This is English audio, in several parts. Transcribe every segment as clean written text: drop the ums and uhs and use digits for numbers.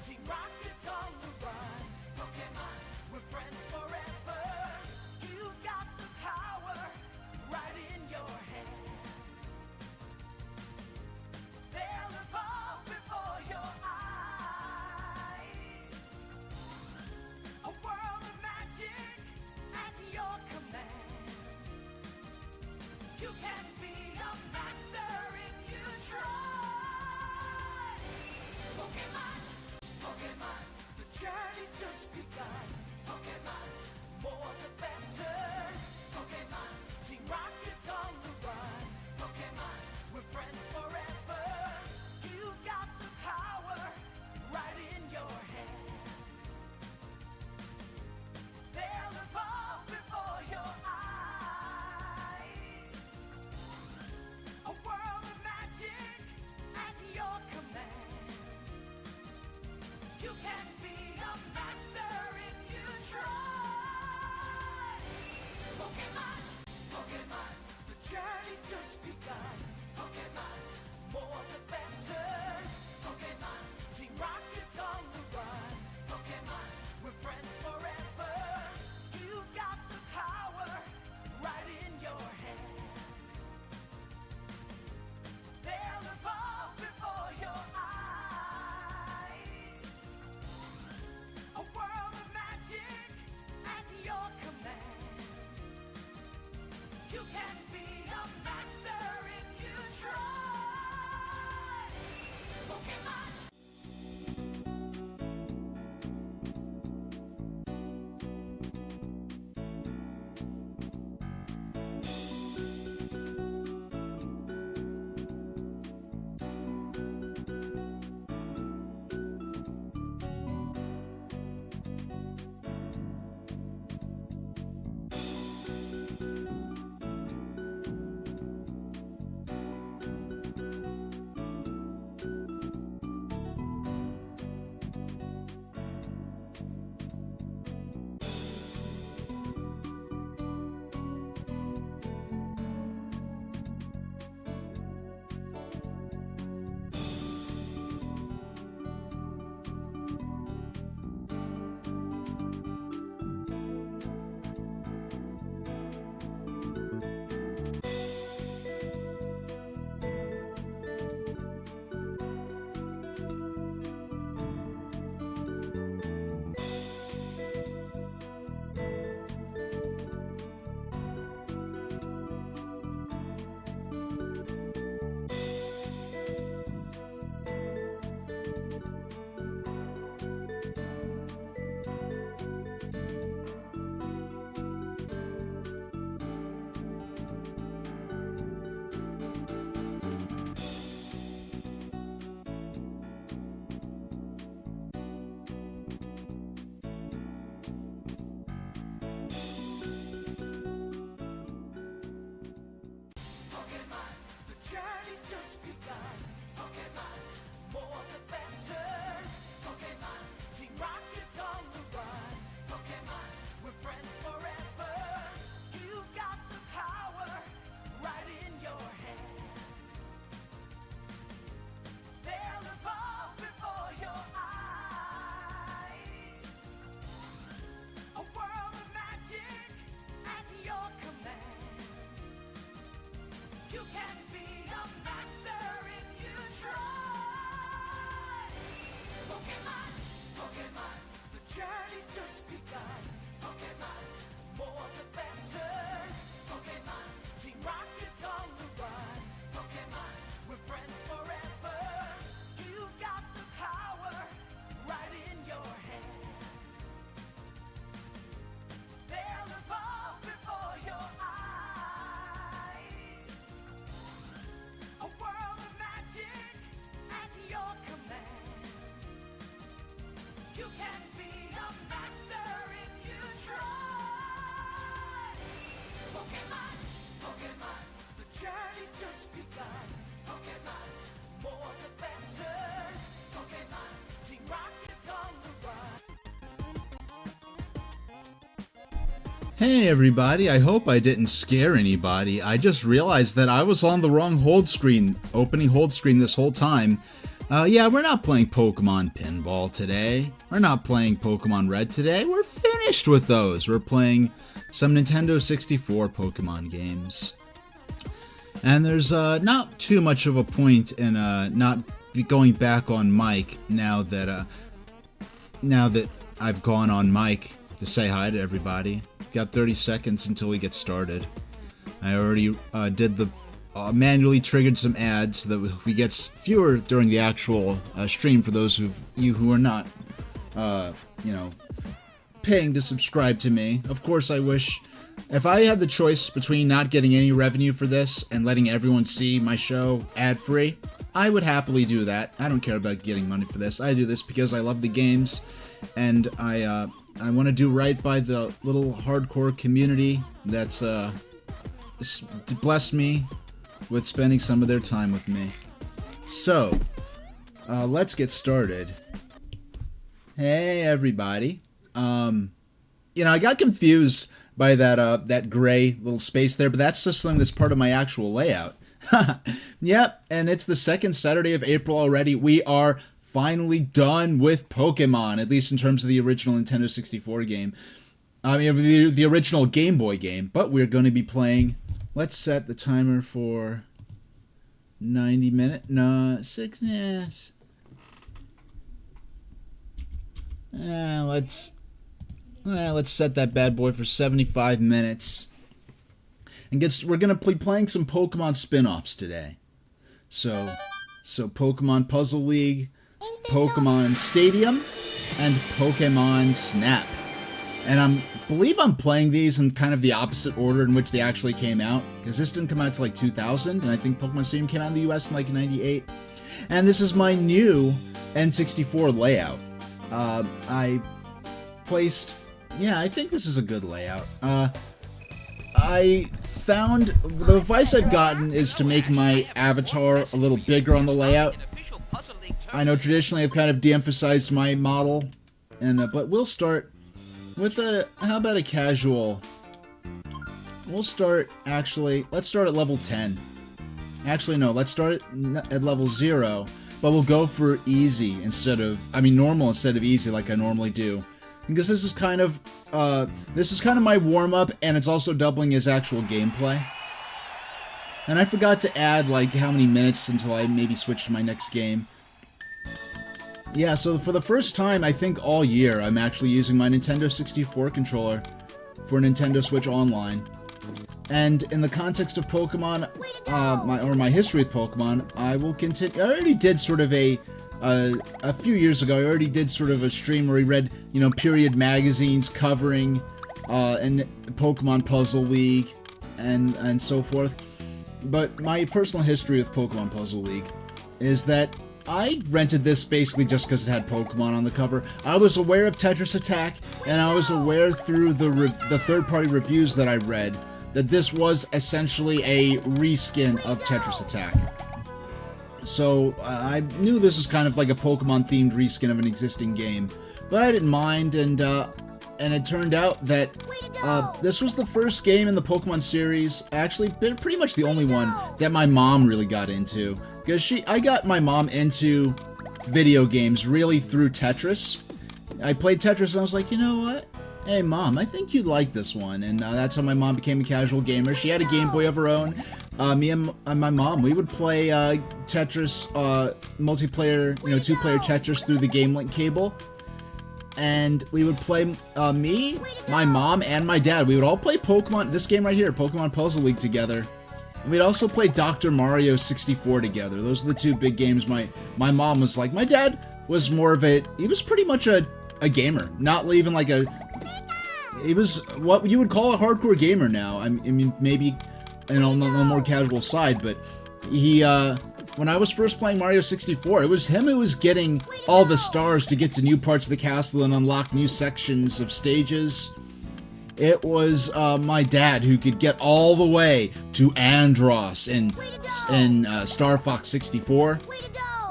Team Rocket's on the run. Pokemon, we're friends forever. You've got the power right in your hand. They'll evolve before your eyes. A world of magic at your command. You can be a master if you try. Pokemon, Pokemon, the journey's just begun. Pokemon, more the better. Pokemon, Team Rocket's on the run. Pokemon, we're friends forever. You've got the power right in your hand. They'll evolve before your eyes. A world of magic at your command. You can be a master if you try. Pokemon, Pokemon, the journey's just begun. Pokemon, more the better. Pokemon, Team Rocket's on the run. Pokemon, we're friends forever. You've got the power right in your hand. They'll evolve before your eyes. A world of magic at your command. You can be a master if you try. Pokemon. Pokemon, the journey's just begun. Pokemon, more the better. Pokemon, Team Rocket's on the run. Pokemon, we're friends forever. You've got the power right in your hand. They'll evolve before your eyes. A world of magic at your command. You can be a master if you try. Pokemon, Pokemon, the journey's just begun. Pokemon, more the better. Pokemon, Team Rocket's on the run. Pokemon, we're friends forever. You've got the power right in your hand. They'll evolve before your eyes. A world of magic at your command. You can be a master if you try. Pokemon, Pokemon, the journey's just begun. Pokemon, more the better. Pokemon, Team Rocket's on the run. Hey everybody, I hope I didn't scare anybody. I just realized that I was on the wrong hold screen, opening hold screen this whole time. Yeah, we're not playing Pokemon Pinball today. We're not playing Pokemon Red today. We're finished with those. We're playing some Nintendo 64 Pokemon games. And there's not too much of a point in not going back on mic now that I've gone on mic to say hi to everybody. Got 30 seconds until we get started. I already did the manually triggered some ads so that we get fewer during the actual stream for those of you who are not, paying to subscribe to me. Of course, I wish, if I had the choice between not getting any revenue for this and letting everyone see my show ad-free, I would happily do that. I don't care about getting money for this. I do this because I love the games, and I want to do right by the little hardcore community that's blessed me with spending some of their time with me. So, let's get started. Hey, everybody. I got confused by that gray little space there, but that's just something that's part of my actual layout. Yep, and it's the second Saturday of April already. We are finally done with Pokemon, at least in terms of the original Nintendo 64 game. I mean, the original Game Boy game, but we're going to be playing. Let's set the timer for 90 minutes. No, 6. Yes. Let's set that bad boy for 75 minutes. And we're gonna be playing some Pokemon spin-offs today. So Pokemon Puzzle League, Pokemon Stadium, and Pokemon Snap. And I believe I'm playing these in kind of the opposite order in which they actually came out, because this didn't come out until like 2000, and I think Pokemon Stadium came out in the US in like 98. And this is my new N64 layout. I think this is a good layout. I found the advice I've gotten is to make my avatar a little bigger on the layout. I know traditionally I've kind of de-emphasized my model, but we'll start with how about a casual? Let's start at level 10. Actually, no, let's start at level 0, but we'll go for normal instead of easy like I normally do. Because this is kind of my warm-up, and it's also doubling as actual gameplay. And I forgot to add, like, how many minutes until I maybe switch to my next game. Yeah, so for the first time, I think all year, I'm actually using my Nintendo 64 controller for Nintendo Switch Online. And in the context of Pokemon, my history with Pokemon, I will continue. I already did sort of a few years ago, I already did sort of a stream where we read, period magazines covering and Pokemon Puzzle League and so forth. But my personal history with Pokemon Puzzle League is that I rented this basically just because it had Pokemon on the cover. I was aware of Tetris Attack, and I was aware through the third-party reviews that I read that this was essentially a reskin of Tetris Attack. So I knew this was kind of like a Pokemon-themed reskin of an existing game, but I didn't mind, and it turned out that this was the first game in the Pokemon series, actually pretty much the only one that my mom really got into, because I got my mom into video games really through Tetris. I played Tetris and I was like, you know what? Hey Mom, I think you'd like this one, and that's how my mom became a casual gamer. She had a Game Boy of her own. Me and my mom, we would play Tetris multiplayer, 2-player Tetris through the Game Link cable. And we would play, me, my mom, and my dad. We would all play Pokemon, this game right here, Pokemon Puzzle League together. And we'd also play Dr. Mario 64 together. Those are the two big games my mom was like. My dad was more of he was pretty much a gamer. Not even like he was what you would call a hardcore gamer now. I mean, maybe, on the more casual side, but he, when I was first playing Mario 64, it was him who was getting all the stars to get to new parts of the castle and unlock new sections of stages. It was my dad who could get all the way to Andros in Star Fox 64,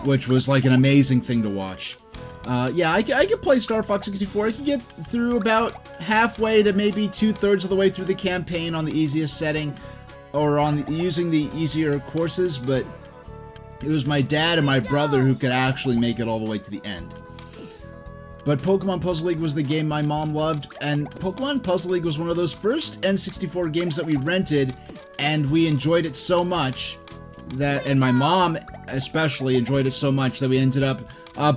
which was like an amazing thing to watch. Yeah, I could play Star Fox 64. I could get through about halfway to maybe 2/3 of the way through the campaign on the easiest setting, or using the easier courses, but it was my dad and my brother who could actually make it all the way to the end. But Pokemon Puzzle League was the game my mom loved, and Pokemon Puzzle League was one of those first N64 games that we rented, and we enjoyed it so much that, and my mom especially enjoyed it so much that we ended up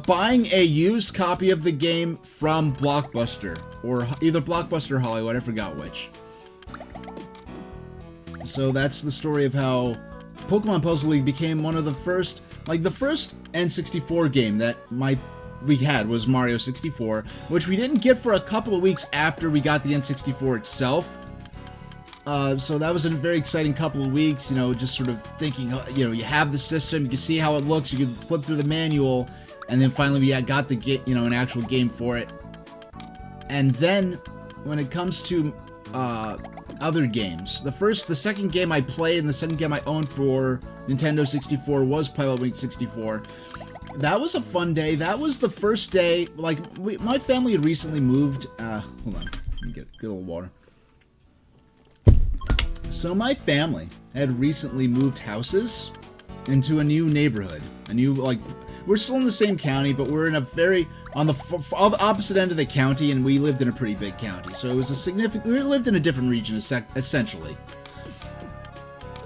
buying a used copy of the game from Blockbuster, or either Blockbuster or Hollywood, I forgot which. So that's the story of how Pokemon Puzzle League became one of the first, like the first N64 game that we had was Mario 64, which we didn't get for a couple of weeks after we got the N64 itself. So that was a very exciting couple of weeks, you know, just sort of thinking, you know, you have the system, you can see how it looks, you can flip through the manual, and then finally we got the an actual game for it. And then when it comes to other games, the second game I played and the second game I owned for Nintendo 64 was Pilotwings 64. That was a fun day. That was the first day, like, my family had recently moved, hold on, let me get a little water. So my family had recently moved houses into a new neighborhood, we're still in the same county, but we're in a on the opposite end of the county, and we lived in a pretty big county, so it was we lived in a different region, essentially.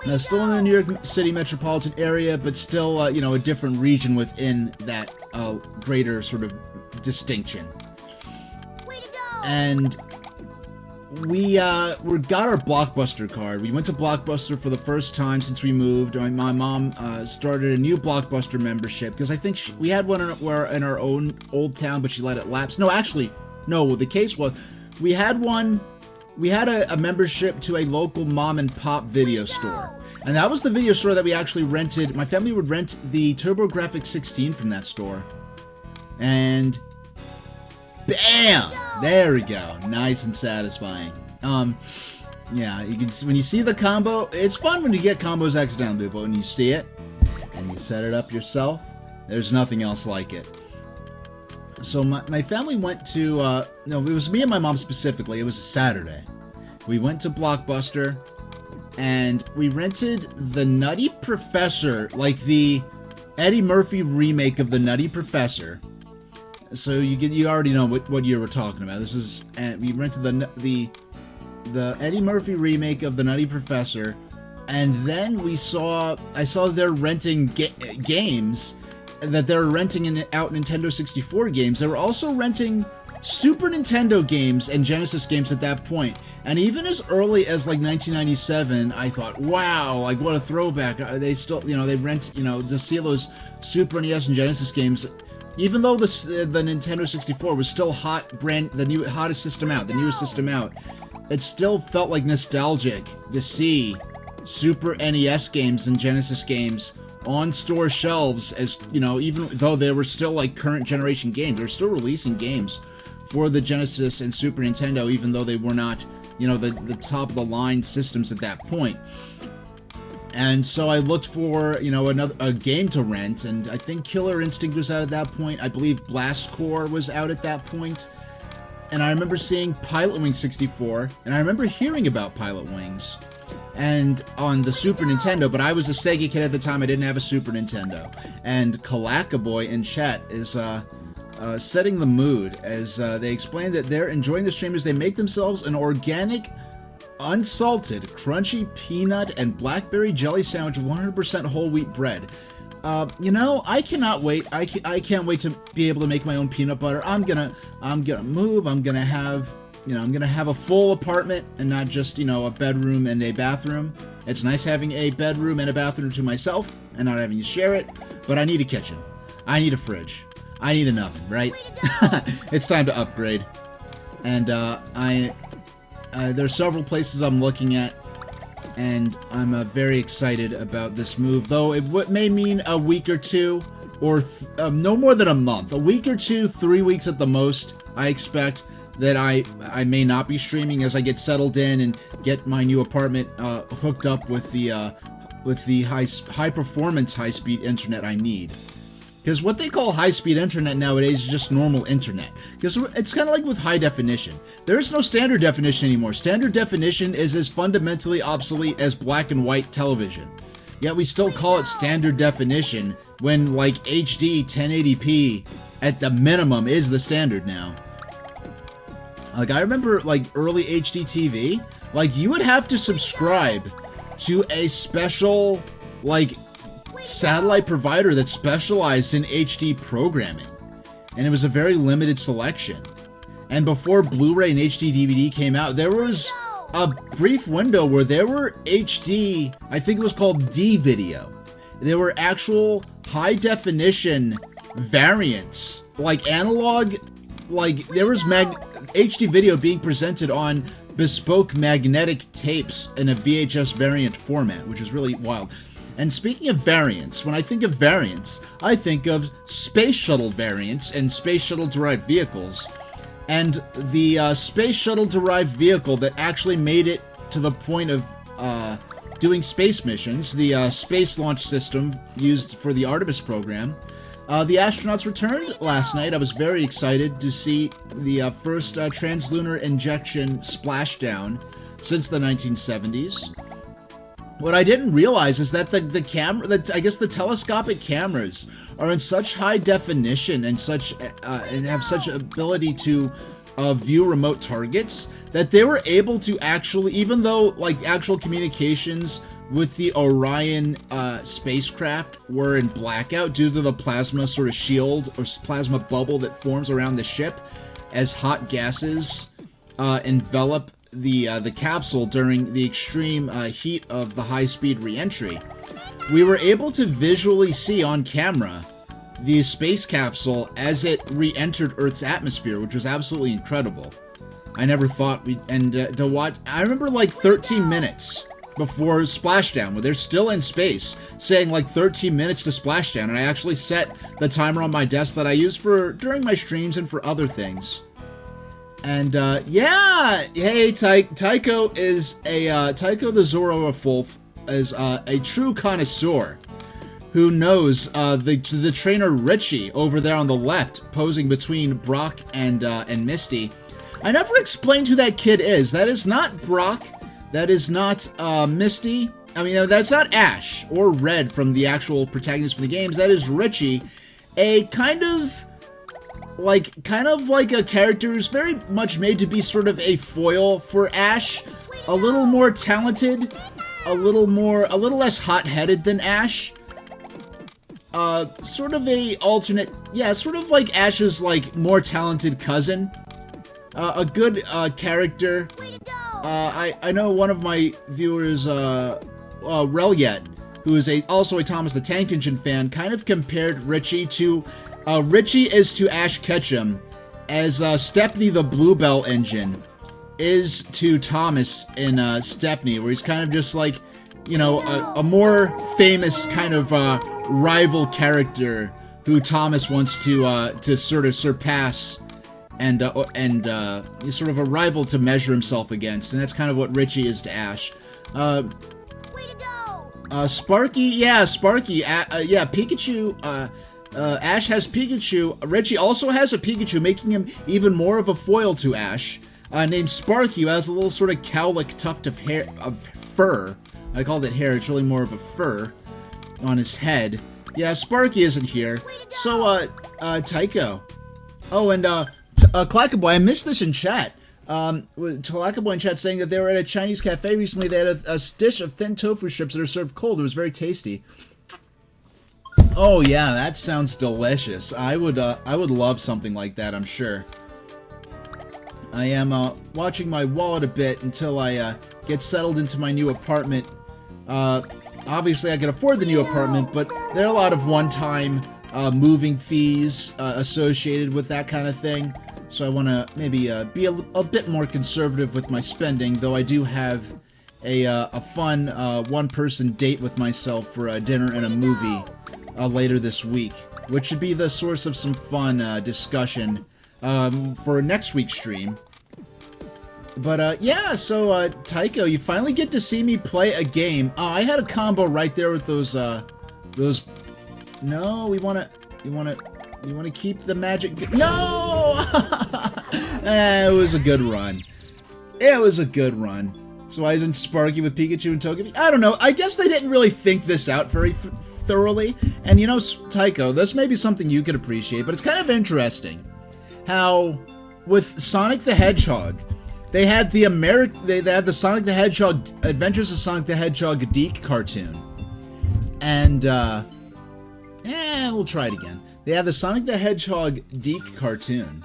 Now, still in the New York City metropolitan area, but still, you know, a different region within that greater sort of distinction. And we got our Blockbuster card. We went to Blockbuster for the first time since we moved. My mom started a new Blockbuster membership, because I think we had one in our own old town, but she let it lapse. No, actually, no, the case was we had a membership to a local mom and pop video store. And that was the video store that we actually rented. My family would rent the TurboGrafx 16 from that store. And bam! There we go. Nice and satisfying. Yeah, you can see, when you see the combo, it's fun when you get combos accidentally, but when you see it and you set it up yourself, there's nothing else like it. So my family went to, no, it was me and my mom specifically. It was a Saturday. We went to Blockbuster, and we rented the Nutty Professor, like the Eddie Murphy remake of the Nutty Professor. So you already know what year we're talking about. This is, we rented the Eddie Murphy remake of the Nutty Professor, and then I saw they're renting games. That they're renting out Nintendo 64 games. They were also renting Super Nintendo games and Genesis games at that point. And even as early as like 1997, I thought, wow, like what a throwback. They still, you know, they rent, you know, to see those Super NES and Genesis games. Even though the Nintendo 64 was still the hottest system out, the newest system out, it still felt like nostalgic to see Super NES games and Genesis games on store shelves, as you know, even though they were still like current generation games. They were still releasing games for the Genesis and Super Nintendo, even though they were not, you know, the top of the line systems at that point. And so I looked for, you know, a game to rent, and I think Killer Instinct was out at that point. I believe Blast Corps was out at that point. And I remember seeing Pilotwings 64, and I remember hearing about Pilotwings and on the Super Nintendo, but I was a Sega kid at the time. I didn't have a Super Nintendo. And Kalakaboy in chat is setting the mood as they explain that they're enjoying the stream as they make themselves an organic, unsalted, crunchy peanut and blackberry jelly sandwich with 100% whole wheat bread. You know, I cannot wait. I can't wait to be able to make my own peanut butter. I'm gonna move. I'm gonna have a full apartment and not just, you know, a bedroom and a bathroom. It's nice having a bedroom and a bathroom to myself and not having to share it, but I need a kitchen. I need a fridge. I need an oven, right? It's time to upgrade. And there's several places I'm looking at, and I'm very excited about this move, though it may mean a week or two, or no more than a month. A week or two, 3 weeks at the most, I expect, that I may not be streaming as I get settled in and get my new apartment hooked up with the high performance, high speed internet I need. Because what they call high speed internet nowadays is just normal internet. Because it's kind of like with high definition. There is no standard definition anymore. Standard definition is as fundamentally obsolete as black and white television. yet we still call it standard definition when, like, HD 1080p at the minimum is the standard now. Like, I remember, like, early HD TV, like, you would have to subscribe to a special, like, satellite provider that specialized in HD programming. And it was a very limited selection. And before Blu-ray and HD DVD came out, there was a brief window where there were HD, I think it was called D-Video. There were actual high-definition variants, like analog, like, there was HD video being presented on bespoke magnetic tapes in a VHS variant format, which is really wild. And speaking of variants, when I think of variants, I think of space shuttle variants and space shuttle derived vehicles. And the space shuttle derived vehicle that actually made it to the point of doing space missions, the space launch system used for the Artemis program, the astronauts returned last night. I was very excited to see the first translunar injection splashdown since the 1970s. What I didn't realize is that I guess the telescopic cameras are in such high definition and and have such ability to view remote targets that they were able to actually, even though like actual communications with the Orion spacecraft were in blackout due to the plasma sort of shield or plasma bubble that forms around the ship as hot gases envelop the capsule during the extreme heat of the high-speed re-entry, we were able to visually see on camera the space capsule as it re-entered Earth's atmosphere, which was absolutely incredible. I never thought to watch. I remember like 13 minutes before splashdown, where they're still in space, saying like 13 minutes to splashdown, and I actually set the timer on my desk that I use during my streams and for other things. And yeah, hey, Tycho the Zoroark is a true connoisseur who knows the trainer Richie over there on the left, posing between Brock and Misty. I never explained who that kid is. That is not Brock. That is not Misty. I mean, that's not Ash or Red from the actual protagonist for the games. That is Richie, a kind of like a character who's very much made to be sort of a foil for Ash, a little more talented, a little less hot-headed than Ash. Sort of a alternate, yeah, sort of like Ash's like more talented cousin. A good character. I know one of my viewers, Reliet, who is also a Thomas the Tank Engine fan, kind of compared Richie to Richie is to Ash Ketchum, as Stepney the Bluebell Engine is to Thomas in Stepney, where he's kind of just like, you know, a more famous kind of rival character who Thomas wants to sort of surpass and sort of a rival to measure himself against, and that's kind of what Richie is to Ash. Way to go! Sparky, yeah, Pikachu. Ash has Pikachu. Richie also has a Pikachu, making him even more of a foil to Ash, named Sparky, who has a little sort of cowlick tuft of fur. I called it hair, it's really more of a fur on his head. Yeah, Sparky isn't here. So, Tycho. Oh, and, Clackaboy, I missed this in chat. Clackaboy in chat saying that they were at a Chinese cafe recently. They had a dish of thin tofu strips that are served cold. It was very tasty. Oh yeah, that sounds delicious. I would love something like that, I'm sure. I am watching my wallet a bit until I get settled into my new apartment. Obviously I can afford the new apartment, but there are a lot of one-time moving fees associated with that kind of thing. So I want to maybe be a bit more conservative with my spending, though I do have a fun one-person date with myself for a dinner and a movie later this week, which should be the source of some fun discussion for next week's stream. But yeah, so Tycho, you finally get to see me play a game. Oh, I had a combo right there with those. No, you wanna keep the magic. No, it was a good run. It was a good run. So why isn't Sparky with Pikachu and Togepi? I don't know. I guess they didn't really think this out very thoroughly. And you know, Tycho, this may be something you could appreciate, but it's kind of interesting how with Sonic the Hedgehog, they had the they had the Sonic the Hedgehog Adventures of Sonic the Hedgehog Deke cartoon. And we'll try it again. They had the Sonic the Hedgehog Deke cartoon.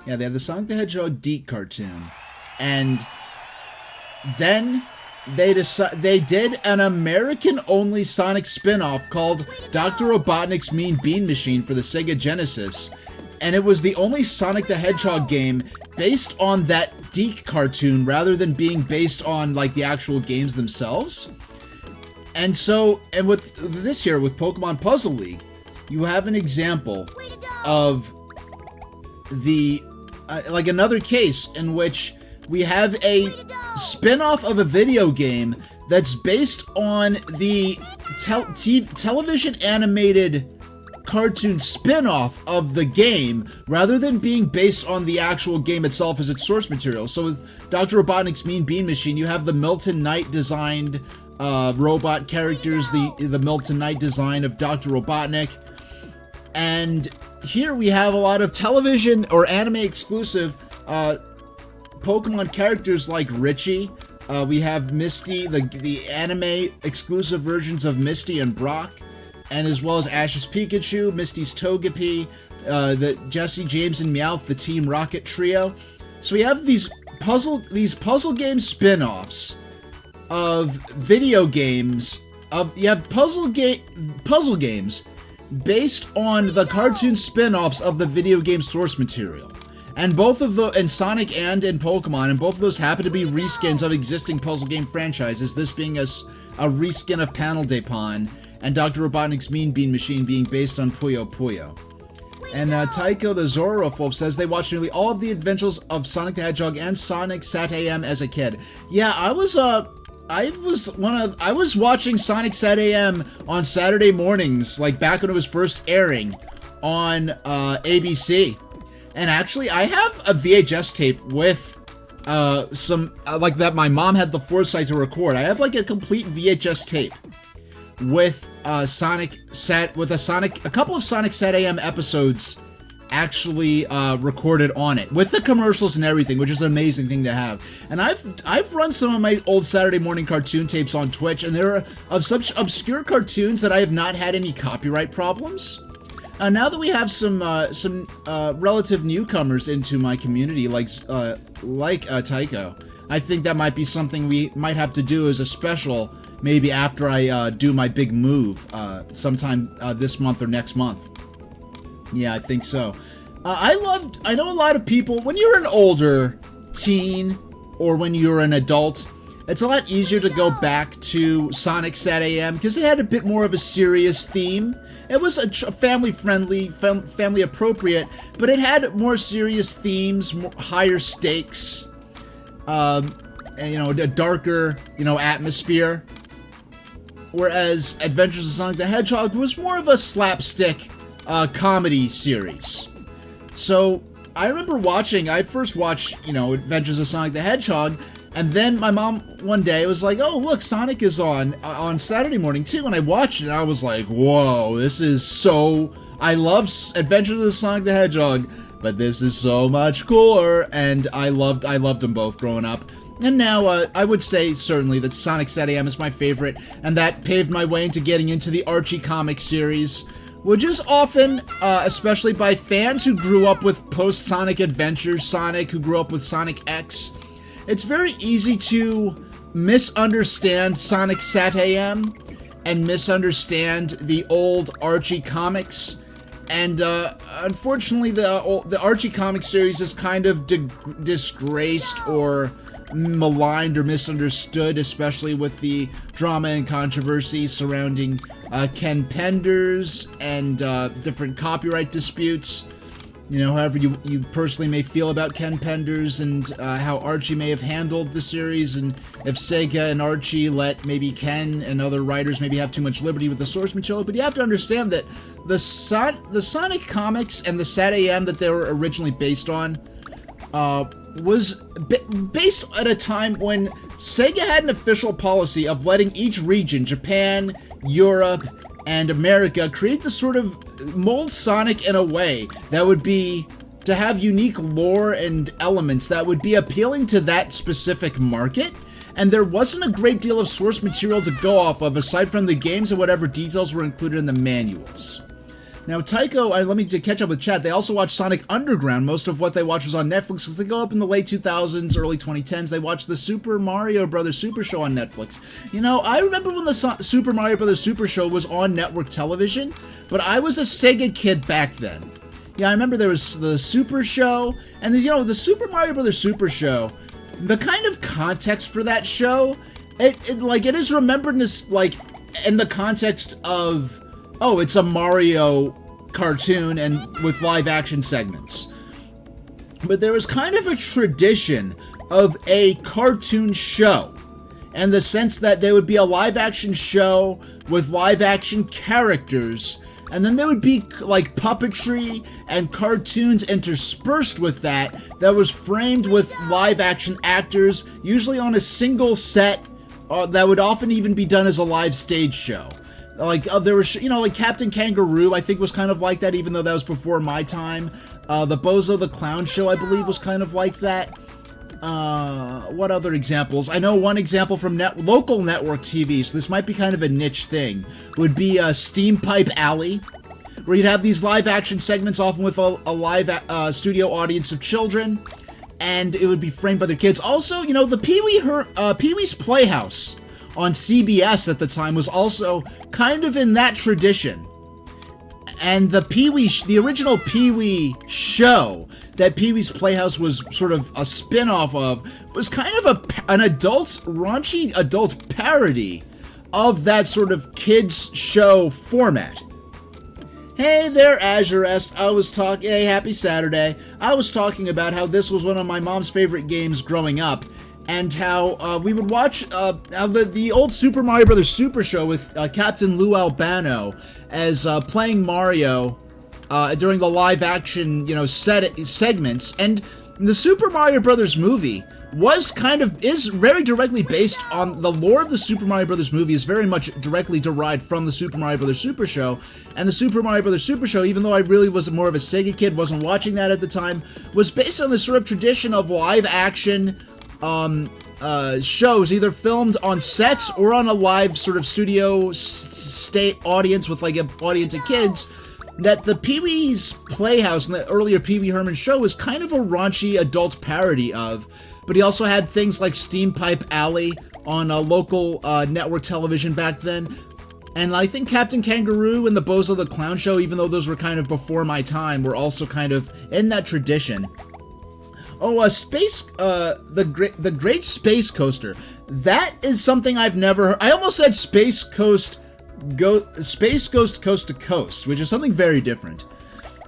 Yeah, they had the Sonic the Hedgehog Deke cartoon. And then they did an American-only Sonic spin-off called Dr. Robotnik's Mean Bean Machine for the Sega Genesis. And it was the only Sonic the Hedgehog game based on that Deke cartoon rather than being based on, like, the actual games themselves. And so, and with this year, with Pokemon Puzzle League, you have an example of the, like another case in which we have a spin-off of a video game that's based on the television animated cartoon spin-off of the game rather than being based on the actual game itself as its source material. So with Dr. Robotnik's Mean Bean Machine, you have the Milton Knight designed robot characters, the Milton Knight design of Dr. Robotnik, and here we have a lot of television or anime exclusive Pokemon characters like Richie. We have Misty, the anime exclusive versions of Misty and Brock, and as well as Ash's Pikachu, Misty's Togepi, the Jesse, James, and Meowth, the Team Rocket trio. So we have these puzzle game spin-offs of video games. You have puzzle games based on the cartoon spin-offs of the video game source material. And both of the, in Sonic and in Pokemon, and both of those happen to be reskins of existing puzzle game franchises, this being a reskin of Panel de Pon, and Dr. Robotnik's Mean Bean Machine being based on Puyo Puyo. And Tycho the Zorofov says they watched nearly all of the adventures of Sonic the Hedgehog and Sonic Sat AM as a kid. Yeah, I was watching Sonic Sat AM on Saturday mornings, like back when it was first airing on ABC. And actually, I have a VHS tape with like that my mom had the foresight to record. I have like a complete VHS tape with a couple of Sonic Sat AM episodes actually recorded on it with the commercials and everything, which is an amazing thing to have. And I've run some of my old Saturday morning cartoon tapes on Twitch, and there are of such obscure cartoons that I have not had any copyright problems. Now that we have some relative newcomers into my community, like Tycho, I think that might be something we might have to do as a special, maybe after I do my big move sometime this month or next month. Yeah, I think so. I know a lot of people, when you're an older teen or when you're an adult, it's a lot easier to go back to Sonic Sat AM because it had a bit more of a serious theme. It was a family-friendly, family-appropriate, but it had more serious themes, higher stakes, and, a darker, atmosphere. Whereas Adventures of Sonic the Hedgehog was more of a slapstick comedy series. So I remember I first watched, Adventures of Sonic the Hedgehog, and then my mom one day was like, "Oh, look, Sonic is on Saturday morning too." And I watched it, and I was like, "Whoa, this is so." I love Adventures of Sonic the Hedgehog, but this is so much cooler. And I loved them both growing up. And now I would say certainly that Sonic Sat AM is my favorite, and that paved my way into getting into the Archie comic series, which is often, especially by fans who grew up with post-Sonic Adventures Sonic, who grew up with Sonic X. It's very easy to misunderstand Sonic Sat AM and misunderstand the old Archie comics. And unfortunately, the Archie comic series is kind of disgraced or maligned or misunderstood, especially with the drama and controversy surrounding Ken Penders and different copyright disputes. However you personally may feel about Ken Penders and how Archie may have handled the series, and if Sega and Archie let maybe Ken and other writers maybe have too much liberty with the source material. But you have to understand that the Sonic comics and the Sat AM that they were originally based on was based at a time when Sega had an official policy of letting each region, Japan, Europe, and America, create the sort of mold Sonic in a way that would be to have unique lore and elements that would be appealing to that specific market. And there wasn't a great deal of source material to go off of aside from the games and whatever details were included in the manuals. Now, Tycho, let me catch up with chat, they also watched Sonic Underground. Most of what they watched was on Netflix because they go up in the late 2000s, early 2010s. They watched the Super Mario Bros. Super Show on Netflix. You know, I remember when the Super Mario Bros. Super Show was on network television, but I was a Sega kid back then. Yeah, I remember there was the Super Show, and the Super Mario Bros. Super Show, the kind of context for that show, it is remembered as, like, in the context of, oh, it's a Mario cartoon and with live action segments. But there was kind of a tradition of a cartoon show, in the sense that there would be a live action show with live action characters, and then there would be like puppetry and cartoons interspersed with that was framed with live action actors, usually on a single set that would often even be done as a live stage show. Like, there was, like Captain Kangaroo, I think was kind of like that, even though that was before my time. The Bozo the Clown Show, I believe, was kind of like that. What other examples? I know one example from local network TV, so this might be kind of a niche thing, would be Steam Pipe Alley, where you'd have these live action segments, often with a live studio audience of children, and it would be framed by their kids. Also, the Pee-wee's Playhouse on CBS at the time was also kind of in that tradition. And the original Pee-wee show that Pee-wee's Playhouse was sort of a spin-off of was kind of an raunchy adult parody of that sort of kids show format. Hey there, Azurest. Hey, happy Saturday. I was talking about how this was one of my mom's favorite games growing up, and how we would watch the old Super Mario Bros. Super Show with Captain Lou Albano as playing Mario during the live-action, segments. And the Super Mario Bros. Movie is very directly based on the lore of the Super Mario Bros. Movie is very much directly derived from the Super Mario Bros. Super Show. And the Super Mario Bros. Super Show, even though I really was more of a Sega kid, wasn't watching that at the time, was based on this sort of tradition of live-action shows, either filmed on sets or on a live sort of studio state audience with like an audience of kids, that the Pee-wee's Playhouse and the earlier Pee-wee Herman show was kind of a raunchy adult parody of. But he also had things like Steam Pipe Alley on a local network television back then. And I think Captain Kangaroo and the Bozo the Clown Show, even though those were kind of before my time, were also kind of in that tradition. Oh, the Great Space Coaster. That is something I've never heard. I almost said Space Ghost Coast to Coast, which is something very different.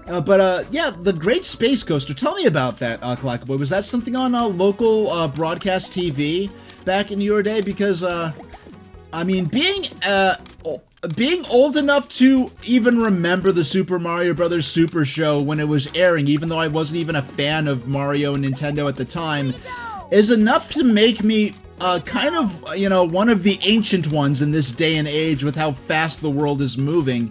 Yeah, the Great Space Coaster. Tell me about that, Clackboy. Was that something on local broadcast TV back in your day? Because, I mean, being old enough to even remember the Super Mario Bros. Super Show when it was airing, even though I wasn't even a fan of Mario and Nintendo at the time, is enough to make me kind of, one of the ancient ones in this day and age with how fast the world is moving.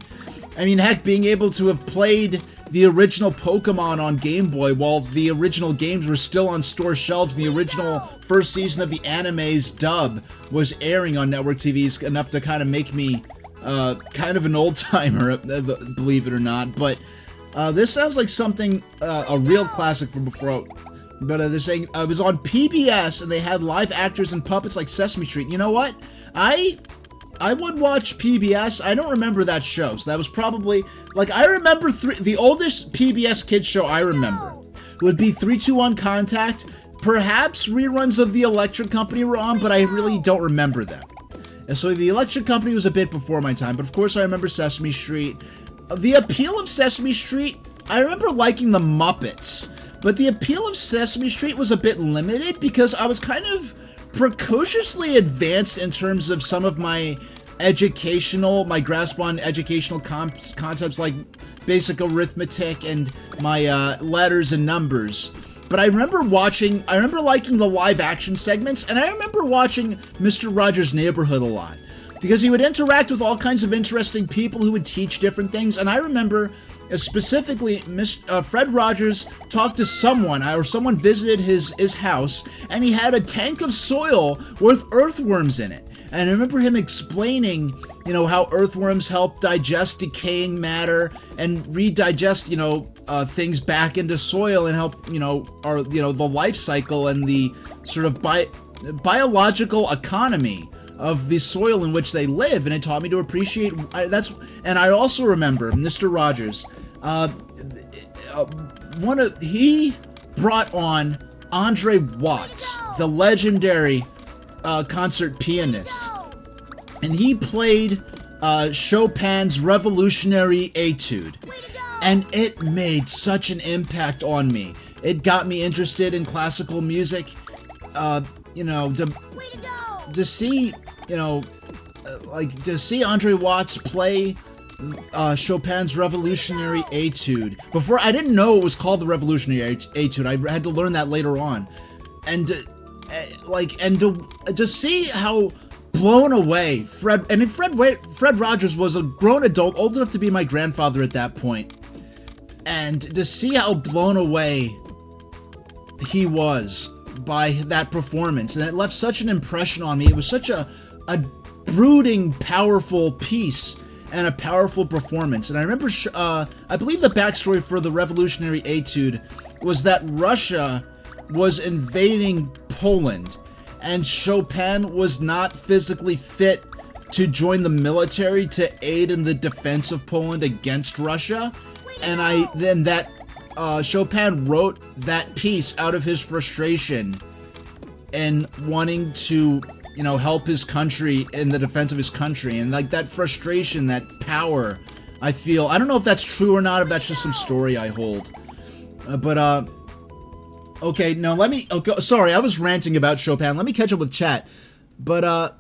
I mean, heck, being able to have played the original Pokemon on Game Boy while the original games were still on store shelves and the original first season of the anime's dub was airing on network TVs, enough to kind of make me kind of an old-timer, believe it or not. But this sounds like something, a real classic from before. But they're saying it was on PBS and they had live actors and puppets like Sesame Street. You know what? I would watch PBS. I don't remember that show, so that was probably, like, I remember the oldest PBS kids show I remember would be 3-2-1 Contact. Perhaps reruns of The Electric Company were on, but I really don't remember them. And so The Electric Company was a bit before my time, but of course I remember Sesame Street. The appeal of Sesame Street, I remember liking the Muppets, but the appeal of Sesame Street was a bit limited because I was kind of precociously advanced in terms of some of my grasp on educational concepts like basic arithmetic and my letters and numbers. but I remember liking the live action segments, and I remember watching Mr. Rogers' Neighborhood a lot. Because he would interact with all kinds of interesting people who would teach different things, and I remember specifically Fred Rogers talked to someone, or someone visited his house, and he had a tank of soil with earthworms in it. And I remember him explaining, how earthworms help digest decaying matter and redigest, things back into soil and help, the life cycle and the sort of biological economy of the soil in which they live, and it taught me to appreciate and I also remember Mr. Rogers, he brought on Andre Watts, the legendary concert pianist, and he played Chopin's Revolutionary Etude, and it made such an impact on me. It got me interested in classical music, to see, to see Andre Watts play Chopin's Revolutionary Etude. Before, I didn't know it was called the Revolutionary Etude. I had to learn that later on. And, to see how blown away Fred Rogers was a grown adult, old enough to be my grandfather at that point. And to see how blown away he was by that performance, and it left such an impression on me. It was such a brooding, powerful piece and a powerful performance. And I remember, I believe the backstory for the Revolutionary Etude was that Russia was invading Poland, and Chopin was not physically fit to join the military to aid in the defense of Poland against Russia. And Chopin wrote that piece out of his frustration and wanting to, help his country in the defense of his country. And that frustration, that power, I feel, I don't know if that's true or not, if that's just some story I hold. Okay, now sorry, I was ranting about Chopin. Let me catch up with chat. But,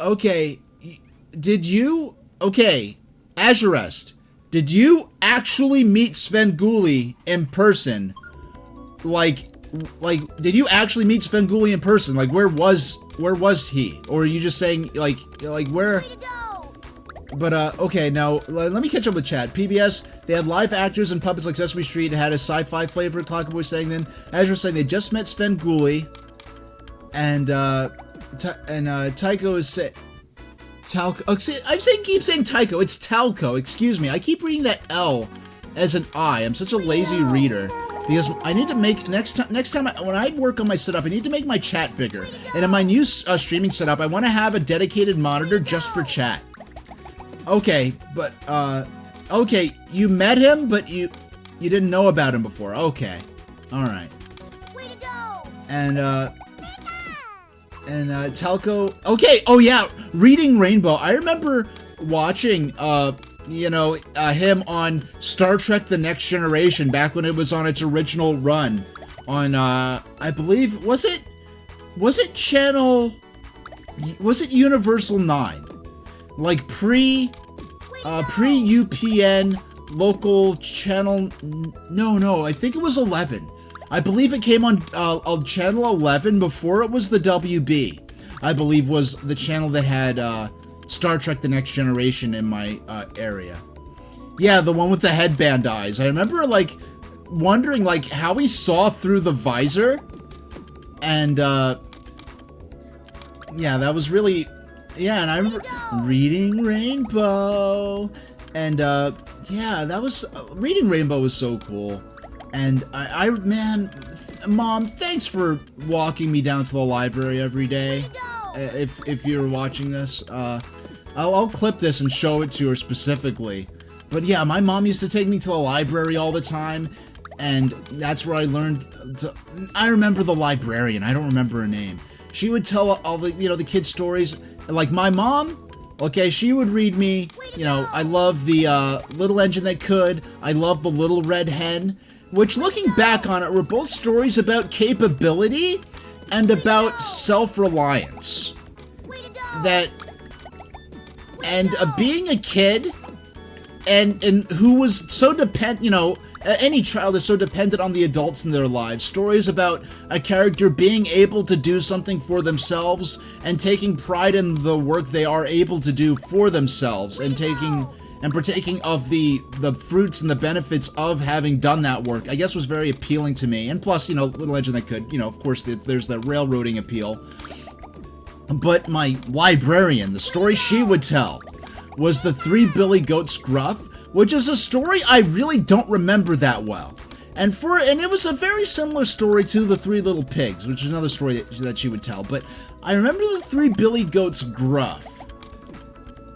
okay, Azurest, did you actually meet Svengoolie in person? Did you actually meet Svengoolie in person? Where was he? Or are you just saying, where? But, okay, now, let me catch up with chat. PBS, they had live actors and puppets like Sesame Street. It had a sci-fi flavor, Clockboy was saying then. Azure was saying they just met Svengoolie. And, Tycho is saying... Talco. Oh, see, keep saying Tycho. It's Talco. Excuse me. I keep reading that L as an I. I'm such a lazy reader because I need to make next time when I work on my setup, I need to make my chat bigger. And in my new streaming setup, I want to have a dedicated monitor just for chat. Okay, but okay, you met him, but you didn't know about him before. Okay, all right. And Talco. Okay. Oh yeah, Reading Rainbow. I remember watching him on Star Trek: The Next Generation back when it was on its original run on I believe was it Universal 9, like pre UPN local channel. No, I think it was 11. I believe it came on channel 11 before it was the WB. I believe was the channel that had Star Trek: The Next Generation in my area. Yeah, the one with the headband eyes. I remember wondering how he saw through the visor, and yeah, that was really, yeah. And I remember Reading Rainbow, and yeah, that was Reading Rainbow was so cool. And man, Mom, thanks for walking me down to the library every day. If you're watching this, I'll clip this and show it to her specifically. But yeah, my mom used to take me to the library all the time, and that's where I learned I remember the librarian. I don't remember her name. She would tell all the, the kids' stories. Like my mom, okay, she would read me, I love the Little Engine That Could. I love the Little Red Hen. Which, looking back on it, were both stories about capability and about self-reliance. Being a kid, and who was so any child is so dependent on the adults in their lives. Stories about a character being able to do something for themselves and taking pride in the work they are able to do for themselves and partaking of the fruits and the benefits of having done that work, I guess was very appealing to me. And plus, you know, Little Legend that could, you know, of course, there's the railroading appeal. But my librarian, the story she would tell was the Three Billy Goats Gruff, which is a story I really don't remember that well. And it was a very similar story to the Three Little Pigs, which is another story that she would tell. But I remember the Three Billy Goats Gruff.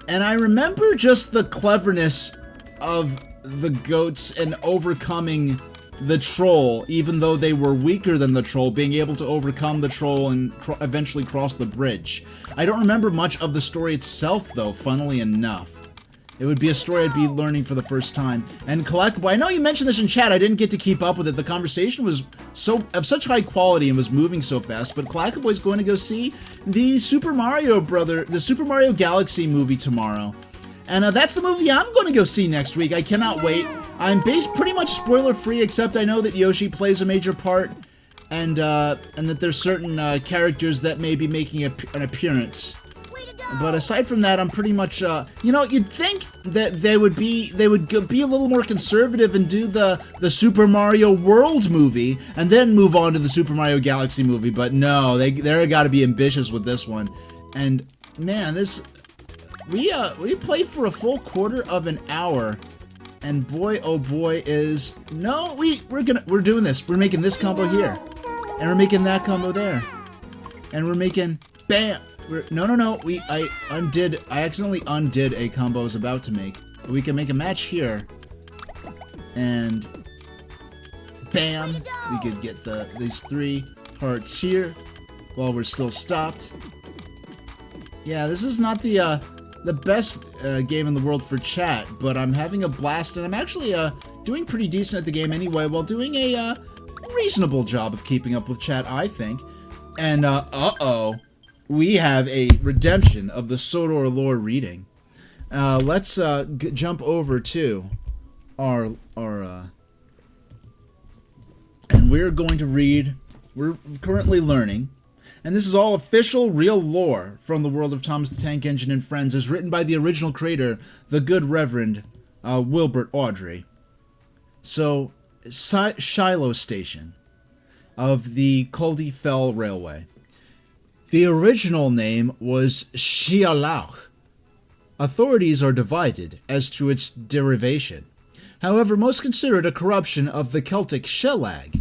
And I remember just the cleverness of the goats in overcoming the troll, even though they were weaker than the troll, being able to overcome the troll and eventually cross the bridge. I don't remember much of the story itself, though, funnily enough. It would be a story I'd be learning for the first time. And Collectible, I know you mentioned this in chat, I didn't get to keep up with it. The conversation was of such high quality and was moving so fast, but Collectible is going to go see the Super Mario Galaxy movie tomorrow. And that's the movie I'm going to go see next week. I cannot wait. I'm pretty much spoiler-free, except I know that Yoshi plays a major part, and that there's certain characters that may be making an appearance. But aside from that, I'm pretty much, you know, you'd think that they would be a little more conservative and do the Super Mario World movie, and then move on to the Super Mario Galaxy movie, but no, they're gotta be ambitious with this one. And, man, we played for a full quarter of an hour, and boy, oh boy, we're doing this. We're making this combo here, and we're making that combo there, and we're making, bam! I accidentally undid a combo I was about to make. We can make a match here, and bam! We could get these 3 hearts here while we're still stopped. Yeah, this is not the best game in the world for chat, but I'm having a blast, and I'm actually doing pretty decent at the game anyway, while doing a reasonable job of keeping up with chat, I think. And we have a redemption of the Sodor lore reading. Let's jump over to our and we're going to read. We're currently learning, and this is all official, real lore from the world of Thomas the Tank Engine and Friends, as written by the original creator, the good Reverend Wilbert Awdry. So, Shiloh Station of the Culdee Fell Railway. The original name was Shialauch. Authorities are divided as to its derivation. However, most consider it a corruption of the Celtic Shelag,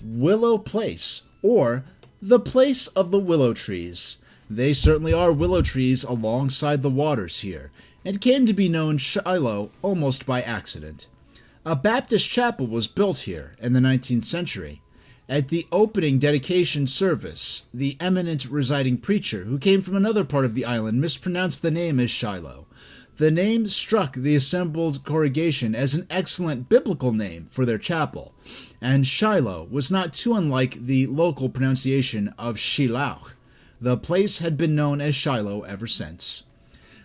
Willow Place, or the Place of the Willow Trees. They certainly are willow trees alongside the waters here, and came to be known Shiloh almost by accident. A Baptist chapel was built here in the 19th century. At the opening dedication service, the eminent residing preacher, who came from another part of the island, mispronounced the name as Shiloh. The name struck the assembled congregation as an excellent biblical name for their chapel, and Shiloh was not too unlike the local pronunciation of Shilauch. The place had been known as Shiloh ever since.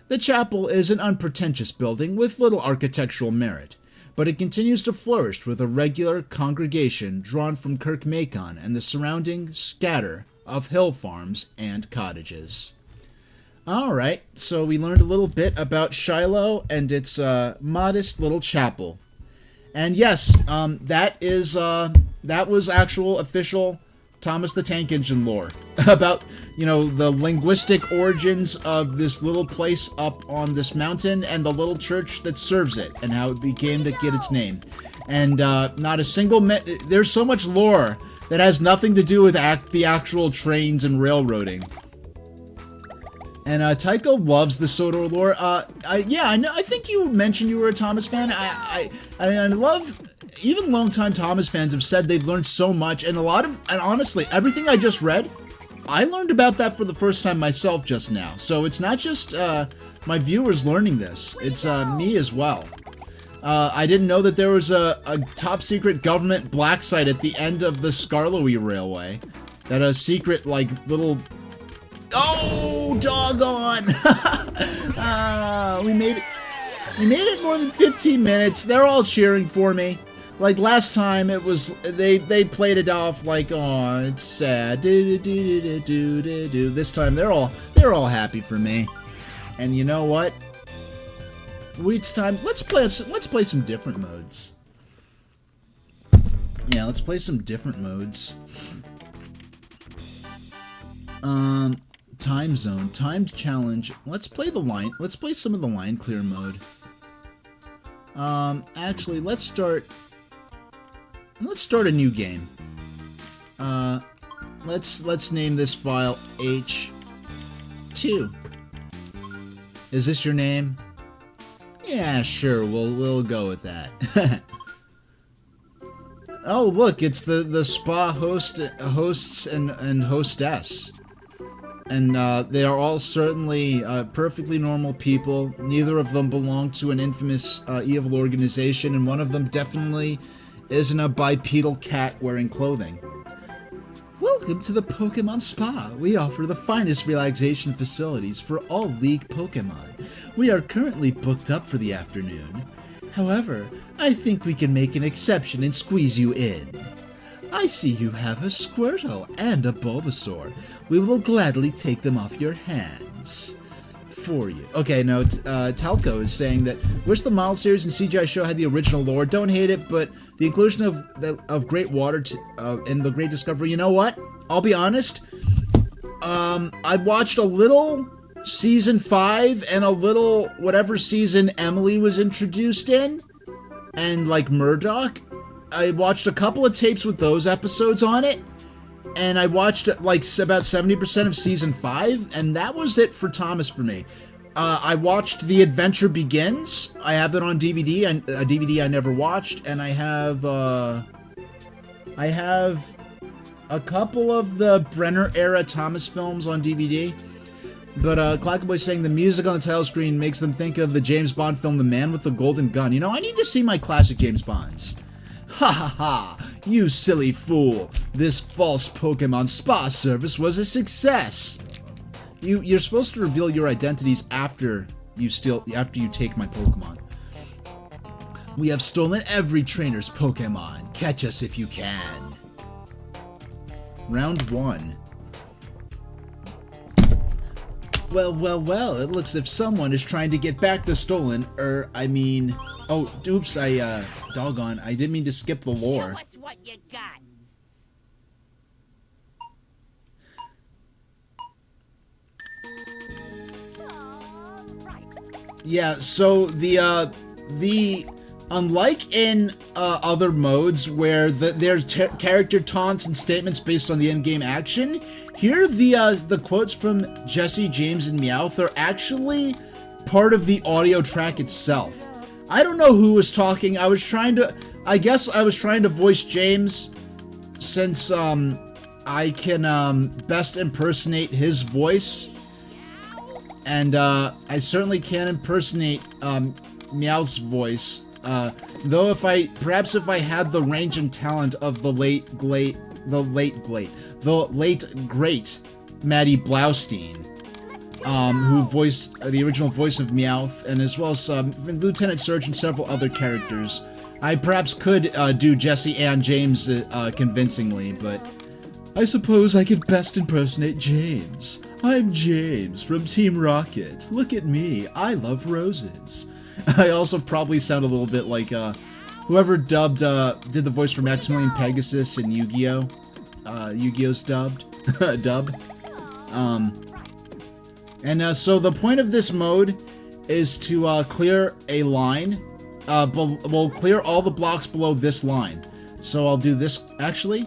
The chapel is an unpretentious building with little architectural merit, but it continues to flourish with a regular congregation drawn from Kirkmacon and the surrounding scatter of hill farms and cottages. Alright, so we learned a little bit about Shiloh and its modest little chapel. And yes, that was actual official Thomas the Tank Engine lore about, you know, the linguistic origins of this little place up on this mountain and the little church that serves it and how it became to get its name. And not a single there's so much lore that has nothing to do with the actual trains and railroading. And Tycho loves the Sodor lore. Yeah, I think you mentioned you were a Thomas fan. I love. Even longtime Thomas fans have said they've learned so much, and honestly, everything I just read, I learned about that for the first time myself just now. So it's not just my viewers learning this, it's me as well. I didn't know that there was a top secret government black site at the end of the Skarloey Railway. That a secret, like, little... Oh, doggone! We made it more than 15 minutes. They're all cheering for me. Like last time, it was they played it off like, oh, it's sad. Do. This time they're all happy for me. And you know what? It's time. Let's play some different modes. Yeah, let's play some different modes. Time zone, timed challenge. Let's play some of the line clear mode. Actually, let's start a new game. Let's name this file H2. Is this your name? Yeah, sure. We'll go with that. Oh, look, it's the spa hosts and hostess. And they are all certainly perfectly normal people. Neither of them belong to an infamous evil organization, and one of them definitely isn't a bipedal cat wearing clothing. Welcome to the Pokemon Spa. We offer the finest relaxation facilities for all League Pokemon. We are currently booked up for the afternoon. However, I think we can make an exception and squeeze you in. I see you have a Squirtle and a Bulbasaur. We will gladly take them off your hands for you. Okay, no, Talco is saying that wish the model series and CGI show had the original lore. Don't hate it, but the inclusion of Great Water in the Great Discovery. You know what? I'll be honest. I watched a little season 5 and a little whatever season Emily was introduced in, and like Murdoch. I watched a couple of tapes with those episodes on it, and I watched like about 70% of season 5, and that was it for Thomas for me. I watched The Adventure Begins. I have it on DVD, and a DVD I never watched, and I have a couple of the Brenner era Thomas films on DVD. But Clackaboy's saying the music on the title screen makes them think of the James Bond film The Man with the Golden Gun. You know, I need to see my classic James Bonds. Ha ha ha! You silly fool! This false Pokemon spa service was a success! You're supposed to reveal your identities after you take my Pokemon. We have stolen every trainer's Pokemon. Catch us if you can. Round 1. Well, it looks as if someone is trying to get back the stolen, oh, oops, doggone, I didn't mean to skip the lore. Show us what you got. Yeah, so unlike in other modes where there's character taunts and statements based on the in-game action, here the quotes from Jesse, James, and Meowth are actually part of the audio track itself. I don't know who was talking. I guess I was trying to voice James, since I can best impersonate his voice, and I certainly can't impersonate Meowth's voice. Though if I had the range and talent of the late great Maddie Blaustein, who voiced the original voice of Meowth, and as well as Lieutenant Surge and several other characters, I perhaps could do Jesse and James convincingly, but I suppose I could best impersonate James. I'm James from Team Rocket. Look at me, I love roses. I also probably sound a little bit like whoever did the voice for Maximilian Pegasus in Yu-Gi-Oh! Yu-Gi-Oh's dub. So the point of this mode is to clear a line. We'll clear all the blocks below this line. So I'll do this. Actually,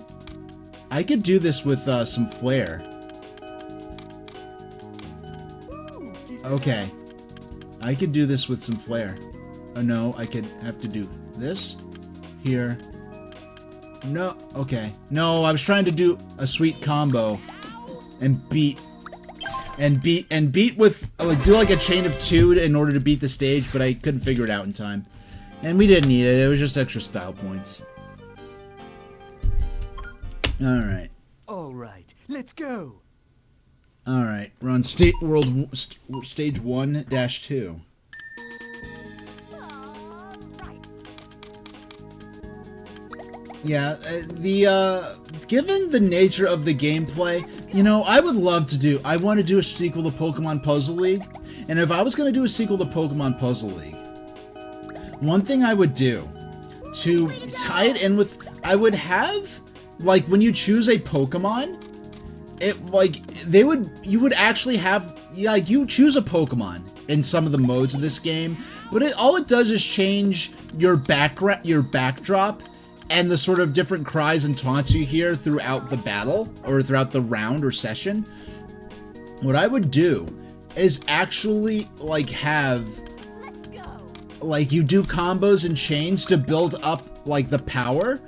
I could do this with some flair. Okay. I could do this with some flair. Oh no, I could have to do this here. No, okay. No, I was trying to do a sweet combo and beat with do like a chain of 2 in order to beat the stage, but I couldn't figure it out in time. And we didn't need it. It was just extra style points. All right. All right, let's go. All right, we're on stage 1-2. Yeah, given the nature of the gameplay, you know, I want to do a sequel to Pokemon Puzzle League, and if I was going to do a sequel to Pokemon Puzzle League, one thing I would do to tie it in with, I would have, like, when you choose a Pokemon, you would actually have, like, you choose a Pokemon in some of the modes of this game, but all it does is change your backdrop, and the sort of different cries and taunts you hear throughout the battle, or throughout the round or session. What I would do is actually, like, have, like, you do combos and chains to build up, like, the power,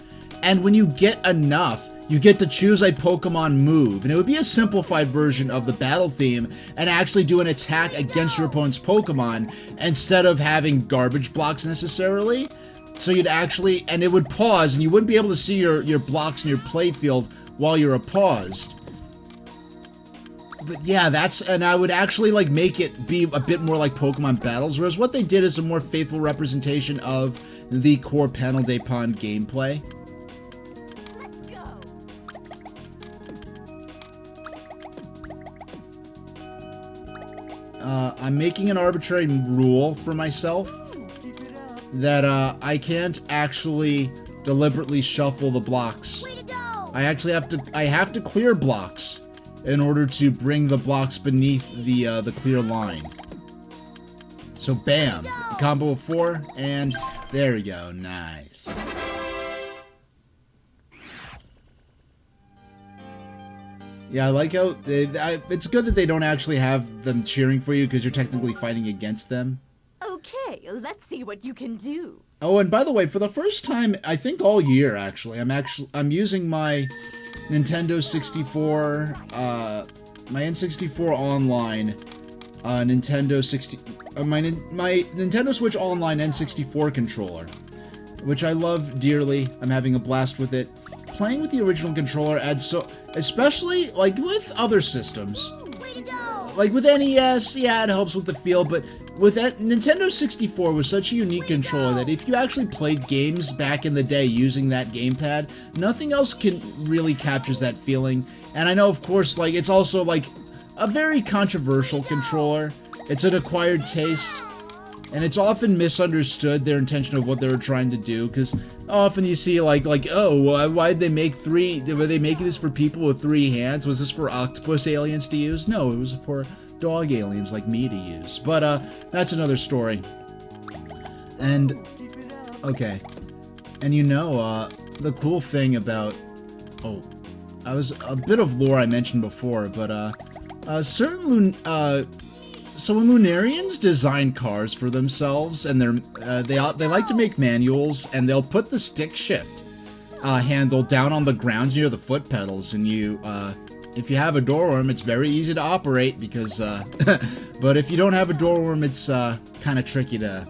and when you get enough, you get to choose a Pokemon move, and it would be a simplified version of the battle theme, and actually do an attack against your opponent's Pokemon, instead of having garbage blocks necessarily. So you'd actually, and it would pause, and you wouldn't be able to see your blocks in your playfield while you're paused. But yeah, and I would actually, like, make it be a bit more like Pokemon battles, whereas what they did is a more faithful representation of the core Panel de Pon gameplay. I'm making an arbitrary rule for myself that I can't actually deliberately shuffle the blocks. I have to clear blocks in order to bring the blocks beneath the clear line. So bam, a combo of 4, and there we go, nice. Yeah, I like how it's good that they don't actually have them cheering for you because you're technically fighting against them. Okay, let's see what you can do. Oh, and by the way, for the first time, I think all year actually, I'm using my Nintendo 64, my N64 Online, my Nintendo Switch Online N64 controller, which I love dearly. I'm having a blast with it. Playing with the original controller adds especially, like, with other systems. Like with NES, yeah, it helps with the feel, but with Nintendo 64 was such a unique controller that if you actually played games back in the day using that gamepad, nothing else can really captures that feeling. And I know, of course, like, it's also, like, a very controversial controller. It's an acquired taste, and it's often misunderstood, their intention of what they were trying to do, because often you see, like, oh, why'd they make 3, were they making this for people with 3 hands? Was this for octopus aliens to use? No, it was for dog aliens like me to use. But, that's another story. And, okay. And you know, the cool thing about, I was, a bit of lore I mentioned before, but, so when Lunarians design cars for themselves, and they like to make manuals, and they'll put the stick shift handle down on the ground near the foot pedals, and if you have a door worm, it's very easy to operate because, but if you don't have a door worm, it's kind of tricky to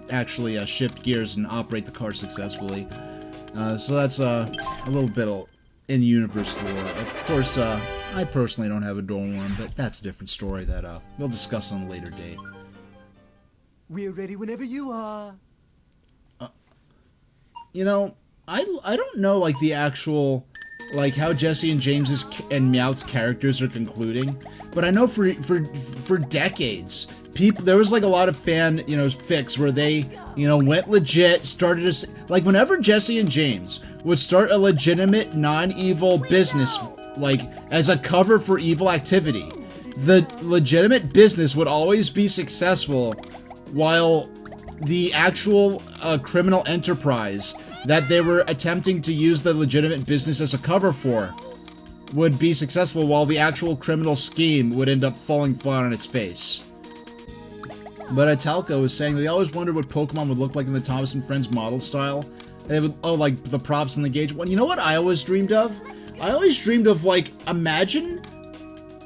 actually shift gears and operate the car successfully. So that's a little bit of in-universe lore. Of course, I personally don't have a door worm, but that's a different story that we'll discuss on a later date. We're ready whenever you are. You know, I don't know, like, the actual, like, how Jesse and James's and Meowth's characters are concluding, but I know for decades, there was, like, a lot of fan, you know, fics where they, you know, went legit, started like, whenever Jesse and James would start a legitimate, non-evil business, like, as a cover for evil activity, the legitimate business would always be successful, while the actual criminal enterprise that they were attempting to use the legitimate business as a cover for would be successful, while the actual criminal scheme would end up falling flat on its face. But Atalco was saying they always wondered what Pokemon would look like in the Thomas and Friends model style. They would, like, the props and the gauge. Well, you know what I always dreamed of? I always dreamed of, like, imagine,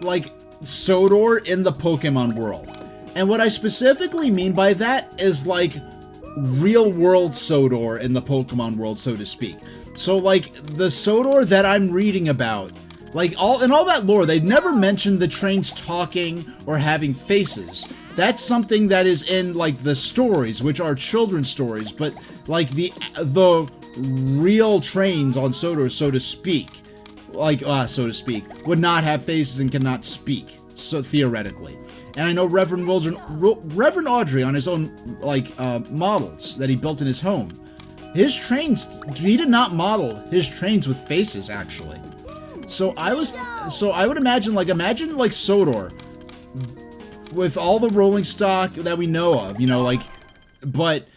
like, Sodor in the Pokemon world. And what I specifically mean by that is, like, real-world Sodor in the Pokemon world, so to speak. So, like, the Sodor that I'm reading about, like, all that lore, they've never mentioned the trains talking or having faces. That's something that is in, like, the stories, which are children's stories, but, like, the real trains on Sodor, so to speak, would not have faces and cannot speak, so theoretically. And I know Reverend Audrey on his own, models that he built in his home. His trains, he did not model his trains with faces, actually. So I would imagine Sodor, with all the rolling stock that we know of, but,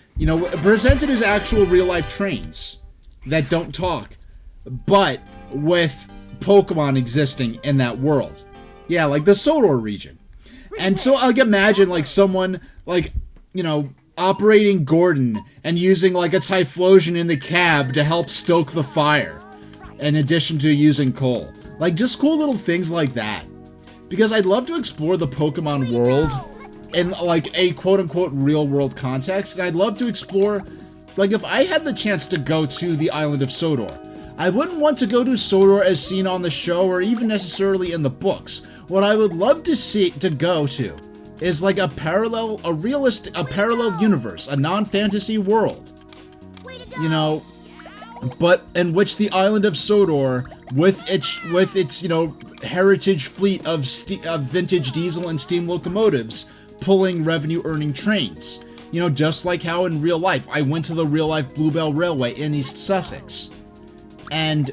presented as actual real-life trains that don't talk, but with Pokemon existing in that world. Yeah, like the Sodor region. And so, imagine, someone, operating Gordon and using, a Typhlosion in the cab to help stoke the fire, in addition to using coal. Just cool little things like that. Because I'd love to explore the Pokemon world in, a quote-unquote real-world context, and I'd love to explore, if I had the chance to go to the island of Sodor, I wouldn't want to go to Sodor as seen on the show or even necessarily in the books. What I would love to go to is a parallel universe, a non-fantasy world. But in which the island of Sodor, with its heritage fleet of vintage diesel and steam locomotives, pulling revenue-earning trains. Just like how in real life, I went to the real-life Bluebell Railway in East Sussex. And,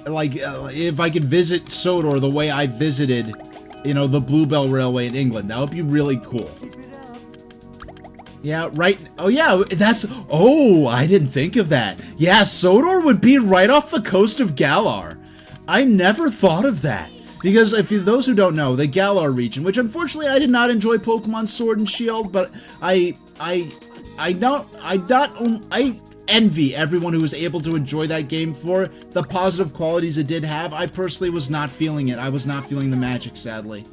if I could visit Sodor the way I visited, the Bluebell Railway in England, that would be really cool. Yeah, right. Oh, yeah, I didn't think of that. Yeah, Sodor would be right off the coast of Galar. I never thought of that. Because those who don't know, the Galar region, which unfortunately I did not enjoy Pokemon Sword and Shield, but I envy everyone who was able to enjoy that game for the positive qualities it did have. I personally was not feeling it. I was not feeling the magic, sadly.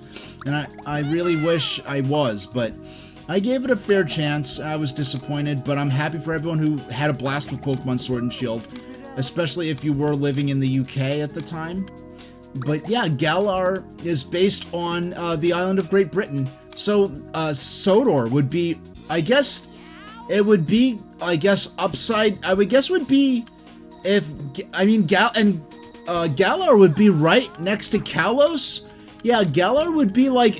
And I really wish I was, but I gave it a fair chance. I was disappointed, but I'm happy for everyone who had a blast with Pokemon Sword and Shield, especially if you were living in the UK at the time. But yeah, Galar is based on the island of Great Britain. So Sodor would be, Galar would be right next to Kalos. Yeah, Galar would be a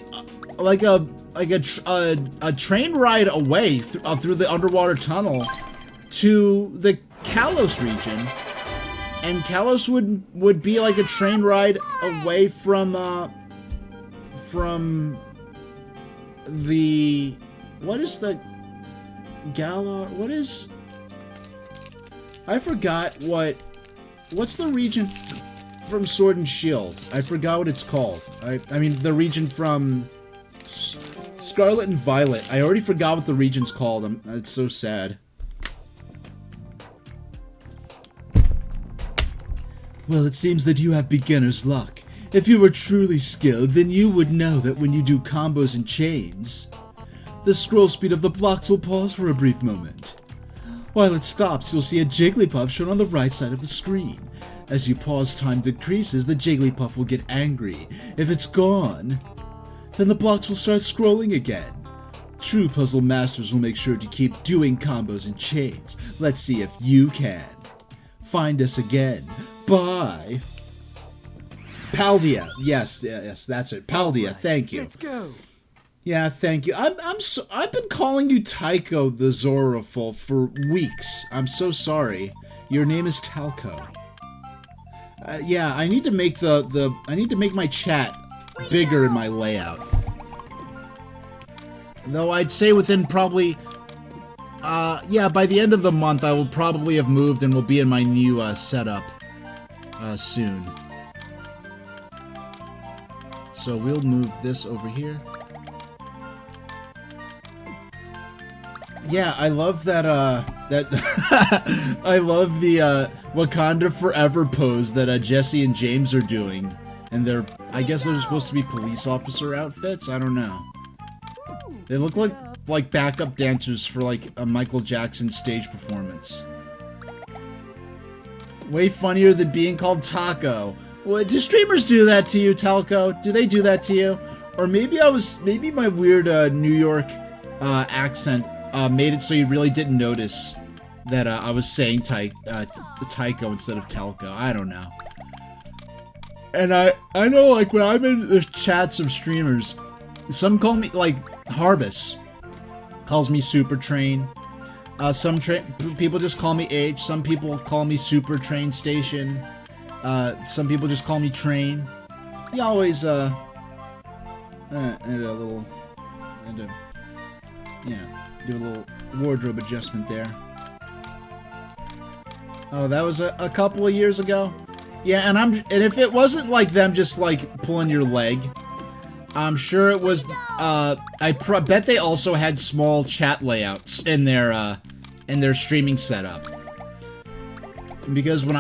train ride away through the underwater tunnel to the Kalos region. And Kalos would be a train ride away from the, what is the Galar, I forgot what's the region from Sword and Shield? I forgot what it's called. I mean the region from Scarlet and Violet. I already forgot what the region's called. It's so sad. Well, it seems that you have beginner's luck. If you were truly skilled, then you would know that when you do combos and chains, the scroll speed of the blocks will pause for a brief moment. While it stops, you'll see a Jigglypuff shown on the right side of the screen. As you pause, time decreases, the Jigglypuff will get angry. If it's gone, then the blocks will start scrolling again. True puzzle masters will make sure to keep doing combos and chains. Let's see if you can. Find us again. Bye. Paldea. Yes, that's it. Paldea, thank you. Let's go. Yeah, thank you. I've been calling you Tycho the Zoraful for weeks. I'm so sorry. Your name is Talco. Yeah, I need to make I need to make my chat bigger in my layout. Though I'd say within probably yeah, by the end of the month I will probably have moved and will be in my new setup soon. So we'll move this over here. Yeah, I love that, I love the, Wakanda Forever pose that, Jesse and James are doing. And I guess they're supposed to be police officer outfits? I don't know. They look like backup dancers for, a Michael Jackson stage performance. Way funnier than being called Taco. What, do streamers do that to you, Talco? Do they do that to you? Or maybe my weird, New York, accent, made it so you really didn't notice that I was saying Tycho instead of Telco. I don't know. And I know, like, when I'm in the chats of streamers, some call me, like, Harbus calls me Super Train. Some people just call me H. Some people call me Super Train Station. Some people just call me Train. You always, and a little, yeah, do a little wardrobe adjustment there. Oh, that was a couple of years ago. Yeah, and if it wasn't like them just like pulling your leg, I'm sure it was. I bet they also had small chat layouts in their streaming setup. Because when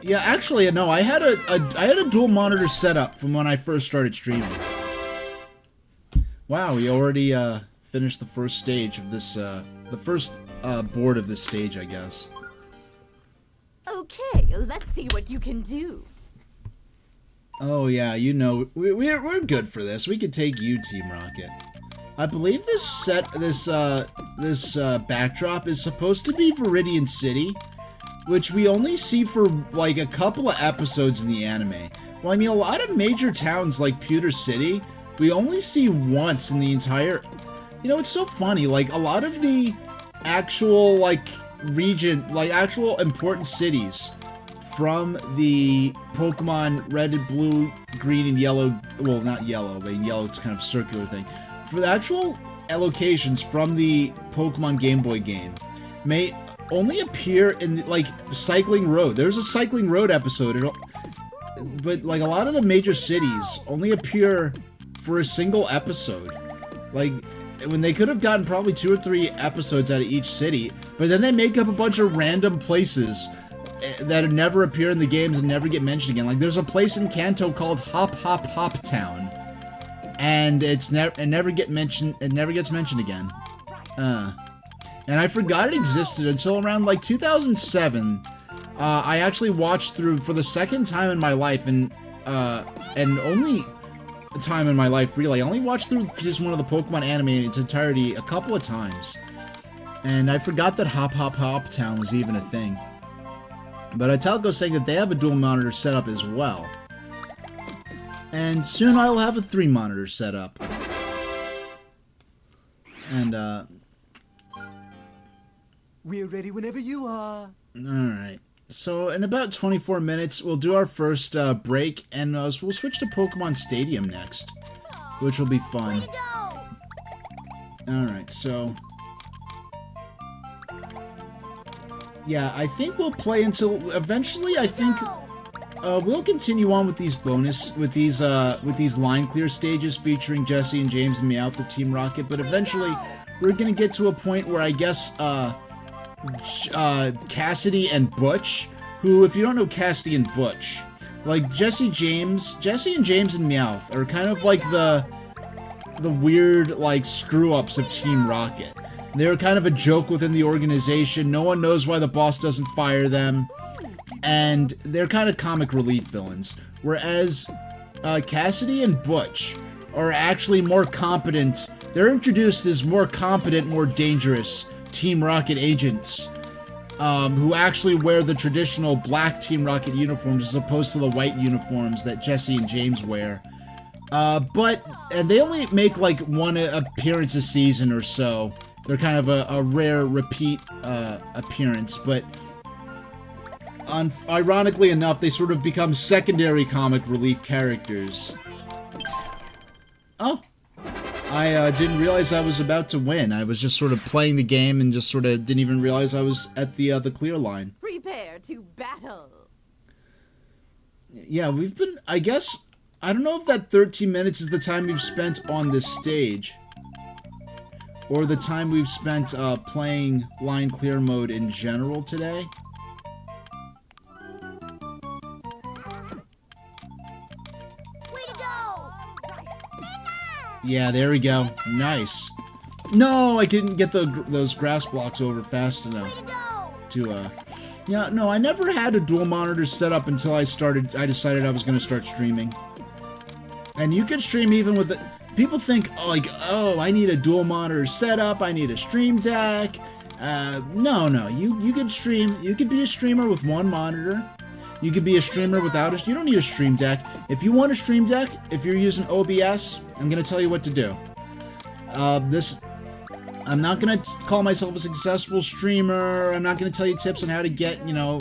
yeah, actually no, I had a dual monitor setup from when I first started streaming. Wow, we already finished the first stage of this, the first board of this stage, I guess. Okay, let's see what you can do. Oh yeah, you know, we're good for this. We could take you, Team Rocket. I believe this backdrop is supposed to be Viridian City, which we only see for like a couple of episodes in the anime. Well, I mean, a lot of major towns like Pewter City, we only see once in the entire. You know, it's so funny. Like a lot of the actual like actual important cities from the Pokemon Red and Blue, Green and Yellow, well, not Yellow, but Yellow, it's kind of a circular thing. For the actual locations from the Pokemon Game Boy game may only appear in, like, Cycling Road. There's a Cycling Road episode, but, like, a lot of the major cities only appear for a single episode. Like, when they could have gotten probably 2 or 3 episodes out of each city, but then they make up a bunch of random places that never appear in the games and never get mentioned again. Like, there's a place in Kanto called Hop Hop Hop Town, and it never gets mentioned again. And I forgot it existed until around like 2007. I actually watched through for the second time in my life, and only time in my life really. I only watched through just one of the Pokemon anime in its entirety a couple of times, and I forgot that Hop Hop Hop Town was even a thing. But Telco's saying that they have a dual monitor setup as well. And soon I will have a 3-monitor setup. And, We're ready whenever you are. alright. So, in about 24 minutes, we'll do our first, break, and, we'll switch to Pokemon Stadium next. Which will be fun. Alright, so... yeah, I think we'll play until eventually. I think we'll continue on with these with these line clear stages featuring Jesse and James and Meowth of Team Rocket. But eventually, we're gonna get to a point where I guess Cassidy and Butch, who, if you don't know Cassidy and Butch, like Jesse and James and Meowth are kind of like the weird like screw ups of Team Rocket. They're kind of a joke within the organization. No one knows why the boss doesn't fire them. And they're kind of comic relief villains. Whereas Cassidy and Butch are actually more competent. They're introduced as more competent, more dangerous Team Rocket agents. Who actually wear the traditional black Team Rocket uniforms as opposed to the white uniforms that Jesse and James wear. But they only make like one appearance a season or so. They're kind of a rare repeat appearance, but ironically enough, they sort of become secondary comic relief characters. Oh, I didn't realize I was about to win. I was just sort of playing the game and just sort of didn't even realize I was at the clear line. Prepare to battle. Yeah, we've been, I guess, I don't know if that 13 minutes is the time we've spent on this stage. Or the time we've spent playing line clear mode in general today. Way to go! Yeah, there we go. Nice. No, I couldn't get those grass blocks over fast enough to yeah, no, I never had a dual monitor set up until I decided I was going to start streaming. And you can stream even with it. People think, like, oh, I need a dual monitor setup, I need a stream deck, No. You could stream. You could be a streamer with one monitor. You could be a streamer without a... You don't need a stream deck. If you want a stream deck, if you're using OBS, I'm going to tell you what to do. I'm not going to call myself a successful streamer. I'm not going to tell you tips on how to get, you know,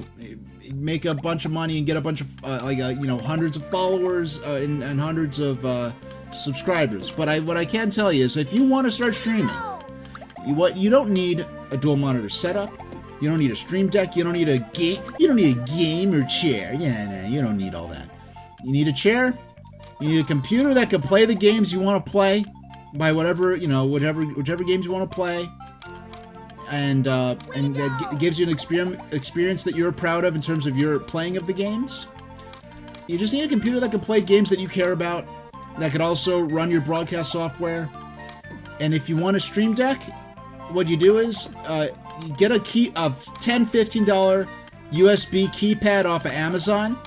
make a bunch of money and get a bunch of, you know, hundreds of followers and hundreds of subscribers. But what I can tell you is if you want to start streaming, you don't need a dual monitor setup. You don't need a stream deck. You don't need a gamer chair. Yeah, you don't need all that. You need a chair. You need a computer that can play the games you want to play, by whatever, you know, whichever games you want to play, and that gives you an experience that you're proud of in terms of your playing of the games. You just need a computer that can play games that you care about, that could also run your broadcast software. And if you want a stream deck, what you do is you get a $10-15 USB keypad off of Amazon,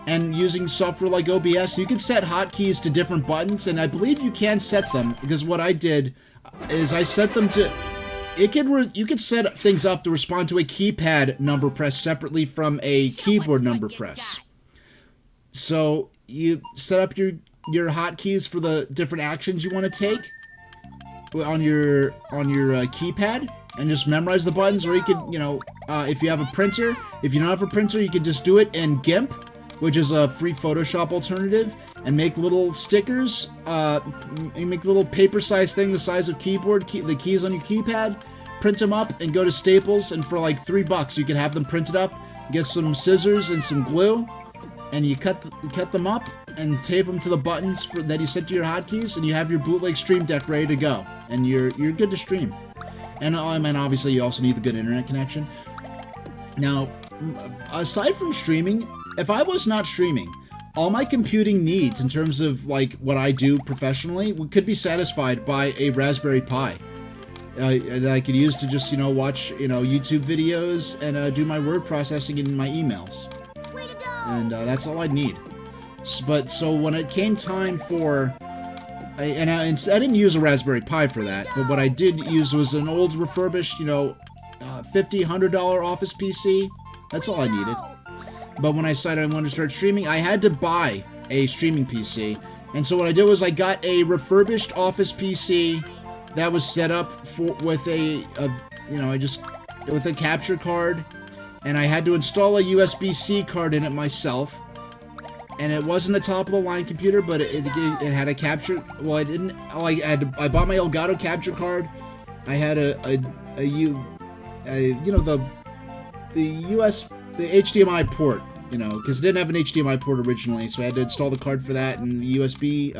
and using software like OBS, you can set hotkeys to different buttons, and I believe you can set them, because what I did is I set them to... You could set things up to respond to a keypad number press separately from a keyboard number press. So you set up your hotkeys for the different actions you want to take on your keypad, and just memorize the buttons. Or you could, you know, if you have a printer, if you don't have a printer, you could just do it in GIMP, which is a free Photoshop alternative, and make little stickers. You make a little paper-sized thing the size of the keys on your keypad, print them up, and go to Staples, and for like $3 you could have them printed up. Get some scissors and some glue, and you cut them up and tape them to the buttons that you set to your hotkeys, and you have your bootleg stream deck ready to go, and you're good to stream. And I mean, obviously, you also need the good internet connection. Now, aside from streaming, if I was not streaming, all my computing needs in terms of like what I do professionally could be satisfied by a Raspberry Pi that I could use to just, you know, watch, you know, YouTube videos and do my word processing in my emails. And that's all I'd need. So when it came time for... I didn't use a Raspberry Pi for that, but what I did use was an old refurbished, you know, $50, $100 office PC. That's all I needed. But when I decided I wanted to start streaming, I had to buy a streaming PC. And so what I did was I got a refurbished office PC that was set up with a capture card, and I had to install a USB-C card in it myself. And it wasn't a top-of-the-line computer, but it had a capture. Well, I didn't. I bought my Elgato capture card. I had the HDMI port, you know, because it didn't have an HDMI port originally, so I had to install the card for that, and USB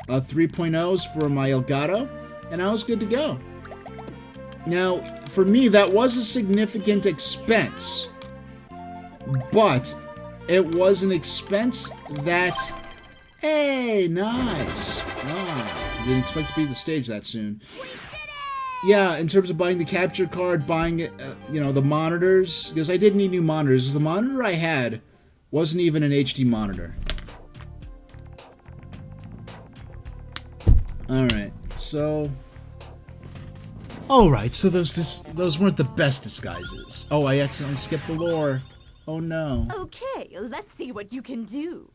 3.0s for my Elgato, and I was good to go. Now, for me, that was a significant expense, but it was an expense that... Hey, nice! Didn't expect to be at the stage that soon. Yeah, in terms of buying the capture card, buying, you know, the monitors, because I did need new monitors, because the monitor I had wasn't even an HD monitor. Alright, so... Alright, so those weren't the best disguises. Oh, I accidentally skipped the lore. Oh no. Okay, let's see what you can do.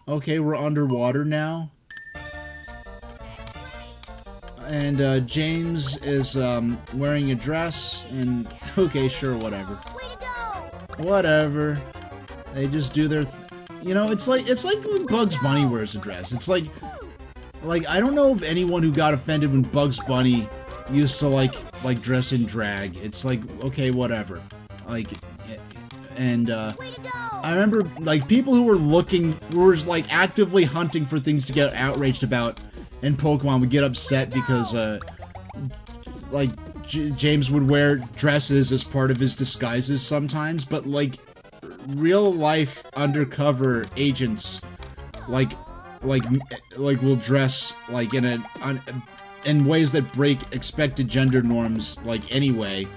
Okay, we're underwater now. And James is wearing a dress, and okay, sure, whatever. Way to go! Whatever. They just do their you know, it's like when Bugs Bunny wears a dress. It's like I don't know of anyone who got offended when Bugs Bunny used to like dress in drag. It's like, okay, whatever. Like, and I remember like people who were like actively hunting for things to get outraged about in Pokemon would get upset because like James would wear dresses as part of his disguises sometimes, but like real life undercover agents like will dress like in ways that break expected gender norms like anyway.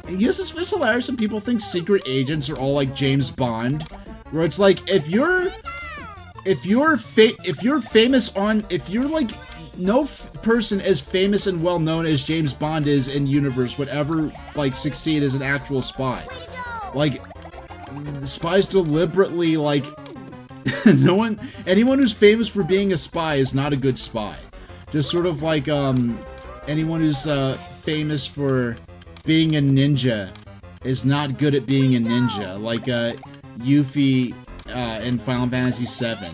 And yes, it's hilarious when people think secret agents are all like James Bond, where it's like if you're famous on, if you're like no person as famous and well known as James Bond is in universe would ever like succeed as an actual spy. Like, spies deliberately like anyone who's famous for being a spy is not a good spy. Just sort of like anyone who's famous for being a ninja is not good at being a ninja. Like Yuffie in Final Fantasy VII.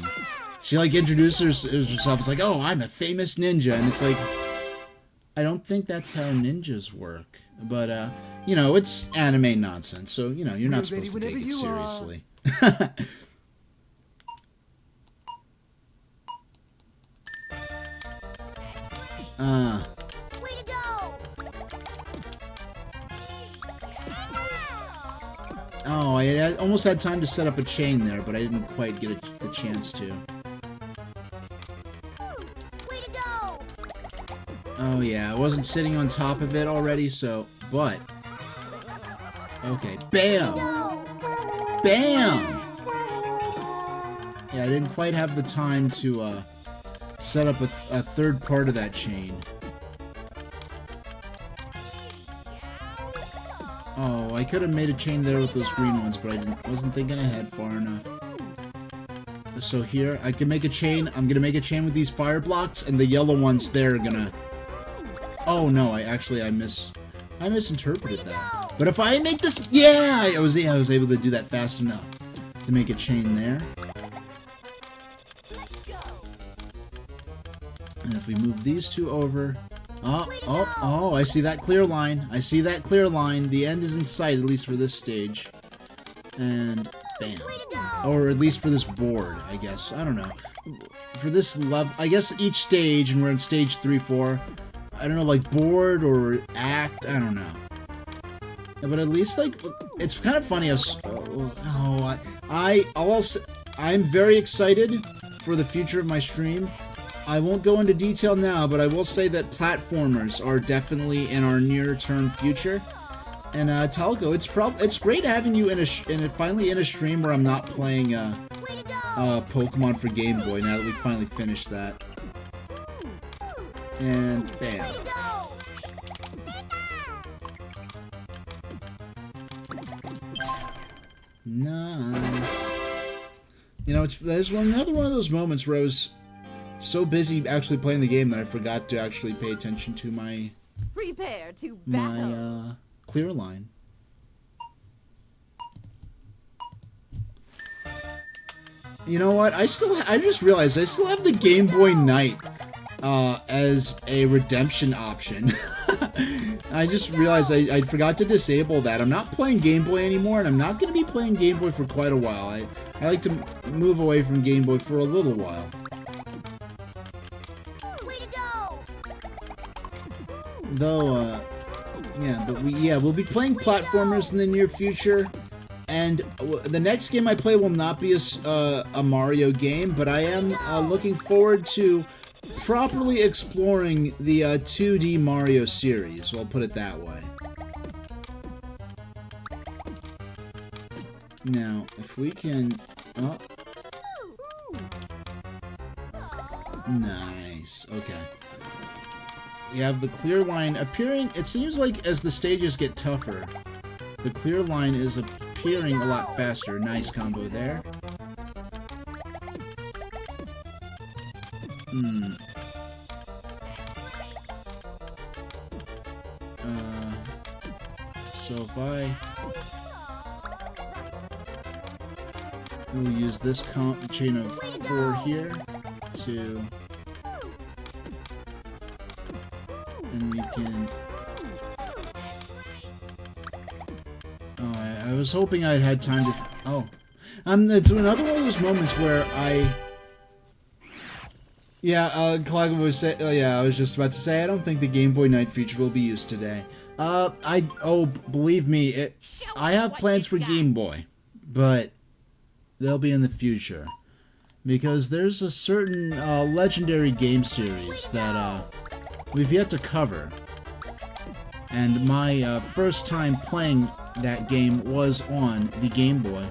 She like introduces herself as like, oh, I'm a famous ninja, and it's like, I don't think that's how ninjas work. But you know, it's anime nonsense, so you know you're not supposed to take it seriously. Way to go! Oh, I almost had time to set up a chain there, but I didn't quite get the chance to. Way to go! Oh yeah, I wasn't sitting on top of it already, so... But... Okay, bam! Bam! Yeah, I didn't quite have the time to, set up a third part of that chain. Oh, I could have made a chain there with those green ones, but I wasn't thinking ahead far enough. So here, I can make a chain. I'm gonna make a chain with these fire blocks, and the yellow ones there are gonna... Oh no, I misinterpreted that. But if I make this... Yeah! I was able to do that fast enough to make a chain there. And if we move these two over... Oh, I see that clear line. I see that clear line. The end is in sight, at least for this stage. And bam. Or at least for this board, I guess. I don't know. For this level, I guess each stage, and we're in stage 3, 4. I don't know, like board or act, I don't know. Yeah, but at least, like, it's kind of funny how... I'm very excited for the future of my stream. I won't go into detail now, but I will say that platformers are definitely in our near-term future. And Talco, it's great having you finally in a stream where I'm not playing Pokemon for Game Boy. Now that we finally finished that, and bam. Nice. You know, there's another one of those moments where I was so busy actually playing the game that I forgot to actually pay attention to my Prepare to battle. my clear line. You know what? I just realized I still have the Game Boy Knight as a redemption option. I just realized I forgot to disable that. I'm not playing Game Boy anymore, and I'm not going to be playing Game Boy for quite a while. I like to move away from Game Boy for a little while. Though, yeah, but we'll be playing platformers in the near future, and the next game I play will not be a Mario game, but I am looking forward to properly exploring the 2D Mario series. So I'll put it that way. Now, if we can... Oh. Nice. Okay. We have the clear line appearing. It seems like as the stages get tougher, the clear line is appearing a lot faster. Nice combo there. So if we'll use this chain of 4 here to... And we can... Oh, I was hoping I'd had time to... Oh. It's another one of those moments where I... Yeah, Kalaga was saying... yeah, I was just about to say, I don't think the Game Boy Night feature will be used today. Oh, believe me, I have plans for Game Boy, but they'll be in the future. Because there's a certain, legendary game series that, we've yet to cover. And my first time playing that game was on the Game Boy.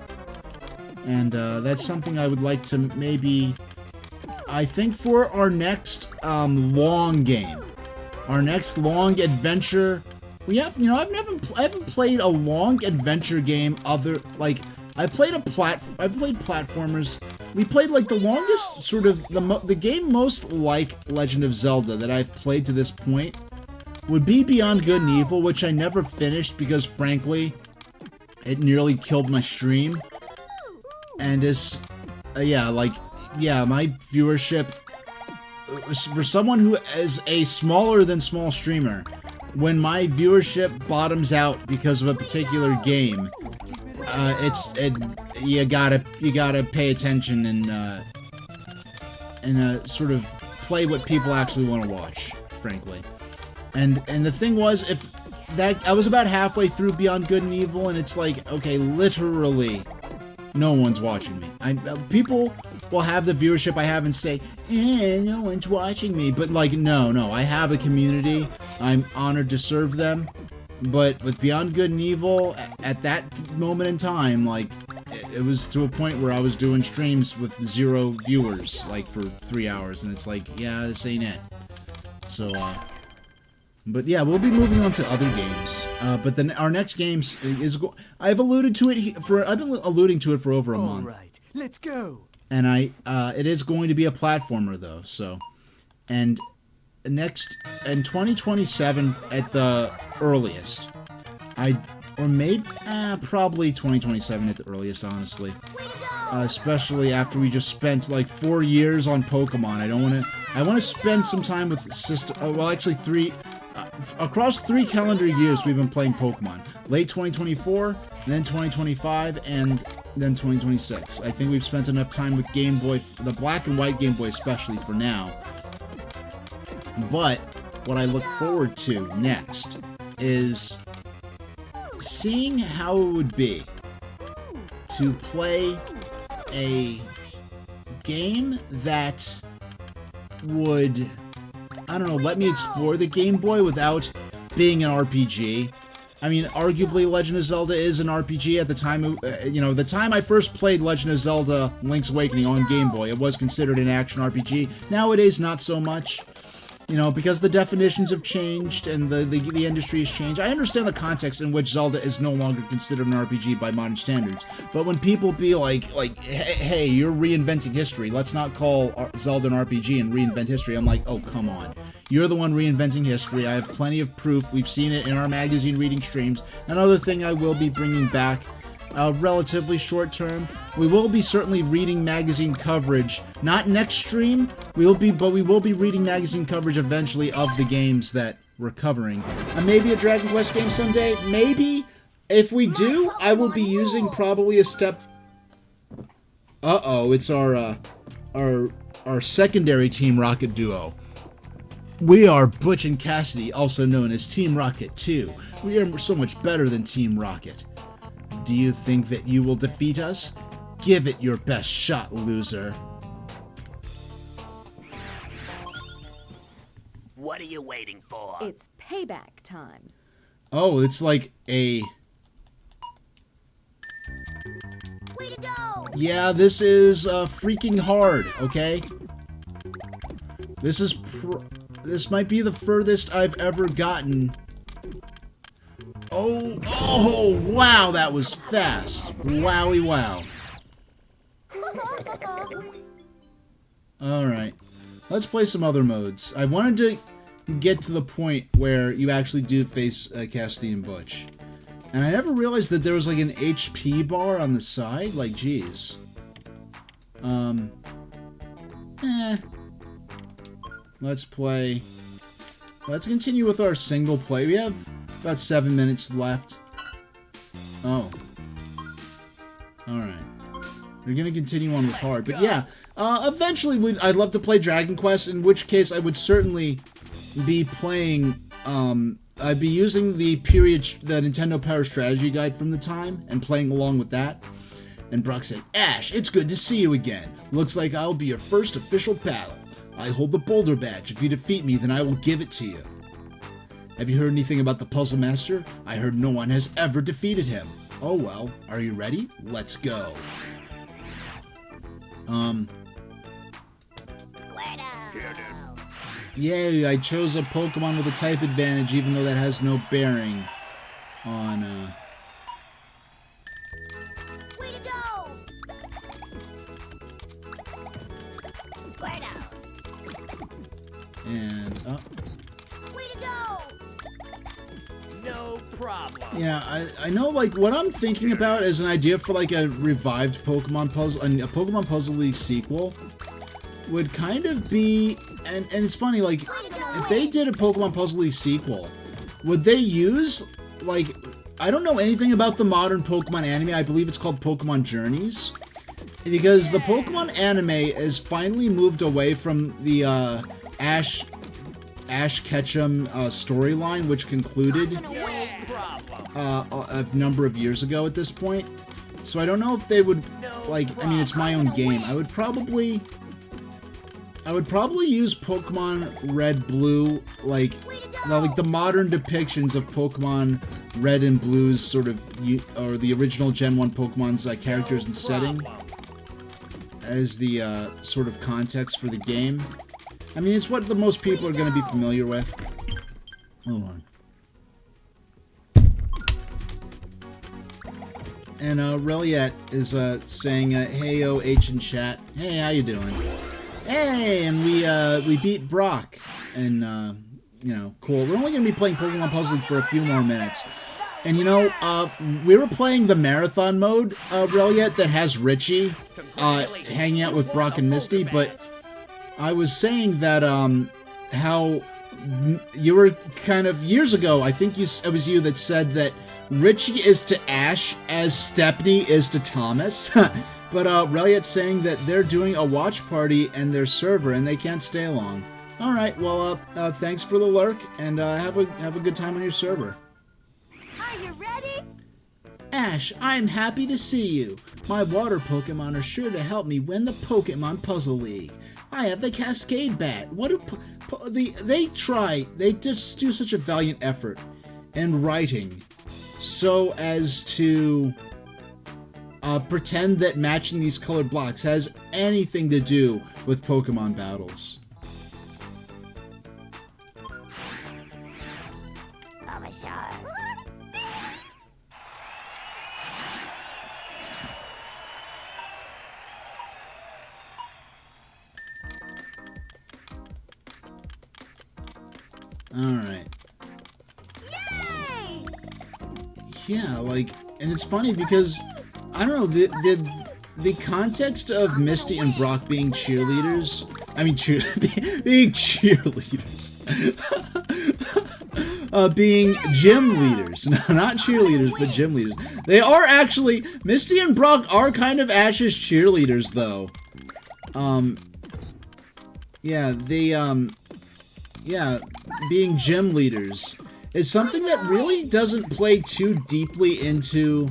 And that's something I would like to maybe... I think for our next long game. Our next long adventure. We have, you know, I haven't played a long adventure game I've played platformers. We played like the longest sort of the game most like Legend of Zelda that I've played to this point would be Beyond Good and Evil, which I never finished because frankly it nearly killed my stream. And my viewership for someone who is a smaller than small streamer, when my viewership bottoms out because of a particular game, you gotta pay attention and sort of play what people actually want to watch, frankly. And the thing was, I was about halfway through Beyond Good and Evil, and it's like, okay, literally, no one's watching me. People will have the viewership I have and say, no one's watching me. But like, no, I have a community. I'm honored to serve them. But with Beyond Good and Evil, at that moment in time, like, it was to a point where I was doing streams with 0 viewers, like, for 3 hours. And it's like, yeah, this ain't it. So, but yeah, we'll be moving on to other games. But then our next games I've been alluding to it for over a month. All right, let's go. And it is going to be a platformer though. So, and next in 2027 at the earliest, probably 2027 at the earliest, honestly. Especially after we just spent like 4 years on Pokemon. I want to spend some time with across 3 calendar years we've been playing Pokemon. Late 2024, then 2025, and then 2026. I think we've spent enough time with Game Boy, the black and white Game Boy especially for now. But what I look forward to next is seeing how it would be to play a game that would, I don't know, let me explore the Game Boy without being an RPG. I mean, arguably Legend of Zelda is an RPG at the time, the time I first played Legend of Zelda Link's Awakening on Game Boy, it was considered an action RPG. Nowadays, not so much. Because the definitions have changed and the industry has changed. I understand the context in which Zelda is no longer considered an RPG by modern standards. But when people be like, hey, you're reinventing history. Let's not call Zelda an RPG and reinvent history. I'm like, oh, come on. You're the one reinventing history. I have plenty of proof. We've seen it in our magazine reading streams. Another thing I will be bringing back relatively short term. We will be certainly reading magazine coverage, not next stream. We will be reading magazine coverage eventually of the games that we're covering. And maybe a Dragon Quest game someday. Maybe. If we do, I will be using probably a step. It's our secondary Team Rocket duo. We are Butch and Cassidy, also known as Team Rocket 2. We are so much better than Team Rocket. Do you think that you will defeat us? Give it your best shot, loser. What are you waiting for? It's payback time. Oh, it's like a... Way to go! Yeah, this is freaking hard, okay? This might be the furthest I've ever gotten. Oh, wow, that was fast. Wowie wow. Alright. Let's play some other modes. I wanted to get to the point where you actually do face Cassidy and Butch. And I never realized that there was like an HP bar on the side. Like, geez. Let's play. Let's continue with our single play. We have about 7 minutes left. Oh. Alright. We're gonna continue on with hard. But yeah, eventually I'd love to play Dragon Quest, in which case I would certainly be playing, I'd be using the Nintendo Power Strategy Guide from the time, and playing along with that. And Brock said, Ash, it's good to see you again. Looks like I'll be your first official battle. I hold the Boulder Badge. If you defeat me, then I will give it to you. Have you heard anything about the Puzzle Master? I heard no one has ever defeated him. Oh well, are you ready? Let's go. Yay, I chose a Pokemon with a type advantage, even though that has no bearing on, Way to go! Squirtle! and, Way to go! No problem. yeah, I know, like, what I'm thinking about is an idea for, like, a revived Pokemon Puzzle, a Pokemon Puzzle League sequel would kind of be, and it's funny, like, if they did a Pokemon Puzzle League sequel, would they use, like, I don't know anything about the modern Pokemon anime. I believe it's called Pokemon Journeys. Because the Pokemon anime has finally moved away from the Ash Ketchum storyline, which concluded a number of years ago at this point. So I don't know if they would, like, I mean, it's my own game. I would probably use Pokemon Red Blue, like the modern depictions of Pokemon Red and Blue's sort of, or the original Gen 1 Pokemon's characters and setting as the sort of context for the game. I mean, it's what the most people are going to be familiar with. Hold on. And Reliet is saying, "Hey, yo, H in chat. Hey, how you doing? Hey, and we beat Brock, and you know, cool. We're only gonna be playing Pokemon Puzzle League for a few more minutes, and you know, we were playing the marathon mode, Reliet, that has Richie hanging out with Brock and Misty, but I was saying that how you were kind of years ago. I think it was you that said that Richie is to Ash as Stepney is to Thomas." But Reliet's saying that they're doing a watch party in their server and they can't stay long. All right, well, thanks for the lurk, and have a good time on your server. Are you ready? Ash, I'm happy to see you. My water Pokemon are sure to help me win the Pokemon Puzzle League. I have the Cascade Bat. What do they just do such a valiant effort in writing so as to pretend that matching these colored blocks has anything to do with Pokemon battles. Alright. Yay! Yeah, like, and it's funny because, I don't know, the context of Misty and Brock being cheerleaders, being cheerleaders, being gym leaders, no, not cheerleaders, but gym leaders. They are actually, Misty and Brock are kind of Ash's cheerleaders, though. Being gym leaders is something that really doesn't play too deeply into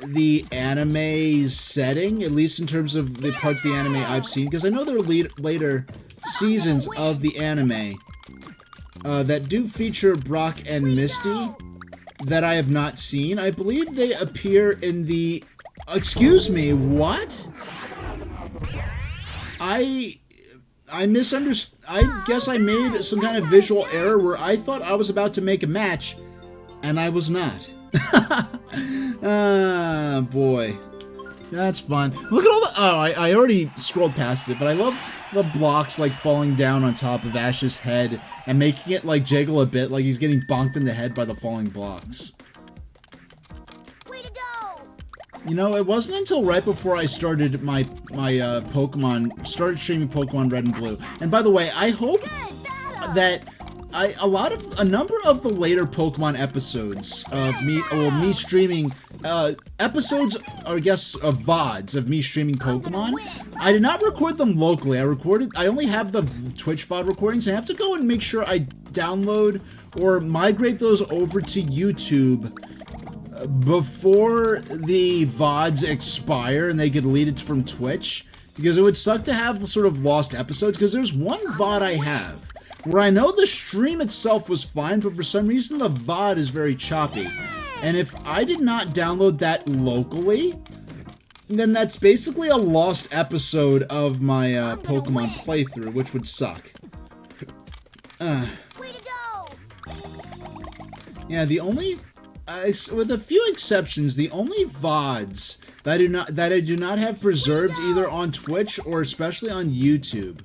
the anime setting, at least in terms of the parts of the anime I've seen, because I know there are later seasons of the anime that do feature Brock and Misty that I have not seen. I believe they appear in the... Excuse me, what? I misunderstood. I guess I made some kind of visual error where I thought I was about to make a match, and I was not. Ah, boy. That's fun. Look at all the... Oh, I already scrolled past it, but I love the blocks, like, falling down on top of Ash's head and making it, like, jiggle a bit, like he's getting bonked in the head by the falling blocks. Way to go! You know, it wasn't until right before I started my started streaming Pokemon Red and Blue. And by the way, I hope that a number of the later Pokemon episodes of me streaming episodes, or I guess VODs of me streaming Pokemon, I did not record them locally. I only have the Twitch VOD recordings, and I have to go and make sure I download or migrate those over to YouTube before the VODs expire and they get deleted from Twitch, because it would suck to have sort of lost episodes, because there's one VOD I have where I know the stream itself was fine, but for some reason the VOD is very choppy. And if I did not download that locally, then that's basically a lost episode of my Pokemon playthrough, which would suck. Way to go! Yeah, the only, with a few exceptions, the only VODs that I do not have preserved either on Twitch or especially on YouTube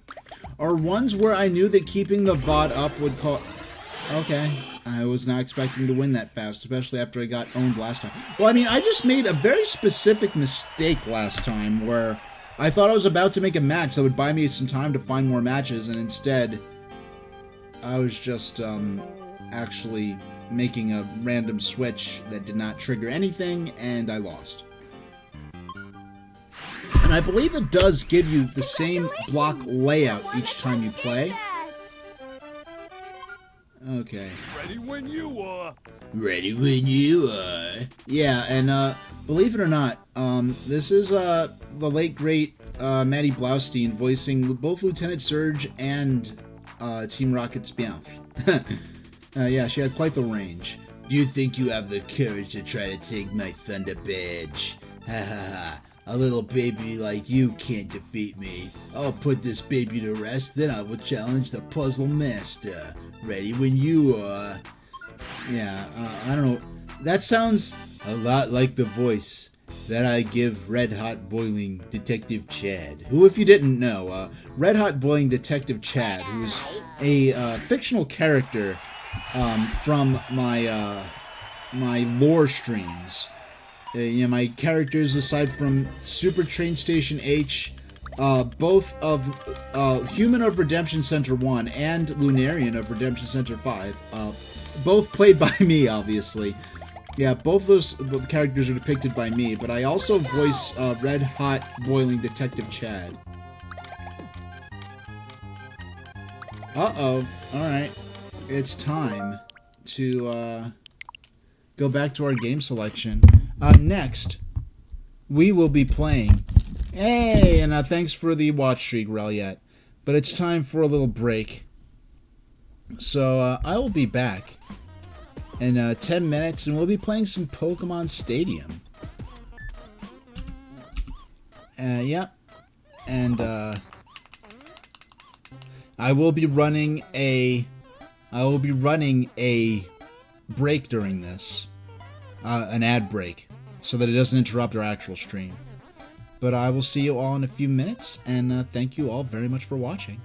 are ones where I knew that keeping the VOD up would cause. Okay, I was not expecting to win that fast, especially after I got owned last time. Well, I mean, I just made a very specific mistake last time where I thought I was about to make a match that would buy me some time to find more matches, and instead I was just actually making a random switch that did not trigger anything, and I lost. And I believe it does give you the same block layout each time you play. Okay. Ready when you are. Ready when you are. Yeah, and believe it or not, this is the late great Maddie Blaustein voicing both Lieutenant Surge and Team Rocket's Meowth. Yeah, she had quite the range. Do you think you have the courage to try to take my Thunder Badge? Ha ha ha. A little baby like you can't defeat me. I'll put this baby to rest, then I will challenge the Puzzle Master. Ready when you are. Yeah, I don't know. That sounds a lot like the voice that I give Red Hot Boiling Detective Chad. Who, if you didn't know, Red Hot Boiling Detective Chad, who's a fictional character from my my lore streams. You know, my characters, aside from Super Train Station H, both of Human of Redemption Center 1 and Lunarian of Redemption Center 5, both played by me, obviously. Yeah, both those characters are depicted by me, but I also voice Red Hot Boiling Detective Chad. Uh-oh. Alright. It's time to go back to our game selection. Next, we will be playing... Hey, and thanks for the watch streak, Reliat. But it's time for a little break. So, I will be back in 10 minutes, and we'll be playing some Pokemon Stadium. Yep. And, I will be running a break during this. An ad break, so that it doesn't interrupt our actual stream. But I will see you all in a few minutes, and thank you all very much for watching.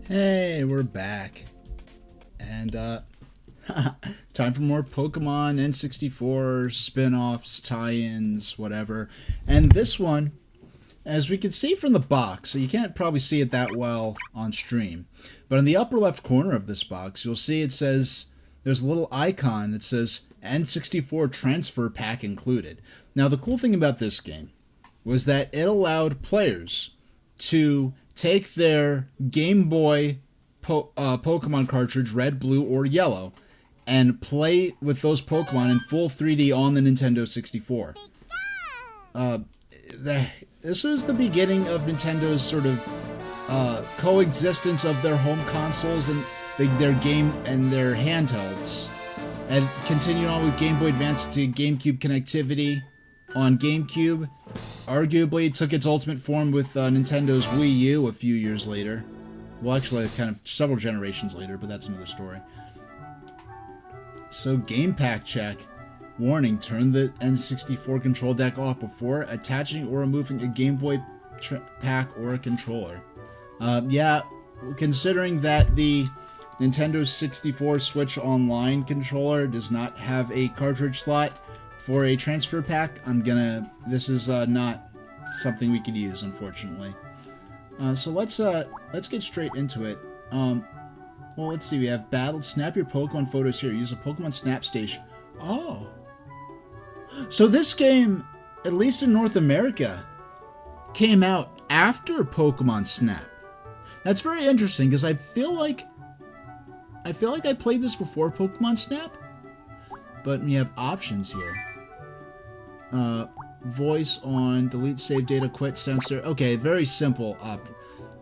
Hey, we're back. And, time for more Pokemon N64 spin-offs, tie-ins, whatever. And this one, as we can see from the box, so you can't probably see it that well on stream, but in the upper left corner of this box, you'll see it says, there's a little icon that says N64 Transfer Pack included. Now, the cool thing about this game was that it allowed players to take their Game Boy Pokemon cartridge, red, blue, or yellow, and play with those Pokemon in full 3D on the Nintendo 64. This was the beginning of Nintendo's sort of coexistence of their home consoles and their game and their handhelds, and continued on with Game Boy Advance to GameCube connectivity on GameCube. Arguably, it took its ultimate form with Nintendo's Wii U a few years later. Well, actually, kind of several generations later, but that's another story. So, game pack check. Warning, turn the N64 control deck off before attaching or removing a Game Boy pack or a controller. Yeah, considering that the Nintendo 64 Switch Online controller does not have a cartridge slot for a transfer pack, this is not something we could use, unfortunately. So let's get straight into it. Well, let's see. We have battle. Snap your Pokemon photos here. Use a Pokemon Snap Station. Oh, so this game, at least in North America, came out after Pokemon Snap. That's very interesting because I feel like I played this before Pokemon Snap, but we have options here. Voice on, delete save data, quit, censor. Okay, very simple.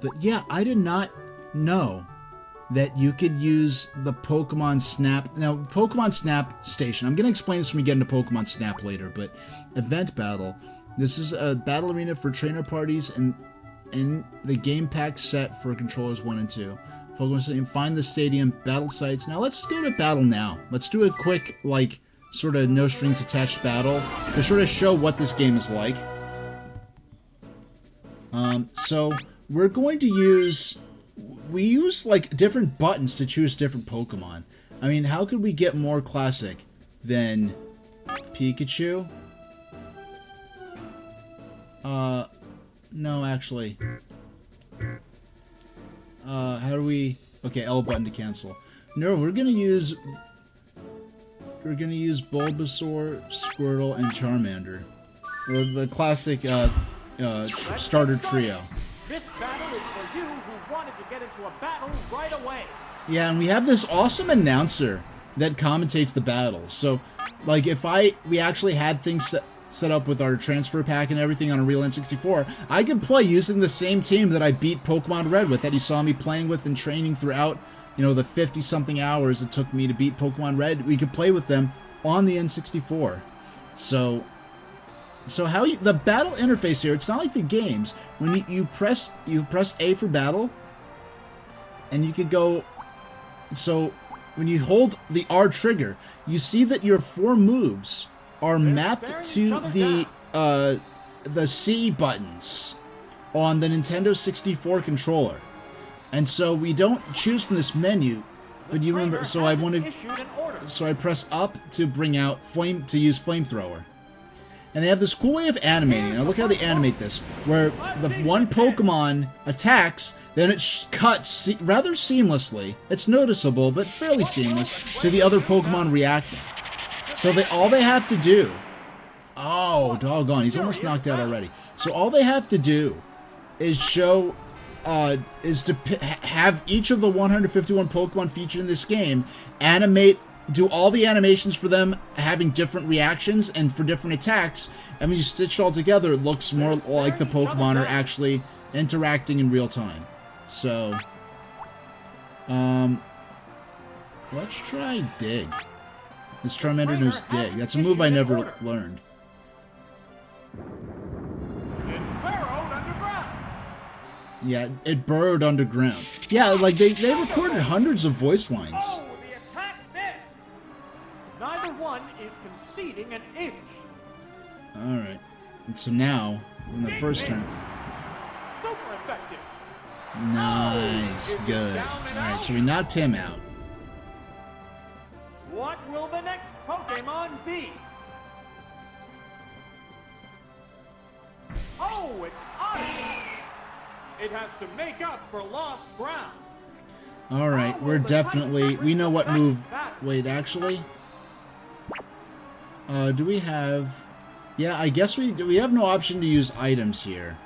But yeah, I did not know that you could use the Pokemon Snap. Now, Pokemon Snap Station. I'm going to explain this when we get into Pokemon Snap later, but Event Battle. This is a battle arena for trainer parties and in the game pack set for controllers 1 and 2. Pokemon Stadium, find the stadium, battle sites. Now, let's go to battle now. Let's do a quick, sort of no strings attached battle to sort of show what this game is like. So we're going to use different buttons to choose different Pokemon. I mean, how could we get more classic than Pikachu? No, actually. How do we... Okay, L button to cancel. No, we're gonna use Bulbasaur, Squirtle, and Charmander. The classic starter trio. This battle is for you who wanted to get into a battle right away. Yeah, and we have this awesome announcer that commentates the battles. So, if we actually had things set up with our transfer pack and everything on a real N64, I could play using the same team that I beat Pokemon Red with, that you saw me playing with and training throughout, the 50-something hours it took me to beat Pokemon Red. We could play with them on the N64. So how the battle interface here, it's not like the games. When you press A for battle, and you could go, so when you hold the R trigger, you see that your 4 moves are mapped to the C buttons on the Nintendo 64 controller. And so we don't choose from this menu, but you remember, so I press up to bring out to use flamethrower. And they have this cool way of animating. Now look how they animate this, where the one Pokemon attacks, then it cuts rather seamlessly. It's noticeable, but fairly seamless, to the other Pokemon reacting. So all they have to do... Oh, doggone, he's almost knocked out already. So all they have to do is show... is to have each of the 151 Pokemon featured in this game do all the animations for them having different reactions and for different attacks, and when you stitch it all together, it looks more like the Pokemon are actually interacting in real time. So, let's try Dig. This Charmander knows Dig. That's a move I never learned. Yeah, it burrowed underground. Yeah, they recorded hundreds of voice lines. Oh, the attack missed! Neither one is conceding an inch. Alright. And so now, in the first turn... Super effective! Nice. Good. Alright, so we knocked him out. What will the next Pokemon be? Oh, it's Odyssey! It has to make up for lost ground. Alright, we're definitely... We know what move... Wait, actually? Do we have... Yeah, I guess we have no option to use items here.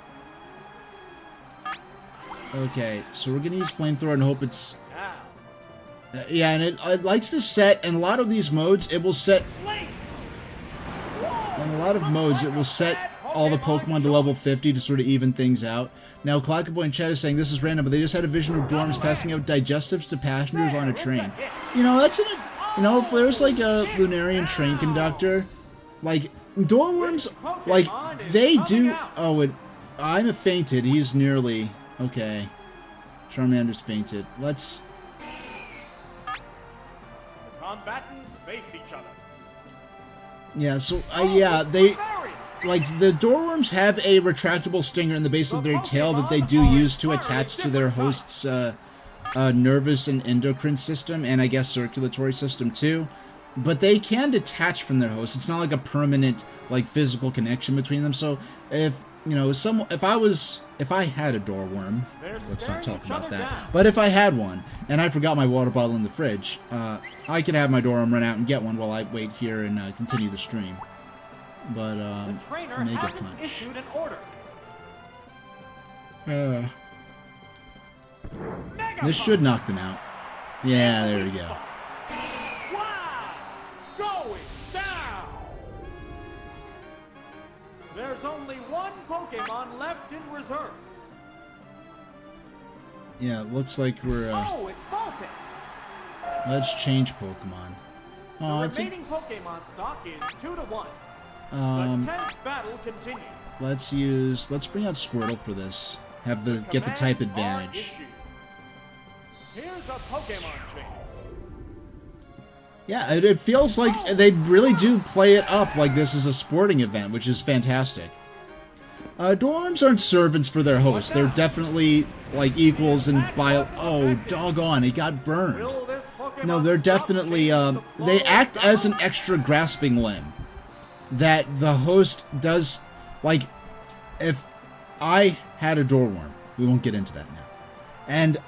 Okay, so we're gonna use Flamethrower and hope it's... yeah, and it likes to set... In a lot of these modes, it will set... In a lot of modes, it will set all the Pokemon to level 50 to sort of even things out. Now, Clackaboy in chat is saying this is random, but they just had a vision of dorms passing out digestives to passengers on a train. You know, that's in a... You know, if there's like a Lunarian train conductor, like, Dormworms, like, they do... Oh, I'm fainted. He's nearly... Okay. Charmander's fainted. Let's... The combatants face each other. Yeah, so, yeah, they... Like, the Dorworms have a retractable stinger in the base of their tail that they do use to attach to their host's nervous and endocrine system, and I guess circulatory system too. But they can detach from their host. It's not like a permanent, like, physical connection between them. So if, you know, if I had a Dorworm, let's not talk about that. But if I had one and I forgot my water bottle in the fridge, I could have my Dorworm run out and get one while I wait here and continue the stream. But Mega Punch. Issued an order. This should knock them out. Yeah, there we go. Wow! Going down! There's only one Pokemon left in reserve. Yeah, it looks like we're... Oh, it's Vulpix! Let's change Pokemon. Oh, The it's remaining Pokemon stock is 2-1. The a... 10th battle continues. Let's bring out Squirtle for this. Get the type advantage. Here's a Pokemon chain. Yeah, it feels like they really do play it up like this is a sporting event, which is fantastic. Dorms aren't servants for their hosts. They're definitely, like, equals in bio... Oh, doggone, he got burned. No, they're definitely, they act as an extra grasping limb that the host does, like, if I had a Dorworm, we won't get into that now, and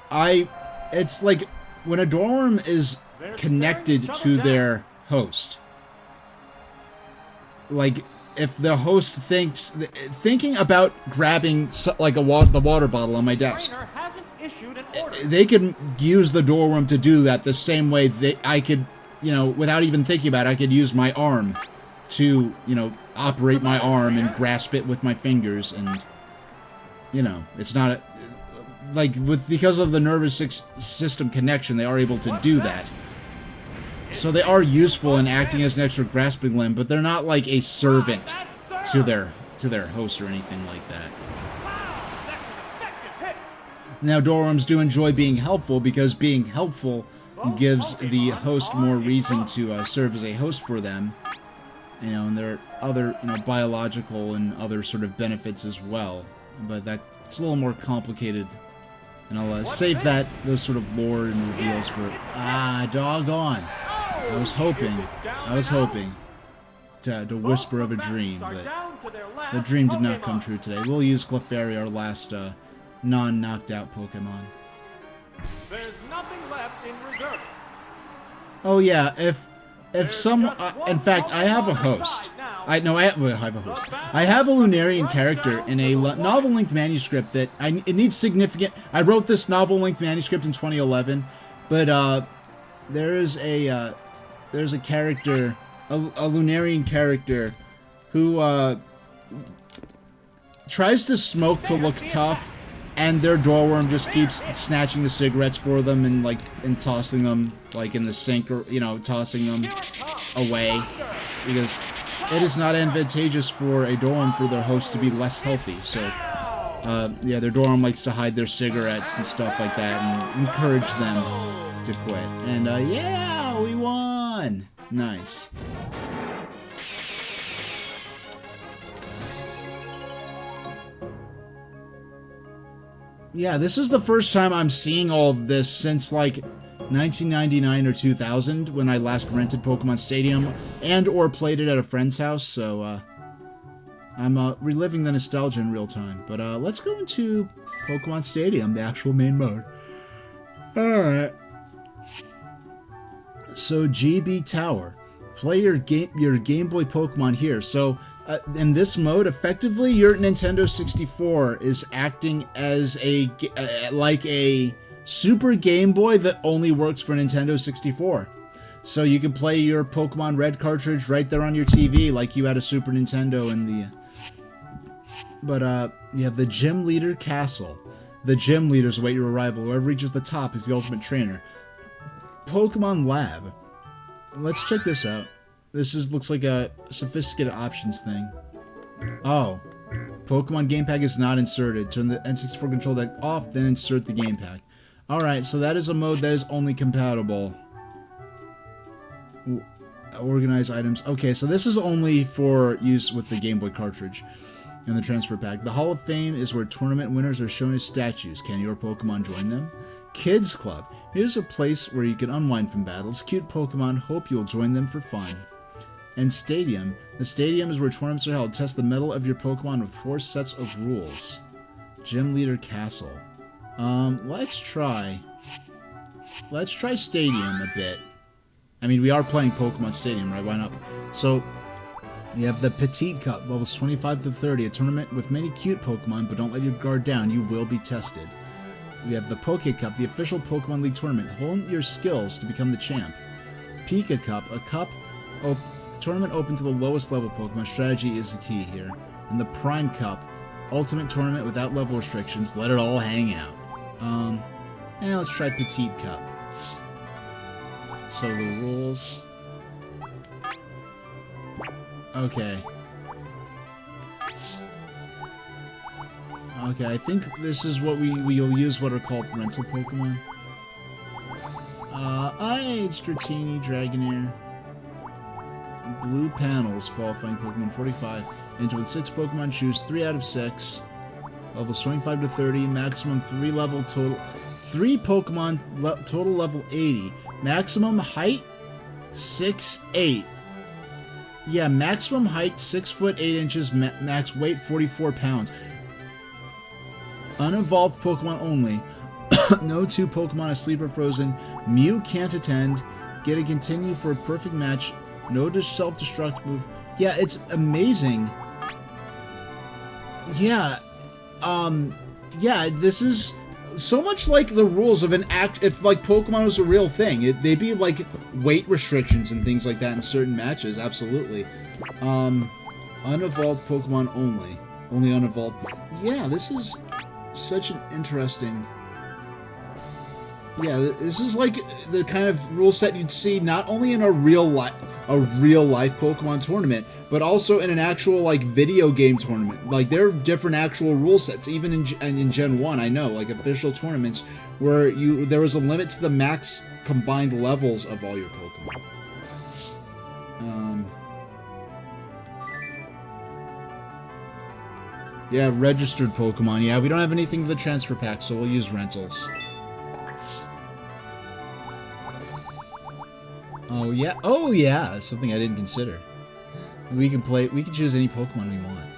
it's like, when a Dorworm is connected to their host, like, if the host thinking about grabbing, like, the water bottle on my desk, they could use the Dorworm to do that the same way I could, you know, without even thinking about it, I could use my arm to, you know, operate my arm and grasp it with my fingers, and, you know, it's not a, like, because of the nervous system connection, they are able to do that. So they are useful in acting as an extra grasping limb, but they're not like a servant to their host or anything like that. Now, Dorworms do enjoy being helpful, because being helpful gives the host more reason to serve as a host for them. You know, and there are other, you know, biological and other sort of benefits as well. But that's a little more complicated. And I'll save those sort of lore and reveals for... Ah, doggone. I was hoping to whisper of a dream, but the dream did not come true today. We'll use Clefairy, our last non-knocked out Pokemon. There's nothing left in reserve. Oh yeah, if some, in fact, I have a host. I have a host. I have a Lunarian character in a novel-length manuscript that it needs significant. I wrote this novel-length manuscript in 2011, but there's a character, a Lunarian character, who tries to smoke to look tough, and their Dorworm just keeps snatching the cigarettes for them and tossing them like in the sink, or, you know, tossing them away, because it is not advantageous for a Dorworm for their host to be less healthy. So yeah, their Dorworm likes to hide their cigarettes and stuff like that and encourage them to quit. And yeah, we won! Nice. Yeah, this is the first time I'm seeing all of this since, like, 1999 or 2000, when I last rented Pokemon Stadium and or played it at a friend's house, so, I'm, reliving the nostalgia in real time. But, let's go into Pokemon Stadium, the actual main mode. Alright. So, GB Tower. Play your Game Boy Pokemon here. So, in this mode, effectively, your Nintendo 64 is acting as like a Super Game Boy that only works for Nintendo 64. So you can play your Pokemon Red cartridge right there on your TV, like you had a Super Nintendo in the... But, you have the Gym Leader Castle. The Gym Leaders await your arrival. Whoever reaches the top is the ultimate trainer. Pokemon Lab. Let's check this out. This looks like a sophisticated options thing. Oh. Pokemon Game Pack is not inserted. Turn the N64 control deck off, then insert the Game Pack. Alright, so that is a mode that is only compatible. Organize items. Okay, so this is only for use with the Game Boy cartridge and the transfer pack. The Hall of Fame is where tournament winners are shown as statues. Can your Pokemon join them? Kids Club. Here's a place where you can unwind from battles. Cute Pokemon. Hope you'll join them for fun. And Stadium. The stadium is where tournaments are held. Test the mettle of your Pokemon with 4 sets of rules. Gym Leader Castle. Let's try Stadium a bit. I mean, we are playing Pokemon Stadium, right? Why not? So, you have the Petite Cup, levels 25 to 30, a tournament with many cute Pokemon, but don't let your guard down, you will be tested. We have the Poke Cup, the official Pokemon League tournament. Hone your skills to become the champ. Pika Cup, a tournament open to the lowest level Pokemon. Strategy is the key here. And the Prime Cup, ultimate tournament without level restrictions. Let it all hang out. Let's try Petite Cup. So the rules. Okay. Okay, I think this is what we'll use what are called rental Pokemon. It's Dratini, Dragonair. Blue panels, qualifying Pokemon 45. Enter with 6 Pokemon, choose 3 out of 6. Levels 25 to 30, maximum 3 level total. 3 Pokemon, total level 80. Maximum height, 6'8". Yeah, maximum height, 6 foot 8 inches, max weight, 44 pounds. Unevolved Pokemon only. No 2 Pokemon asleep or frozen. Mew can't attend. Get a continue for a perfect match. No self-destruct move. Yeah, it's amazing. Yeah. Yeah, this is so much like the rules of an if like Pokemon was a real thing. They'd be like weight restrictions and things like that in certain matches, absolutely. Unevolved Pokemon only. Only unevolved. Yeah, this is such an interesting... Yeah, this is like the kind of rule set you'd see not only in a real life Pokemon tournament, but also in an actual like video game tournament. Like there are different actual rule sets, even in Gen 1. I know, like official tournaments where there was a limit to the max combined levels of all your Pokemon. Yeah, registered Pokemon. Yeah, we don't have anything for the transfer pack, so we'll use rentals. Oh yeah, something I didn't consider. We can choose any Pokemon we want.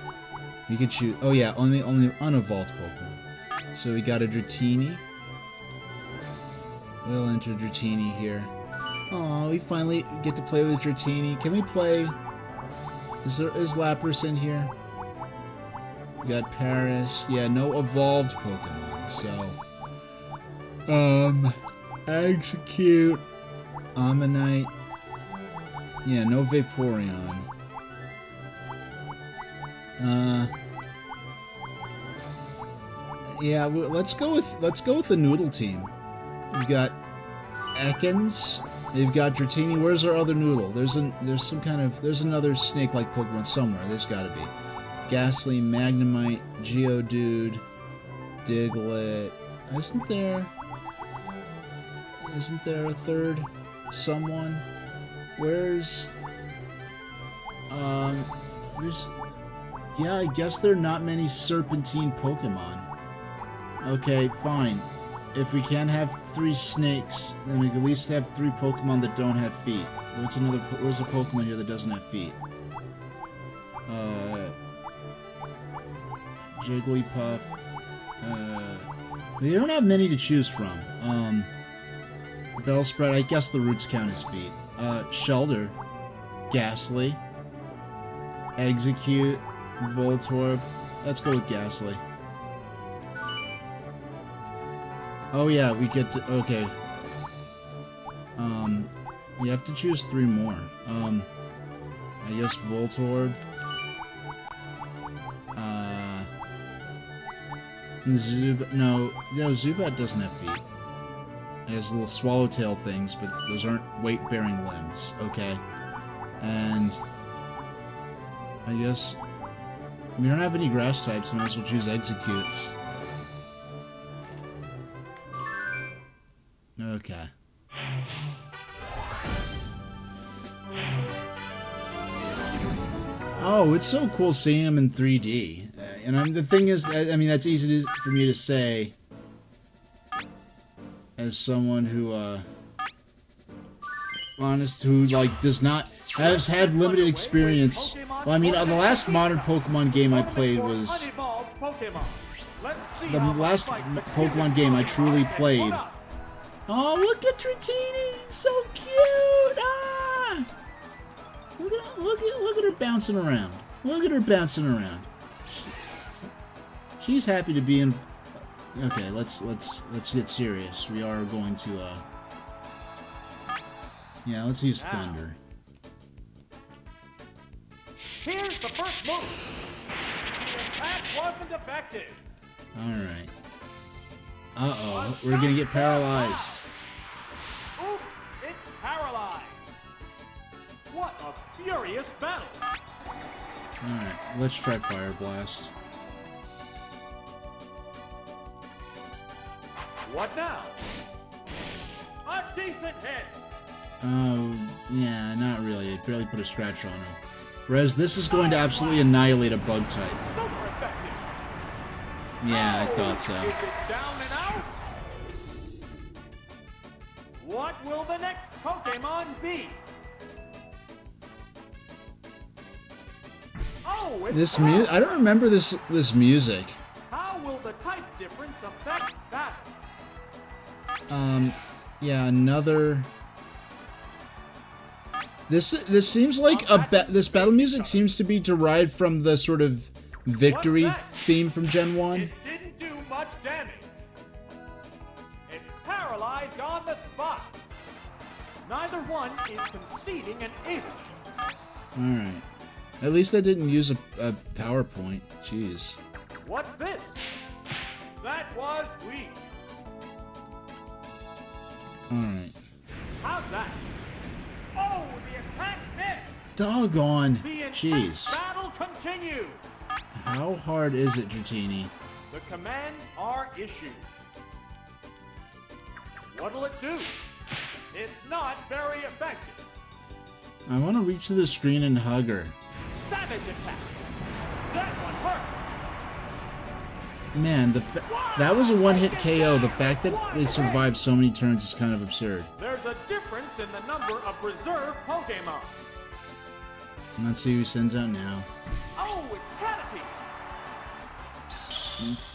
We could choose, oh yeah, only unevolved Pokemon. So we got a Dratini. We'll enter Dratini here. Oh, we finally get to play with Dratini. Can we play, is Lapras in here? We got Paris. Yeah, no evolved Pokemon, so execute. Ammonite. Yeah, no Vaporeon. Yeah, let's go with the Noodle team. We've got Ekans. They've got Dratini. Where's our other Noodle? There's another snake-like Pokemon somewhere. There's gotta be. Ghastly, Magnemite, Geodude, Diglett. Isn't there a third someone? Where's yeah, I guess there are not many Serpentine Pokemon. Okay, fine. If we can't have 3 snakes, then we can at least have 3 Pokemon that don't have feet. Where's a Pokemon here that doesn't have feet? Jigglypuff. We don't have many to choose from. Bellsprout, I guess the roots count as feet. Shelter. Ghastly. Execute. Voltorb. Let's go with Ghastly. Oh yeah, we get to... Okay. We have to choose 3 more. I guess Voltorb. Zubat... No, Zubat doesn't have feet. It has little swallowtail things, but those aren't weight-bearing limbs. Okay. And... I guess... We don't have any grass types, so I might as well choose Execute. Okay. Oh, it's so cool seeing him in 3D. And the thing is, I mean, that's easy for me to say as someone who, has had limited experience. Well, I mean, the last modern Pokemon game I played was... The last Pokemon game I truly played... Oh, look at Dratini! So cute! Ah! Look at her bouncing around. Look at her bouncing around. She's happy to be in... Okay, let's get serious. We are going to, Yeah, let's use Thunder. Here's the first move. The attack wasn't effective. Alright. Uh-oh, we're gonna get paralyzed. Oops, it's paralyzed. What a furious battle. Alright, let's try Fire Blast. What now? A decent hit. Oh, yeah, not really. It barely put a scratch on him. Whereas this is going to absolutely annihilate a bug type. Super effective. Yeah, I thought so. Is it down and out? What will the next Pokemon be? Oh, it's I don't remember this music. How will the type difference affect that? Yeah, another. This seems like this battle music seems to be derived from the sort of victory theme from Gen 1. It didn't do much damage. It's paralyzed on the spot. Neither one is conceding an inch. Alright. At least they didn't use a PowerPoint. Jeez. What's this? That was weak. Alright. How's that? Oh, the attack missed. Doggone. The intense Jeez. battle continues. How hard is it, Dratini? The commands are issued. What'll it do? It's not very effective. I want to reach to the screen and hug her. Savage attack. That one hurt. Man, that was a one-hit KO. The fact that they survived so many turns is kind of absurd. There's a difference in the number of reserve Pokemon. Let's see who sends out now. Oh, it's Caterpie.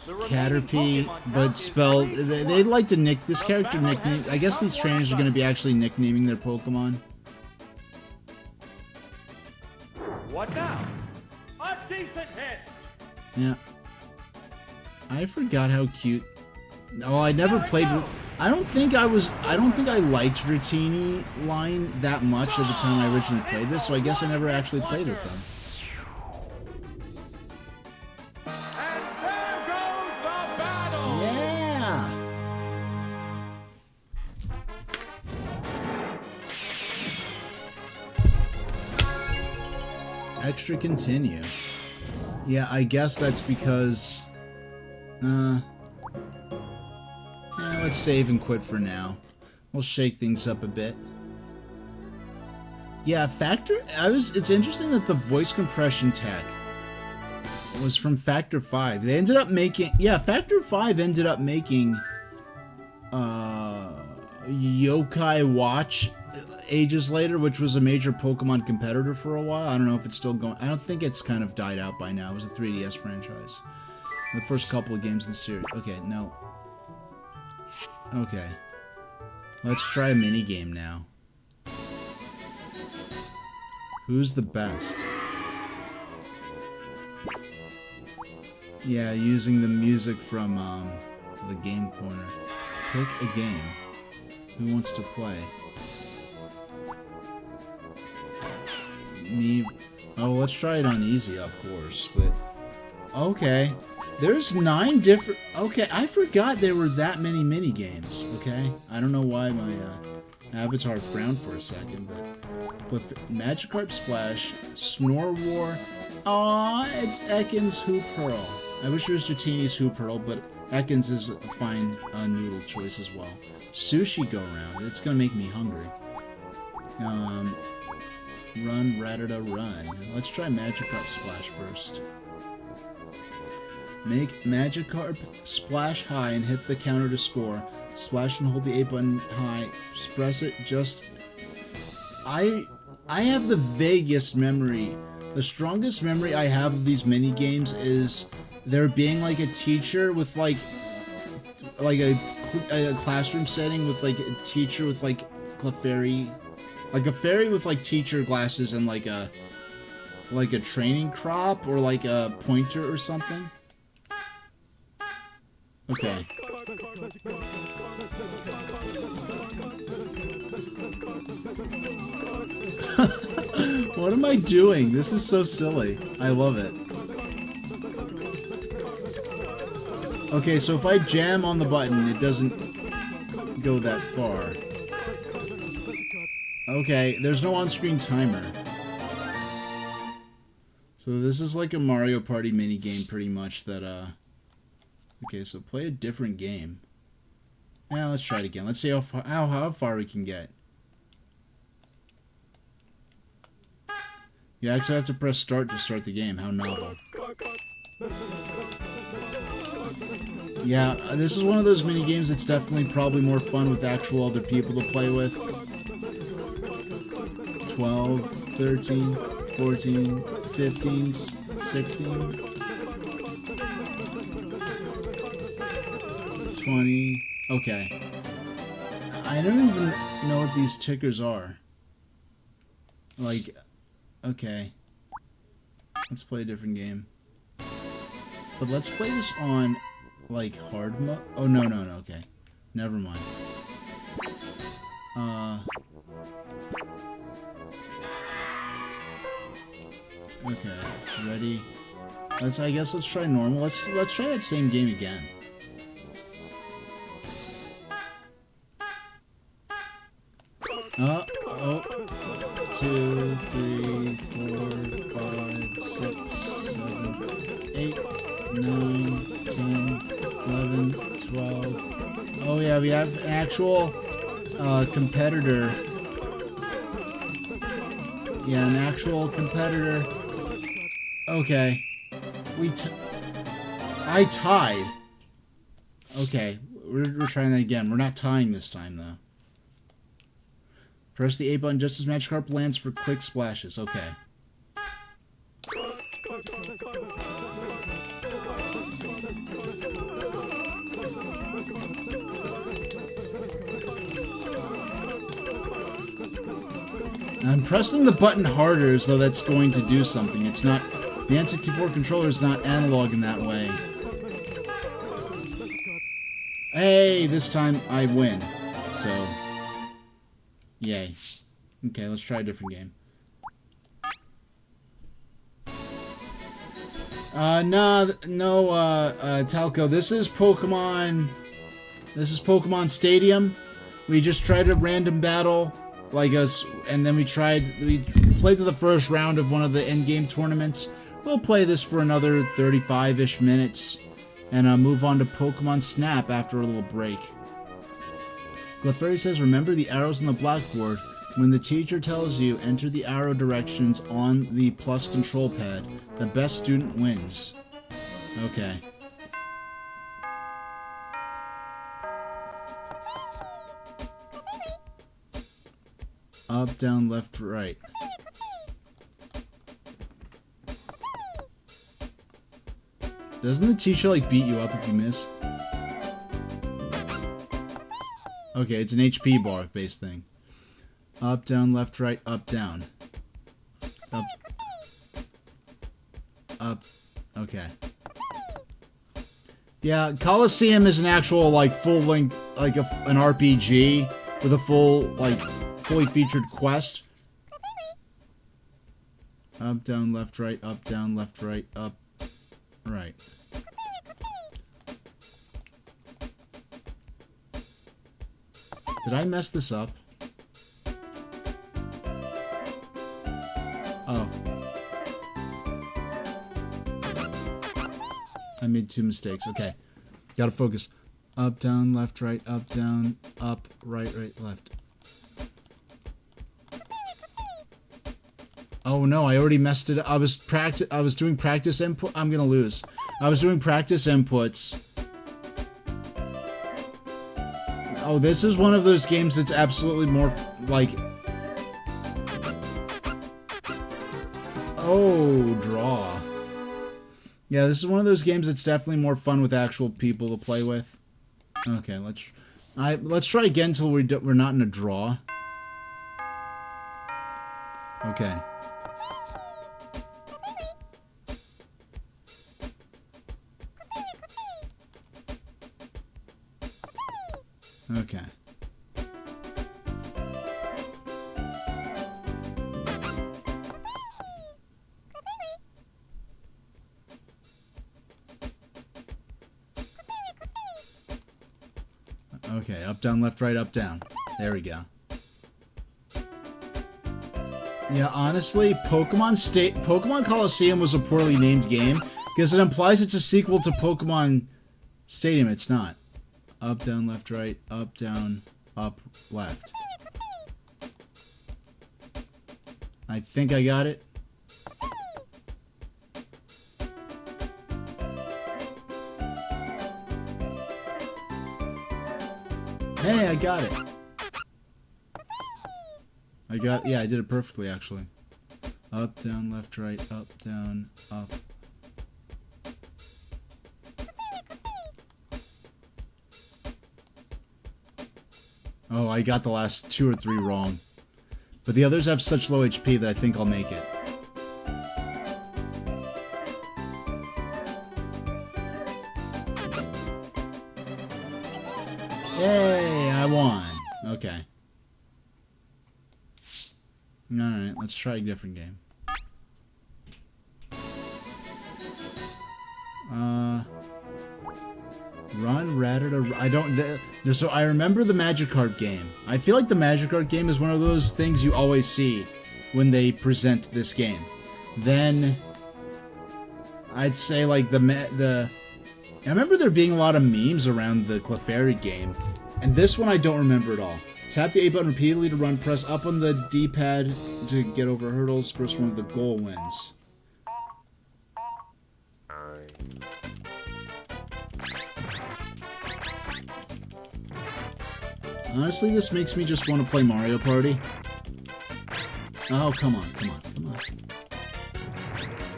The remaining Caterpie, Pokemon but count is spelled... 3 to They 1. like to nick... This character nickname... I guess these trainers are going to be actually nicknaming their Pokemon. What now? A decent hit. Yeah. I forgot how cute... Oh, I never played with... I don't think I liked Dratini line that much at the time I originally played this, so I guess I never actually played with them. And there goes the battle. Yeah! Extra continue. Yeah, I guess that's because... let's save and quit for now. We'll shake things up a bit. Yeah, it's interesting that the voice compression tech was from Factor 5. They ended up making... Yeah, Factor 5 ended up making... Yokai Watch ages later, which was a major Pokemon competitor for a while. I don't know if it's still going. I don't think it's kind of died out by now. It was a 3DS franchise. The first couple of games in the series. Okay, no. Okay. Let's try a mini game now. Who's the best? Yeah, using the music from the Game Corner. Pick a game. Who wants to play? Me. Oh, let's try it on easy, of course. But okay, there's 9 different. Okay, I forgot there were that many mini games. Okay, I don't know why my avatar frowned for a second, but Magikarp Splash, Snore War. Aw, it's Ekans Hoop Pearl. I wish it was Dratini's Hoop Pearl, but Ekans is a fine noodle choice as well. Sushi Go Round. It's gonna make me hungry. Run, Rattata, run. Let's try Magikarp Splash first. Make Magikarp splash high and hit the counter to score. Splash and hold the A button high. Press it just... I have the vaguest memory. The strongest memory I have of these mini games is there being like a teacher with like a classroom setting with like a teacher with like Clefairy, like a fairy with like teacher glasses and like a training crop or like a pointer or something. Okay. What am I doing? This is so silly. I love it. Okay, so if I jam on the button, it doesn't go that far. Okay, there's no on-screen timer. So this is like a Mario Party mini game, pretty much, that, Okay, so play a different game. Now let's try it again. Let's see how far we can get. You actually have to press start to start the game. How novel. Yeah, this is one of those mini games that's definitely probably more fun with actual other people to play with. 12, 13, 14, 15, 16, 20. Okay. I don't even know what these tickers are. Like, okay. Let's play a different game. But let's play this on, like, hard mode. Oh, no, okay. Never mind. Okay, ready? I guess let's try normal. Let's try that same game again. Oh. 2, 3, 4, 5, 6, 7, 8, 9, 10, 11, 12. Oh yeah, we have an actual competitor. Yeah, an actual competitor. Okay. I tied. Okay, we're trying that again. We're not tying this time, though. Press the A button just as Magikarp lands for quick splashes. Okay. I'm pressing the button harder as though that's going to do something. It's not... The N64 controller is not analog in that way. Hey, this time I win. So... Yay. Okay, let's try a different game. No, Talco. This is Pokemon Stadium. We just tried a random battle, like us, and then we played to the first round of one of the endgame tournaments. We'll play this for another 35-ish minutes, and move on to Pokemon Snap after a little break. Clefairy says, remember the arrows on the blackboard. When the teacher tells you, enter the arrow directions on the plus control pad. The best student wins. Okay. Up, down, left, right. Doesn't the teacher, like, beat you up if you miss? Okay, it's an HP bar based thing. Up, down, left, right, up, down. Up. Up. Okay. Yeah, Coliseum is an actual, like, full-length, like, an RPG with a full, like, fully featured quest. Up, down, left, right, up, down, left, right, up, right. Did I mess this up? Oh. I made 2 mistakes. Okay. Gotta focus. Up, down, left, right, up, down, up, right, right, left. Oh no, I already messed it up. I was doing practice input. I'm gonna lose. I was doing practice inputs. Oh, this is one of those games that's absolutely more, like... Oh, draw. Yeah, this is one of those games that's definitely more fun with actual people to play with. Okay, let's try again until we're not in a draw. Okay. Okay. Okay, up, down, left, right, up, down. There we go. Yeah, honestly, Pokemon Coliseum was a poorly named game because it implies it's a sequel to Pokemon Stadium. It's not. Up, down, left, right, up, down, up, left. I think I got it. Hey, I got it. Yeah, I did it perfectly, actually. Up, down, left, right, up, down, up. Oh, I got the last 2 or 3 wrong. But the others have such low HP that I think I'll make it. Yay, I won. Okay. Alright, let's try a different game. Run, Rattata... I don't... So I remember the Magikarp game. I feel like the Magikarp game is one of those things you always see when they present this game. Then... I'd say, like, I remember there being a lot of memes around the Clefairy game. And this one I don't remember at all. Tap the A button repeatedly to run. Press up on the D-pad to get over hurdles. First one with the goal wins. Honestly, this makes me just want to play Mario Party. Oh, come on, come on, come on.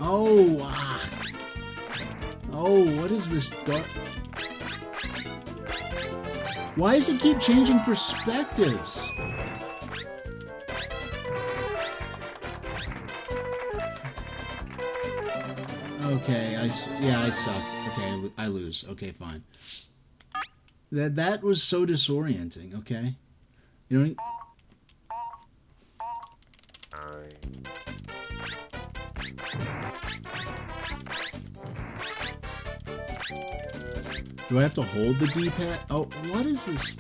Oh, ah. Oh, what is this dark... Why does it keep changing perspectives? Okay, I suck. Okay, I lose. Okay, fine. That was so disorienting, okay? You know... Do I have to hold the D-pad? Oh, what is this?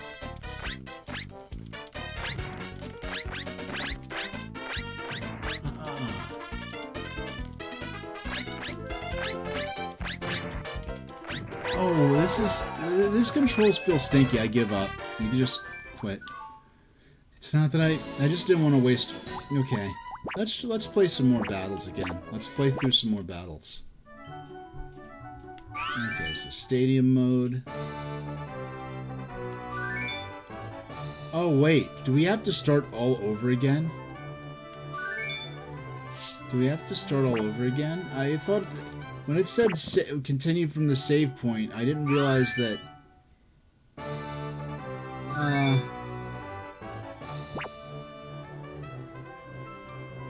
Oh, this controls feel stinky. I give up. You can just quit. It's not that I just didn't want to waste. Okay, let's play some more battles again. Let's play through some more battles. Okay, so stadium mode. Oh wait, do we have to start all over again? Do we have to start all over again? I thought when it said continue from the save point, I didn't realize that.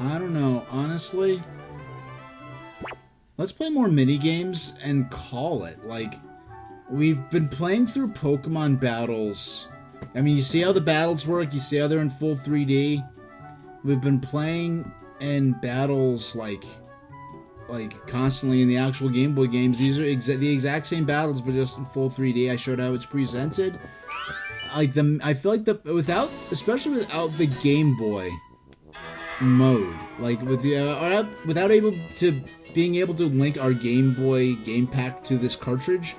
I don't know, honestly. Let's play more minigames and call it. Like, we've been playing through Pokemon battles. I mean, you see how the battles work, you see how they're in full 3D. We've been playing in battles like constantly in the actual Game Boy games. These are the exact same battles, but just in full 3D. I showed how it's presented. Like I feel like especially without the Game Boy mode, like with the being able to link our Game Boy game pack to this cartridge,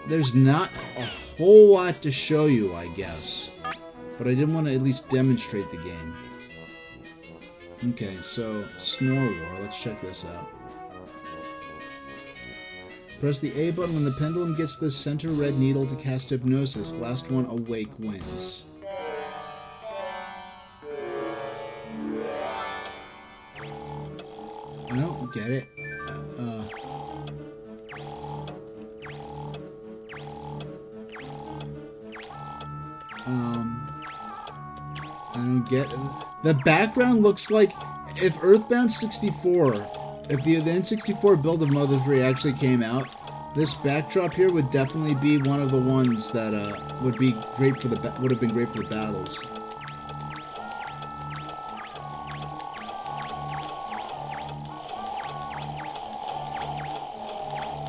there's not a whole lot to show you, I guess. But I did want to at least demonstrate the game. Okay, so Snore War, let's check this out. Press the A button when the pendulum gets the center red needle to cast Hypnosis. Last one awake wins. I don't get it. I don't get it. The background looks like if Earthbound 64, if the N64 build of Mother 3 actually came out, this backdrop here would definitely be one of the ones that would have been great for the battles.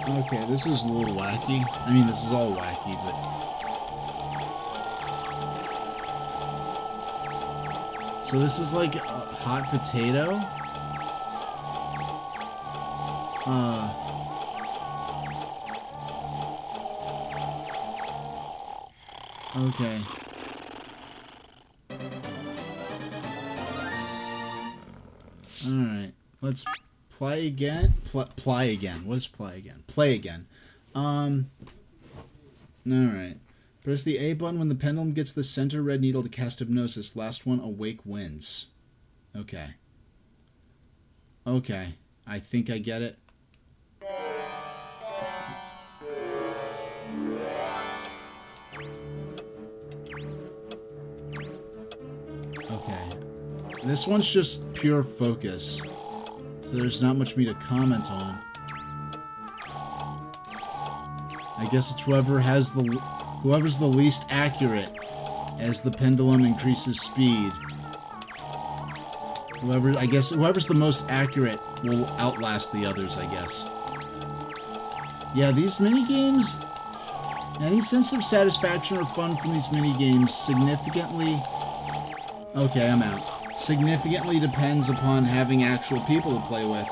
Okay, this is a little wacky. I mean, this is all wacky, but... So this is like a hot potato? Okay. Alright, let's play again. Play again. What is play again? Play again. Alright. Press the A button when the pendulum gets the center red needle to cast Hypnosis. Last one awake wins. Okay. Okay. I think I get it. Okay. This one's just pure focus. So there's not much for me to comment on. I guess it's whoever's the least accurate as the pendulum increases speed. Whoever's the most accurate will outlast the others, I guess. Yeah, these minigames, any sense of satisfaction or fun from these minigames significantly... Okay, I'm out. Significantly depends upon having actual people to play with.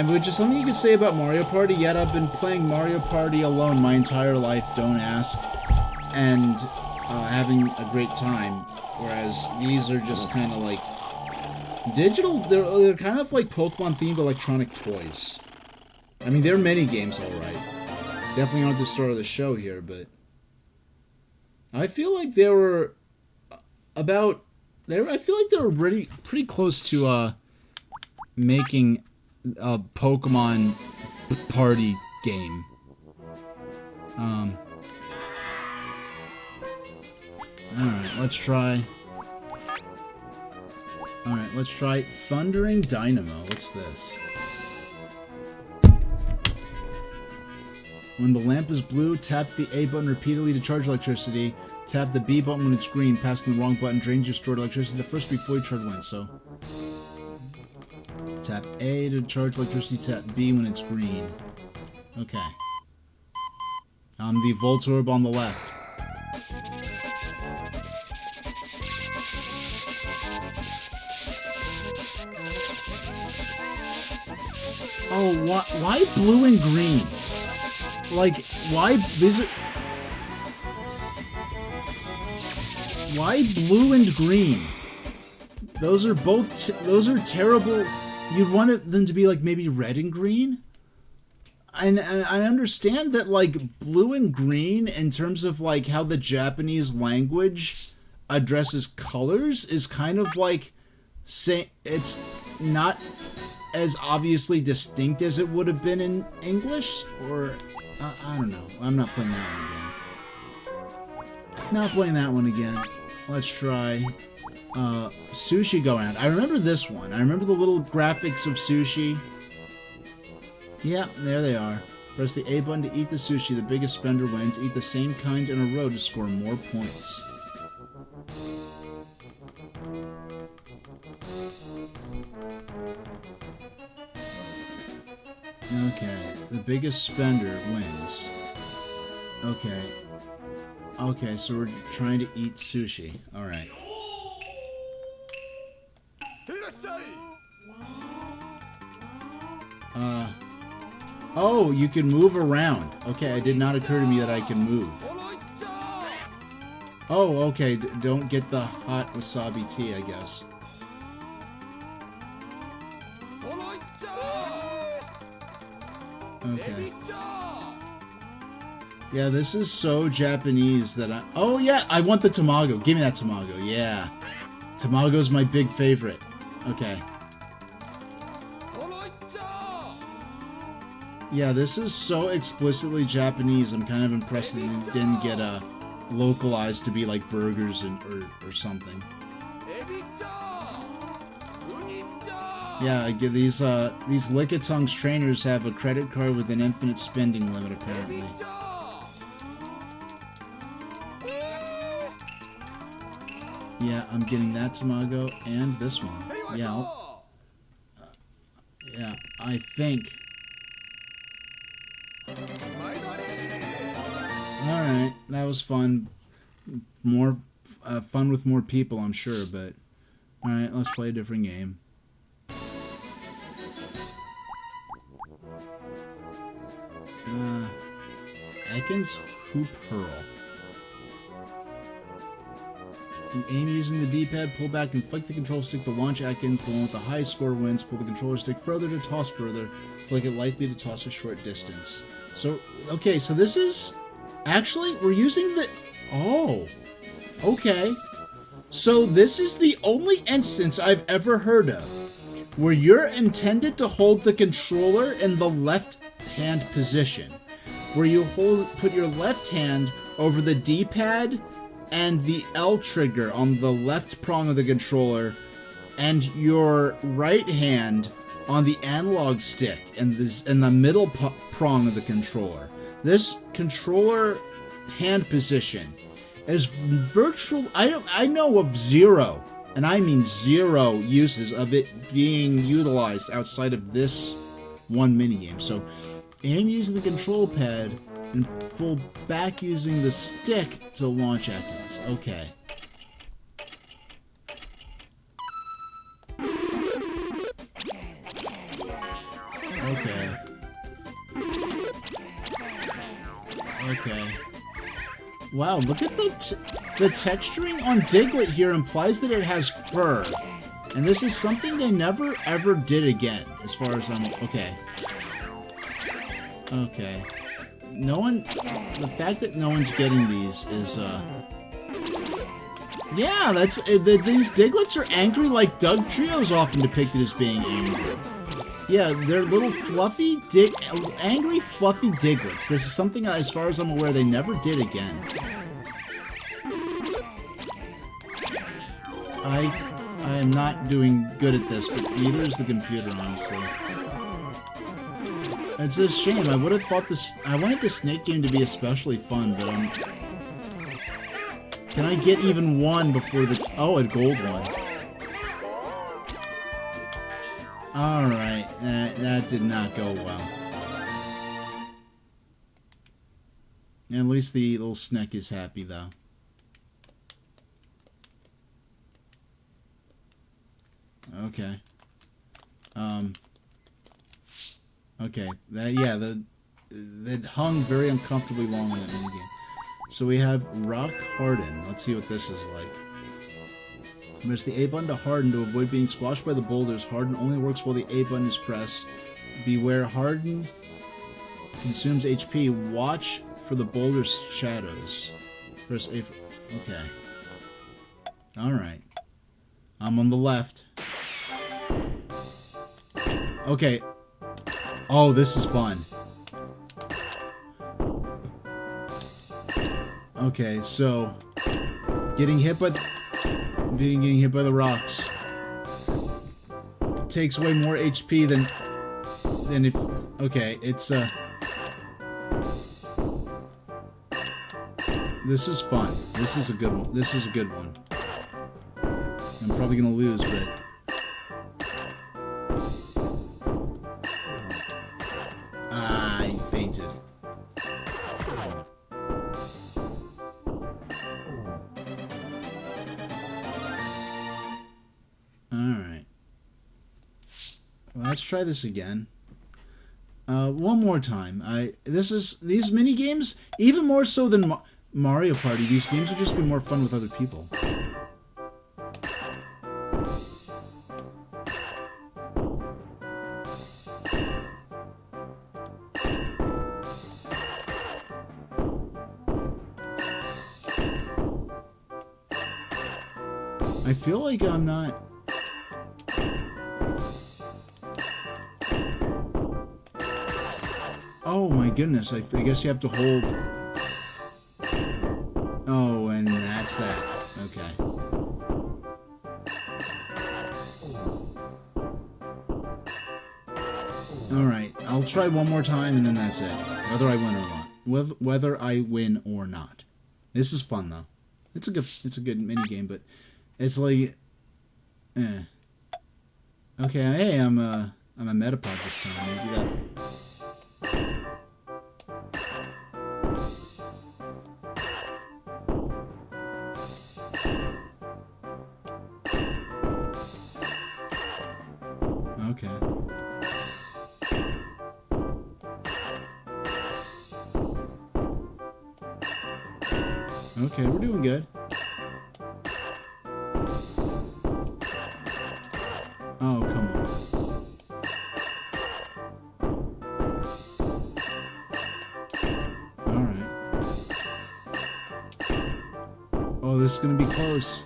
Which is something you could say about Mario Party, yet I've been playing Mario Party alone my entire life, don't ask, and having a great time, whereas these are just kind of like digital, they're kind of like Pokemon-themed electronic toys. I mean, they're mini-games, alright. Definitely not at the start of the show here, but I feel like they were pretty close to making a Pokemon party game. Alright, let's try Thundering Dynamo. What's this? When the lamp is blue, tap the A button repeatedly to charge electricity. Tap the B button when it's green. Passing the wrong button drains your stored electricity. The first to be fully charged wins, so... Tap A to charge electricity, tap B when it's green. Okay. The Voltorb on the left. Oh, why blue and green? Like, why blue and green? Those are those are terrible. You'd want them to be like maybe red and green? and I understand that, like, blue and green, in terms of, like, how the Japanese language addresses colors, is kind of like, say, it's not as obviously distinct as it would have been in English, or, I don't know. I'm not playing that one again. Not playing that one again. Let's try, Sushi Go Round. I remember this one. I remember the little graphics of sushi. Yeah, there they are. Press the A button to eat the sushi. The biggest spender wins. Eat the same kind in a row to score more points. Okay, the biggest spender wins. Okay. Okay, so we're trying to eat sushi. Alright. Oh, you can move around. Okay, it did not occur to me that I can move. Oh, okay, don't get the hot wasabi tea, I guess. Okay. Yeah, this is so Japanese that I... Oh, yeah, I want the tamago. Give me that tamago, yeah. Tamago's my big favorite. Okay. Yeah, this is so explicitly Japanese. I'm kind of impressed that you didn't get localized to be like burgers or something. Yeah, I get these Lickitongue's trainers have a credit card with an infinite spending limit, apparently. Yeah, I'm getting that tamago and this one. Yeah. Yeah, I think. Alright, that was fun. More fun with more people, I'm sure, but... Alright, let's play a different game. Ekans Hoop Hurl. You aim using the D-pad, pull back and flick the control stick to launch Ekans. The one with the highest score wins. Pull the controller stick further to toss further. Flick it lightly to toss a short distance. So, okay, so this is... Actually, we're using the... Oh. Okay. So this is the only instance I've ever heard of where you're intended to hold the controller in the left hand position. Where you put your left hand over the D-pad and the L trigger on the left prong of the controller, and your right hand on the analog stick and the middle prong of the controller. This controller hand position is I know of zero, and I mean zero uses of it being utilized outside of this one minigame. So aim using the control pad and pull back using the stick to launch Ekans. Okay. Okay. Okay. Wow, look at the texturing on Diglett here implies that it has fur. And this is something they never ever did again, as far as I'm... Okay. Okay. No one... The fact that no one's getting these is, Yeah, that's... These Diglets are angry like Doug Trio's often depicted as being angry. Yeah, they're little fluffy, angry, fluffy Diglets. This is something, as far as I'm aware, they never did again. I am not doing good at this, but neither is the computer, honestly. It's a shame. I would have thought this... I wanted the Snake game to be especially fun, but Can I get even one before the... Oh, a gold one. Alright, that did not go well. At least the little Sneck is happy, though. Okay. Okay. That hung very uncomfortably long in that minigame. So we have Rock Harden. Let's see what this is like. Press the A button to harden to avoid being squashed by the boulders. Harden only works while the A button is pressed. Beware harden consumes HP. Watch for the boulder shadows. Press A for... Okay. Alright. I'm on the left. Okay. Oh, this is fun. Okay, so... Getting hit by the rocks takes way more HP than if... Okay, it's, This is fun. This is a good one. This is a good one. I'm probably gonna lose, but... I fainted. Alright. Let's try this again. One more time. These mini games, even more so than Mario Party, these games would just be more fun with other people. I feel like I'm not... Oh my goodness, I guess you have to hold... Oh, and that's that. Okay. Alright, I'll try one more time and then that's it. Whether I win or not. Whether I win or not. This is fun though. It's a good mini game, but it's like Okay, hey, I'm a Metapod this time. Maybe that... Okay. Okay, we're doing good. Oh, come on. Alright. Oh, this is gonna be close.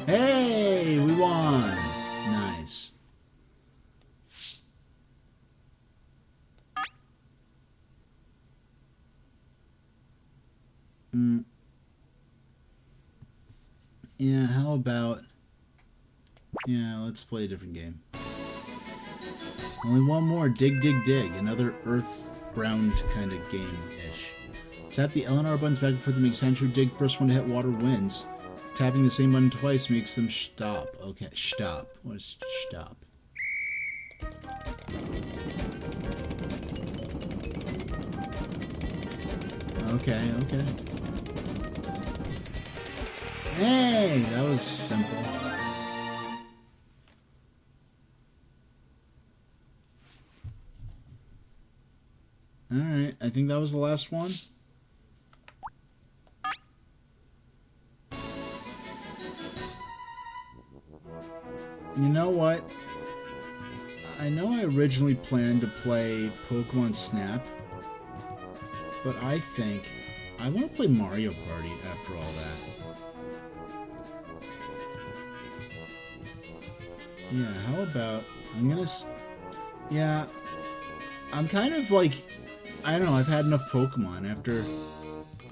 Hey, we won! Nice. Yeah, how about... Yeah, let's play a different game. Only one more. Dig, dig, dig. Another earth ground kind of game-ish. Tap the L and R buttons back and forth to make sand true dig. First one to hit water wins. Tapping the same button twice makes them stop. Okay, stop. What is stop? Okay, okay. Hey, that was simple. Alright, I think that was the last one. You know what? I know I originally planned to play Pokemon Snap, but I think I want to play Mario Party after all that. Yeah, how about... Yeah, I'm kind of like... I don't know, I've had enough Pokemon after...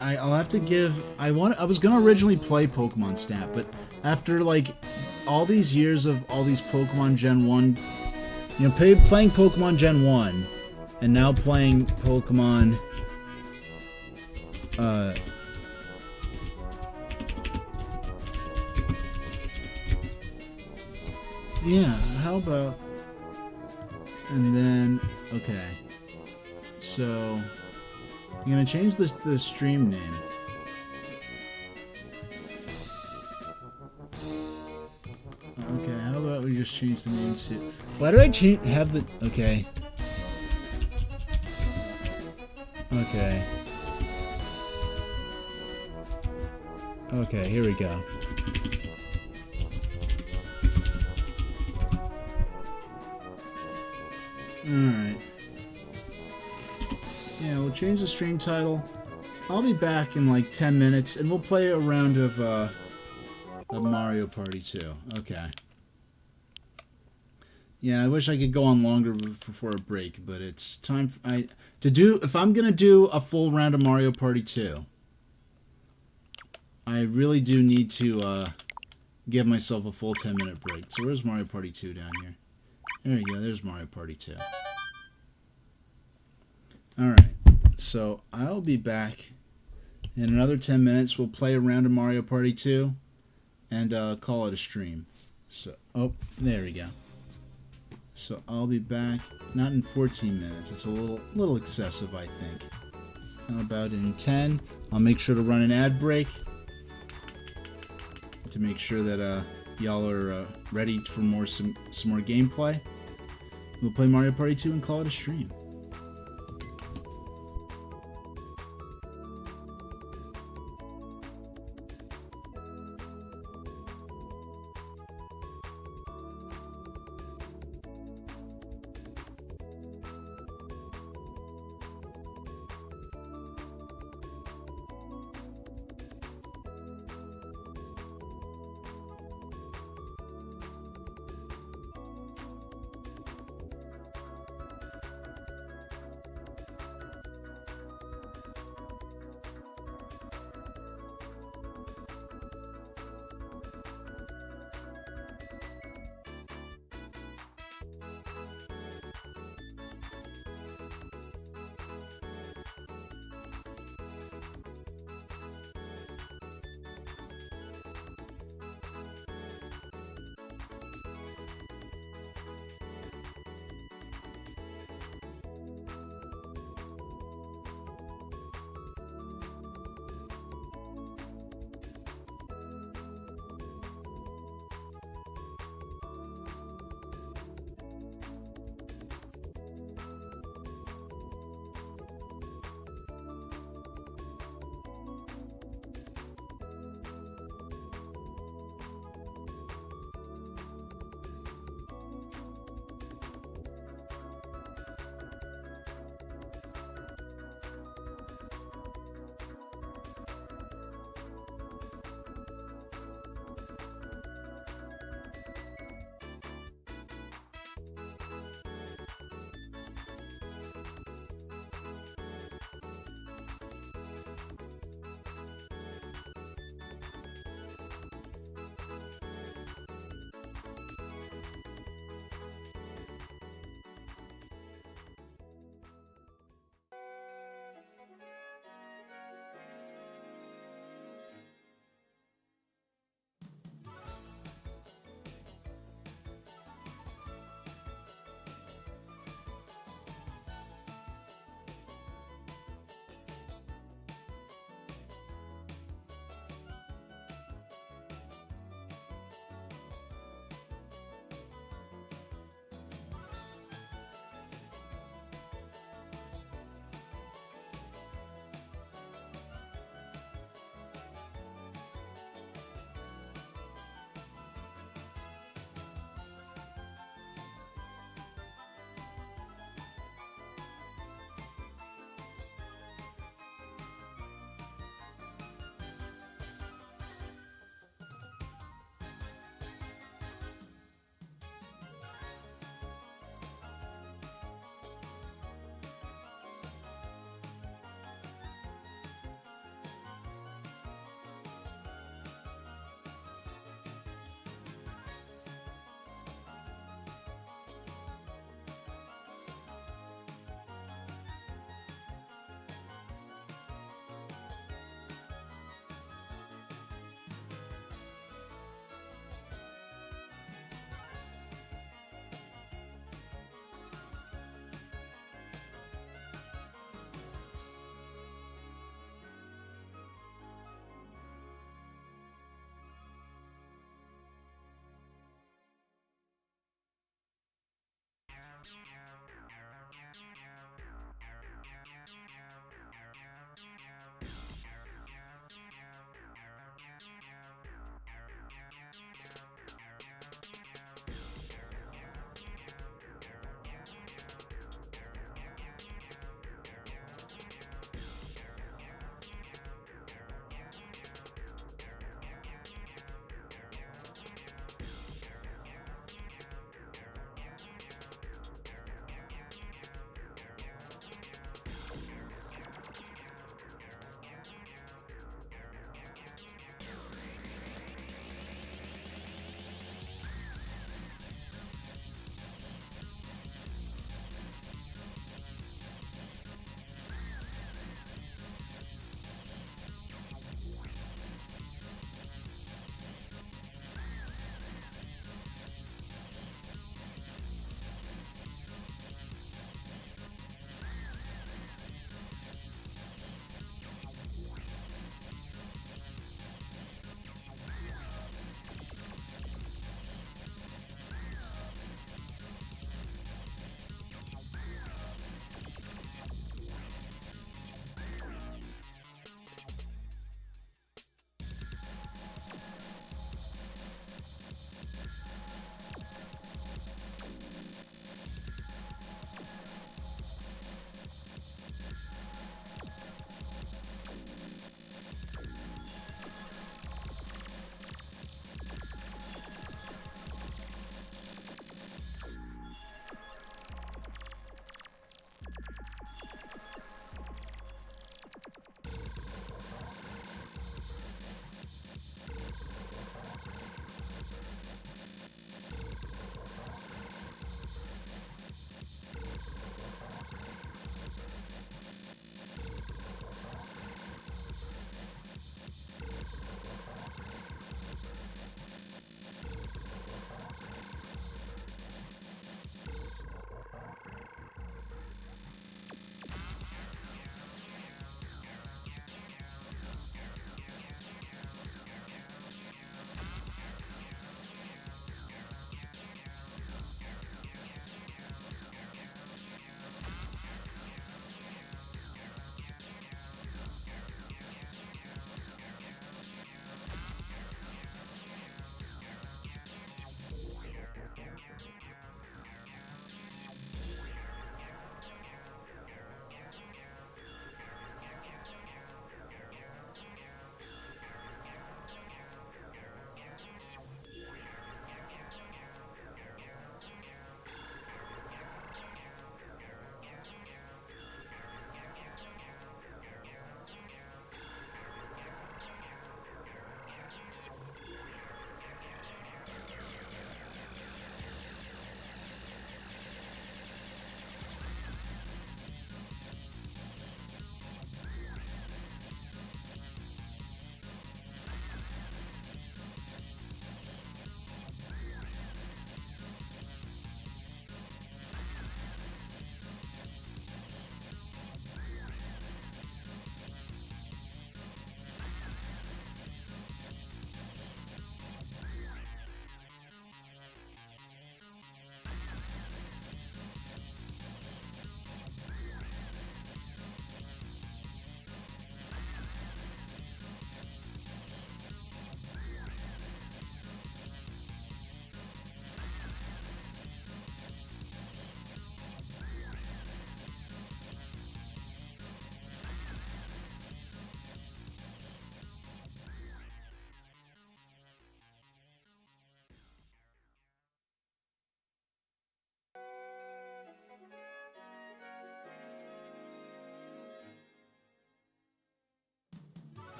I'll have to give... I was gonna originally play Pokemon Snap, but after, like, all these years of all these Pokemon Gen 1... You know, playing Pokemon Gen 1, and now playing Pokemon... Yeah, how about... And then... Okay. So... I'm gonna change the stream name. Okay, how about we just change the name to... Why did I have the... Okay. Okay. Okay, here we go. Alright. Yeah, we'll change the stream title. I'll be back in like 10 minutes, and we'll play a round of Mario Party 2. Okay. Yeah, I wish I could go on longer before a break, but it's time for, if I'm gonna do a full round of Mario Party 2, I really do need to give myself a full 10-minute break. So where's Mario Party 2 down here? There you go, there's Mario Party 2. Alright, so I'll be back in another 10 minutes. We'll play a round of Mario Party 2 and call it a stream. So, oh, there we go. So I'll be back, not in 14 minutes. It's a little excessive, I think. How about in 10? I'll make sure to run an ad break to make sure that y'all are ready for some more gameplay. We'll play Mario Party 2 and call it a stream.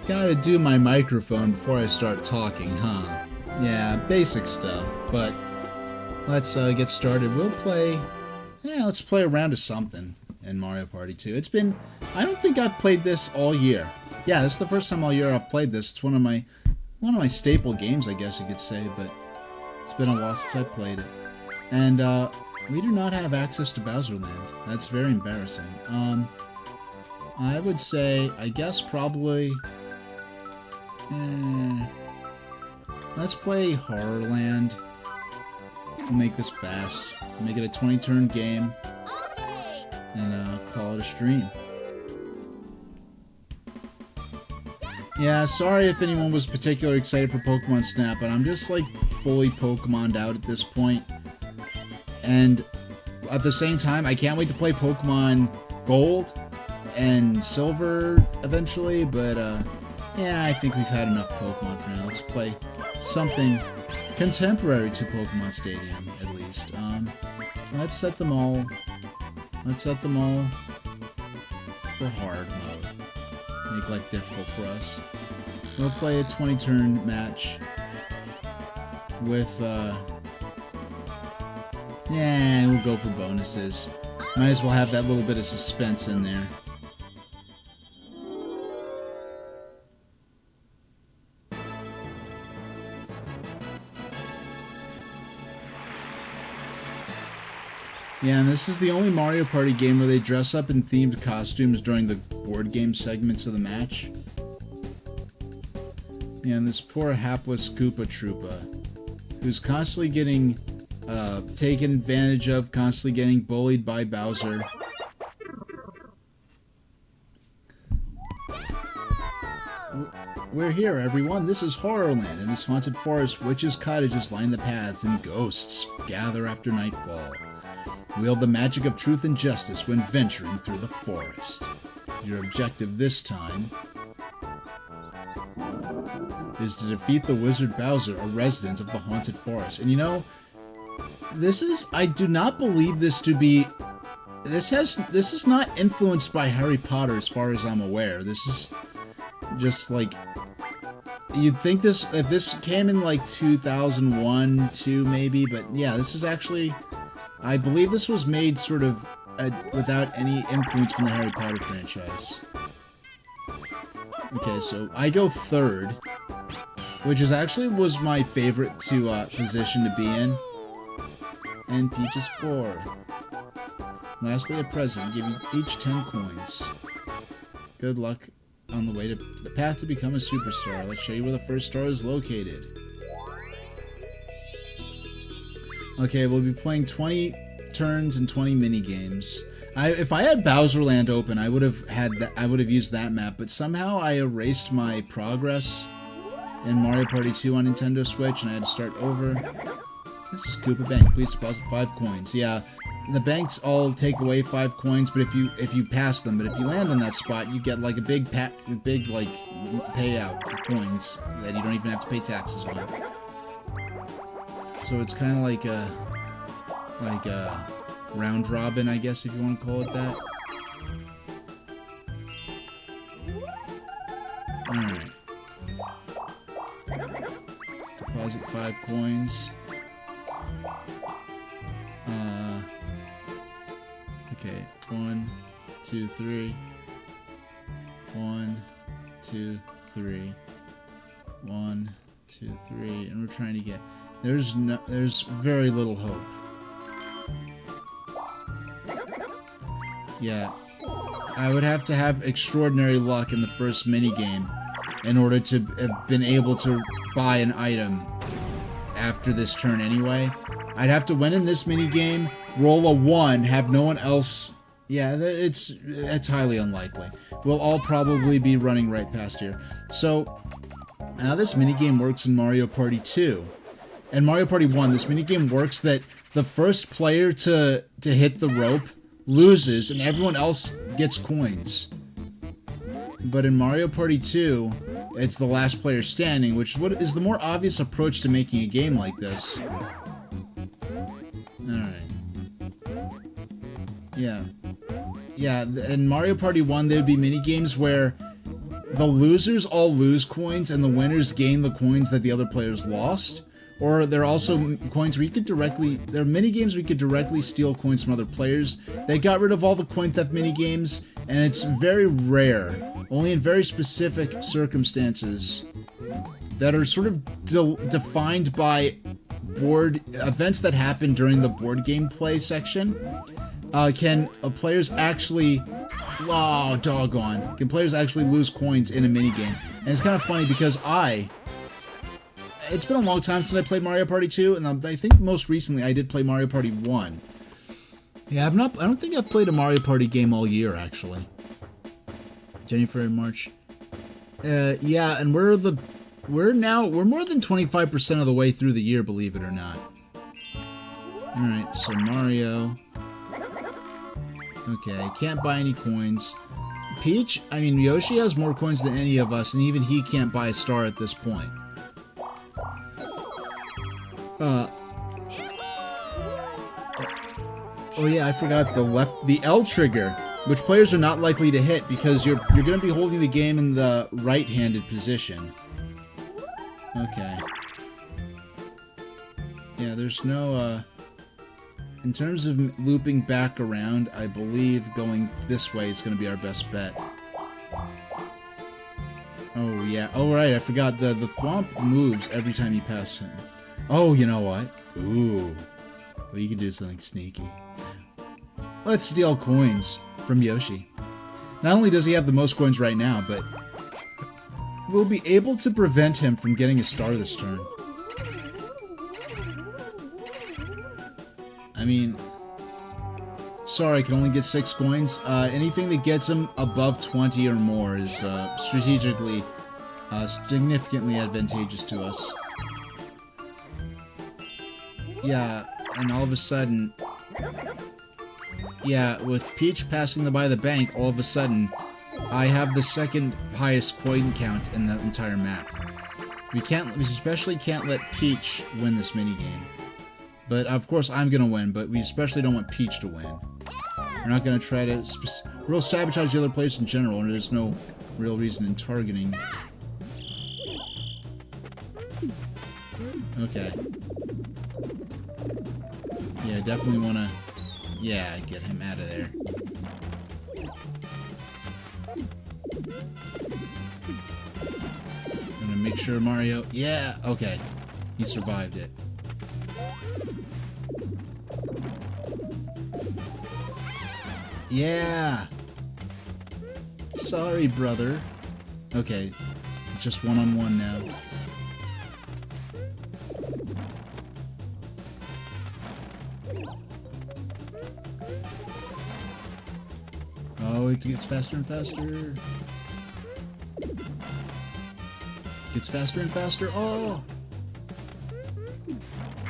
Gotta do my microphone before I start talking, huh? Yeah, basic stuff, but let's get started. Let's play a round of something in Mario Party 2. I don't think I've played this all year. Yeah, this is the first time all year I've played this. It's one of my staple games, I guess you could say, but it's been a while since I played it. And we do not have access to Bowser Land. That's very embarrassing. I would say, I guess probably... let's play Horror Land. We'll make this fast. Make it a 20-turn game. And call it a stream. Yeah, sorry if anyone was particularly excited for Pokemon Snap, but I'm just like fully Pokemoned out at this point. And at the same time, I can't wait to play Pokemon Gold and Silver eventually, but yeah, I think we've had enough Pokemon for now. Let's play something contemporary to Pokemon Stadium, at least. Let's set them all for hard mode. Make life difficult for us. We'll play a 20-turn match with, yeah, we'll go for bonuses. Might as well have that little bit of suspense in there. Yeah, and this is the only Mario Party game where they dress up in themed costumes during the board game segments of the match. Yeah, and this poor hapless Koopa Troopa, who's constantly getting taken advantage of, constantly getting bullied by Bowser. We're here, everyone. This is Horrorland. In this haunted forest, witches' cottages line the paths, and ghosts gather after nightfall. Wield the magic of truth and justice when venturing through the forest. Your objective this time is to defeat the wizard Bowser, a resident of the haunted forest. And you know, I do not believe this to be, this is not influenced by Harry Potter as far as I'm aware. This is just like, you'd think if this came in like 2001, 2 maybe, but yeah, this is actually, I believe this was made sort of without any influence from the Harry Potter franchise. Okay, so I go third, which was my favorite position to be in. And Peach is 4th. Lastly, a present. Give you each 10 coins. Good luck on the way to the path to become a superstar. Let's show you where the first star is located. Okay, we'll be playing 20 turns and 20 mini games. If I had Bowser Land open, I would have used that map, but somehow I erased my progress in Mario Party 2 on Nintendo Switch, and I had to start over. This is Koopa Bank. Please deposit 5 coins. Yeah, the banks all take away 5 coins, but if you pass them, but if you land on that spot, you get like a big like payout of coins that you don't even have to pay taxes on. So it's kind of like a round robin, I guess, if you want to call it that. Alright. Deposit 5 coins. Okay, 1, 2, 3. 1, 2, 3. 1, 2, 3. And we're trying to get... There's very little hope. Yeah. I would have to have extraordinary luck in the first minigame in order to have been able to buy an item after this turn anyway. I'd have to win in this minigame, roll a 1, have no one else... Yeah, it's highly unlikely. We'll all probably be running right past here. So, how this minigame works in Mario Party 2. In Mario Party 1, this minigame works that the first player to hit the rope loses, and everyone else gets coins. But in Mario Party 2, it's the last player standing, which is the more obvious approach to making a game like this. Alright. Yeah. Yeah, in Mario Party 1, there would be minigames where the losers all lose coins and the winners gain the coins that the other players lost. Or there are also coins where you could directly, there are mini games where you could directly steal coins from other players. They got rid of all the coin theft mini games, and it's very rare, only in very specific circumstances that are sort of defined by board events that happen during the board game play section. Can players actually, oh doggone, can players actually lose coins in a mini game? And it's kind of funny because it's been a long time since I played Mario Party 2, and I think most recently I did play Mario Party 1. Yeah, I don't think I've played a Mario Party game all year, actually. January, February, March. Yeah, and we're more than 25% of the way through the year, believe it or not. Alright, so Mario. Okay, can't buy any coins. Peach, I mean, Yoshi has more coins than any of us, and even he can't buy a star at this point. Oh yeah, I forgot the L trigger, which players are not likely to hit because you're going to be holding the game in the right-handed position. Okay. Yeah, there's no, in terms of looping back around, I believe going this way is going to be our best bet. Oh yeah, oh right, I forgot the Thwomp moves every time you pass him. Oh, you know what? Ooh. Well, you can do something sneaky. Let's steal coins from Yoshi. Not only does he have the most coins right now, but we'll be able to prevent him from getting a star this turn. I mean, sorry, I can only get 6 coins. Anything that gets him above 20 or more is strategically significantly advantageous to us. Yeah, and all of a sudden, yeah, with Peach passing by the bank, all of a sudden, I have the second highest coin count in the entire map. We especially can't let Peach win this minigame. But of course I'm gonna win, but we especially don't want Peach to win. We're not gonna try to we'll sabotage the other players in general, and there's no real reason in targeting. Okay. Yeah, definitely wanna, yeah, get him out of there. I'm gonna make sure Mario, yeah, okay. He survived it. Yeah! Sorry, brother. Okay, just one-on-one now. Oh, it gets faster and faster. Gets faster and faster. Oh!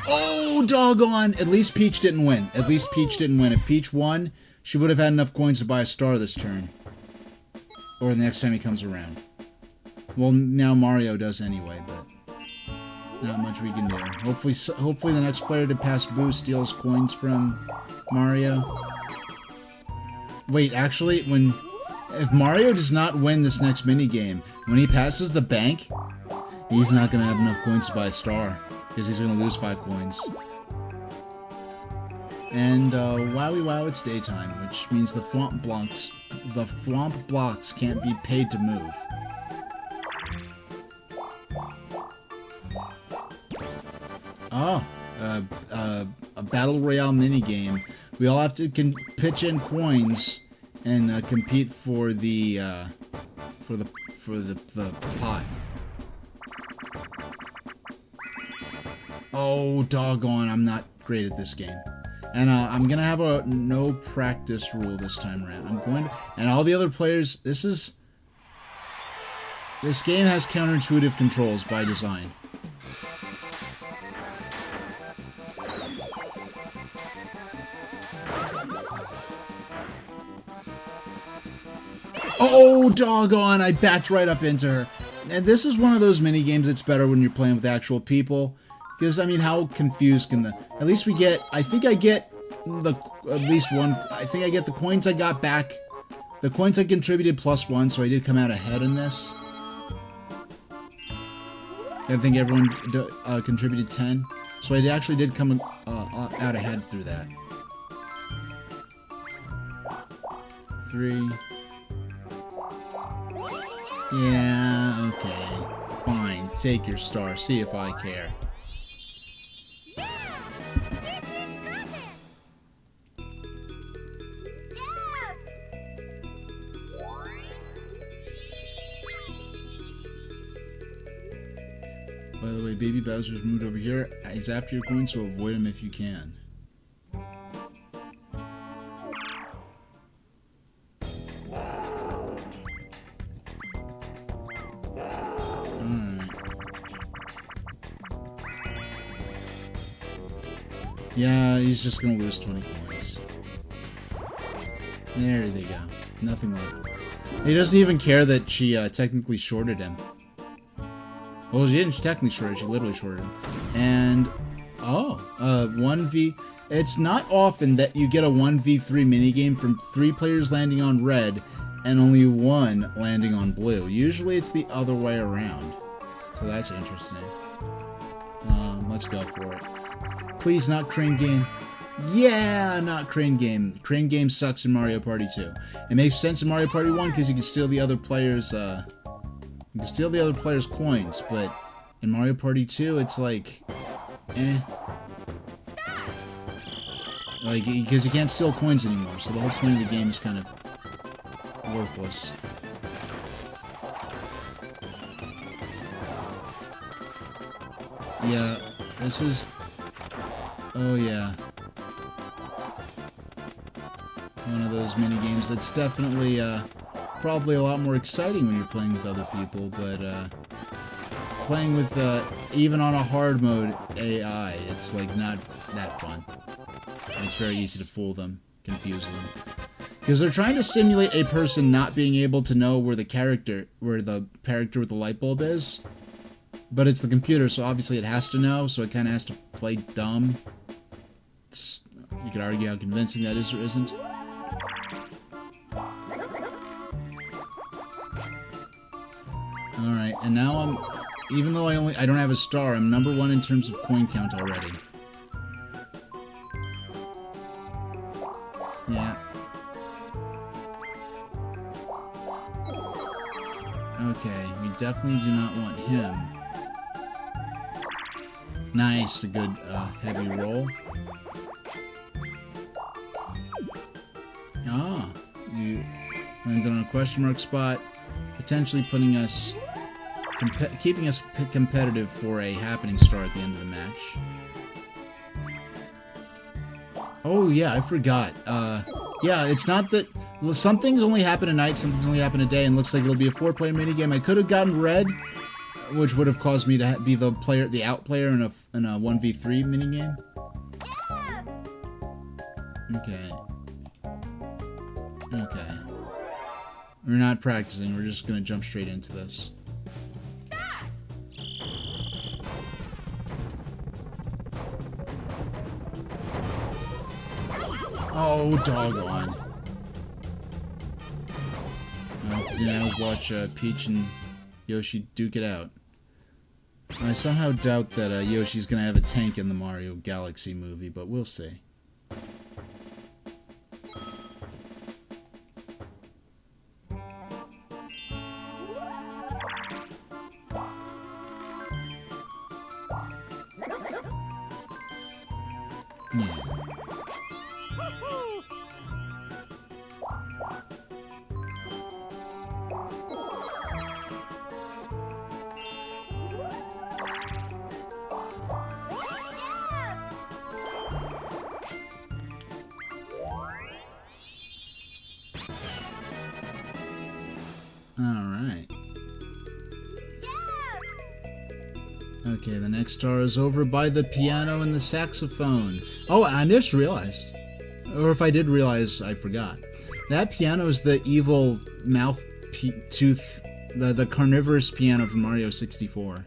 Oh, doggone! At least Peach didn't win. At least Peach didn't win. If Peach won, she would have had enough coins to buy a star this turn. Or the next time he comes around. Well, now Mario does anyway, but not much we can do. Hopefully the next player to pass Boo steals coins from Mario. Wait, actually, if Mario does not win this next minigame, when he passes the bank, he's not going to have enough coins to buy a star, because he's going to lose 5 coins. And, wowie wow, it's daytime, which means the Thwomp blocks can't be paid to move. Oh, a Battle Royale minigame. We all have to pitch in coins and compete for the pot. Oh, doggone, I'm not great at this game. And I'm gonna have a no practice rule this time around. I'm going to, and all the other players, this game has counterintuitive controls by design. Oh, doggone, I backed right up into her. And this is one of those mini games that's better when you're playing with actual people. Because, I mean, how confused can at least we get, I think I get at least one, I think I get the coins I got back The coins I contributed +1, so I did come out ahead in this. I think everyone contributed 10. So I actually did come out ahead through that. 3. Yeah, okay. Fine. Take your star. See if I care. By the way, Baby Bowser's moved over here. He's after your coins, so avoid him if you can. Yeah, he's just gonna lose 20 coins. There they go. Nothing left. He doesn't even care that she technically shorted him. Well, she didn't technically short him, she literally shorted him. And, 1v... It's not often that you get a 1v3 minigame from 3 players landing on red and only 1 landing on blue. Usually it's the other way around. So that's interesting. Let's go for it. Please, not Crane Game. Yeah, not Crane Game. Crane Game sucks in Mario Party 2. It makes sense in Mario Party 1 because you can steal the other players' coins, but in Mario Party 2, it's like, like, because you can't steal coins anymore, so the whole point of the game is kind of worthless. Yeah, this is... Oh yeah. One of those mini games that's definitely probably a lot more exciting when you're playing with other people, but playing with even on a hard mode AI, it's like not that fun. And it's very easy to fool them, confuse them. Because they're trying to simulate a person not being able to know where the character with the light bulb is. But it's the computer, so obviously it has to know, so it kind of has to play dumb. You could argue how convincing that is or isn't. Alright, and now even though I don't have a star, I'm number 1 in terms of coin count already. Yeah. Okay, we definitely do not want him. Nice, a good heavy roll. Ah, you landed on a question mark spot, potentially putting us, keeping us competitive for a happening star at the end of the match. Oh yeah, I forgot. Yeah, it's not that some things only happen at night, some things only happen a day, and looks like it'll be a 4-player minigame. I could have gotten red, which would have caused me to be the out player in a 1v3 minigame. Okay. Okay. We're not practicing, we're just gonna jump straight into this. Oh, doggone. All I have to do now is watch Peach and Yoshi duke it out. I somehow doubt that Yoshi's gonna have a tank in the Mario Galaxy movie, but we'll see. Yeah. Alright. Okay, the next star is over by the piano and the saxophone. Oh, I just realized. Or if I did realize, I forgot. That piano is the evil mouth tooth, the carnivorous piano from Mario 64.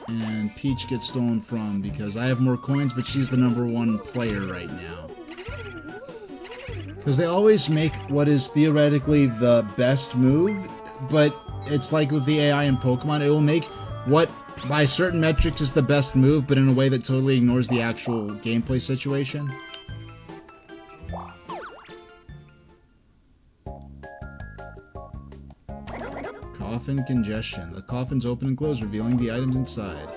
And Peach get stolen from? Because I have more coins, but she's the #1 player right now. Because they always make what is theoretically the best move, but it's like with the AI in Pokemon, it will make what by certain metrics is the best move, but in a way that totally ignores the actual gameplay situation. Coffin congestion. The coffins open and close, revealing the items inside.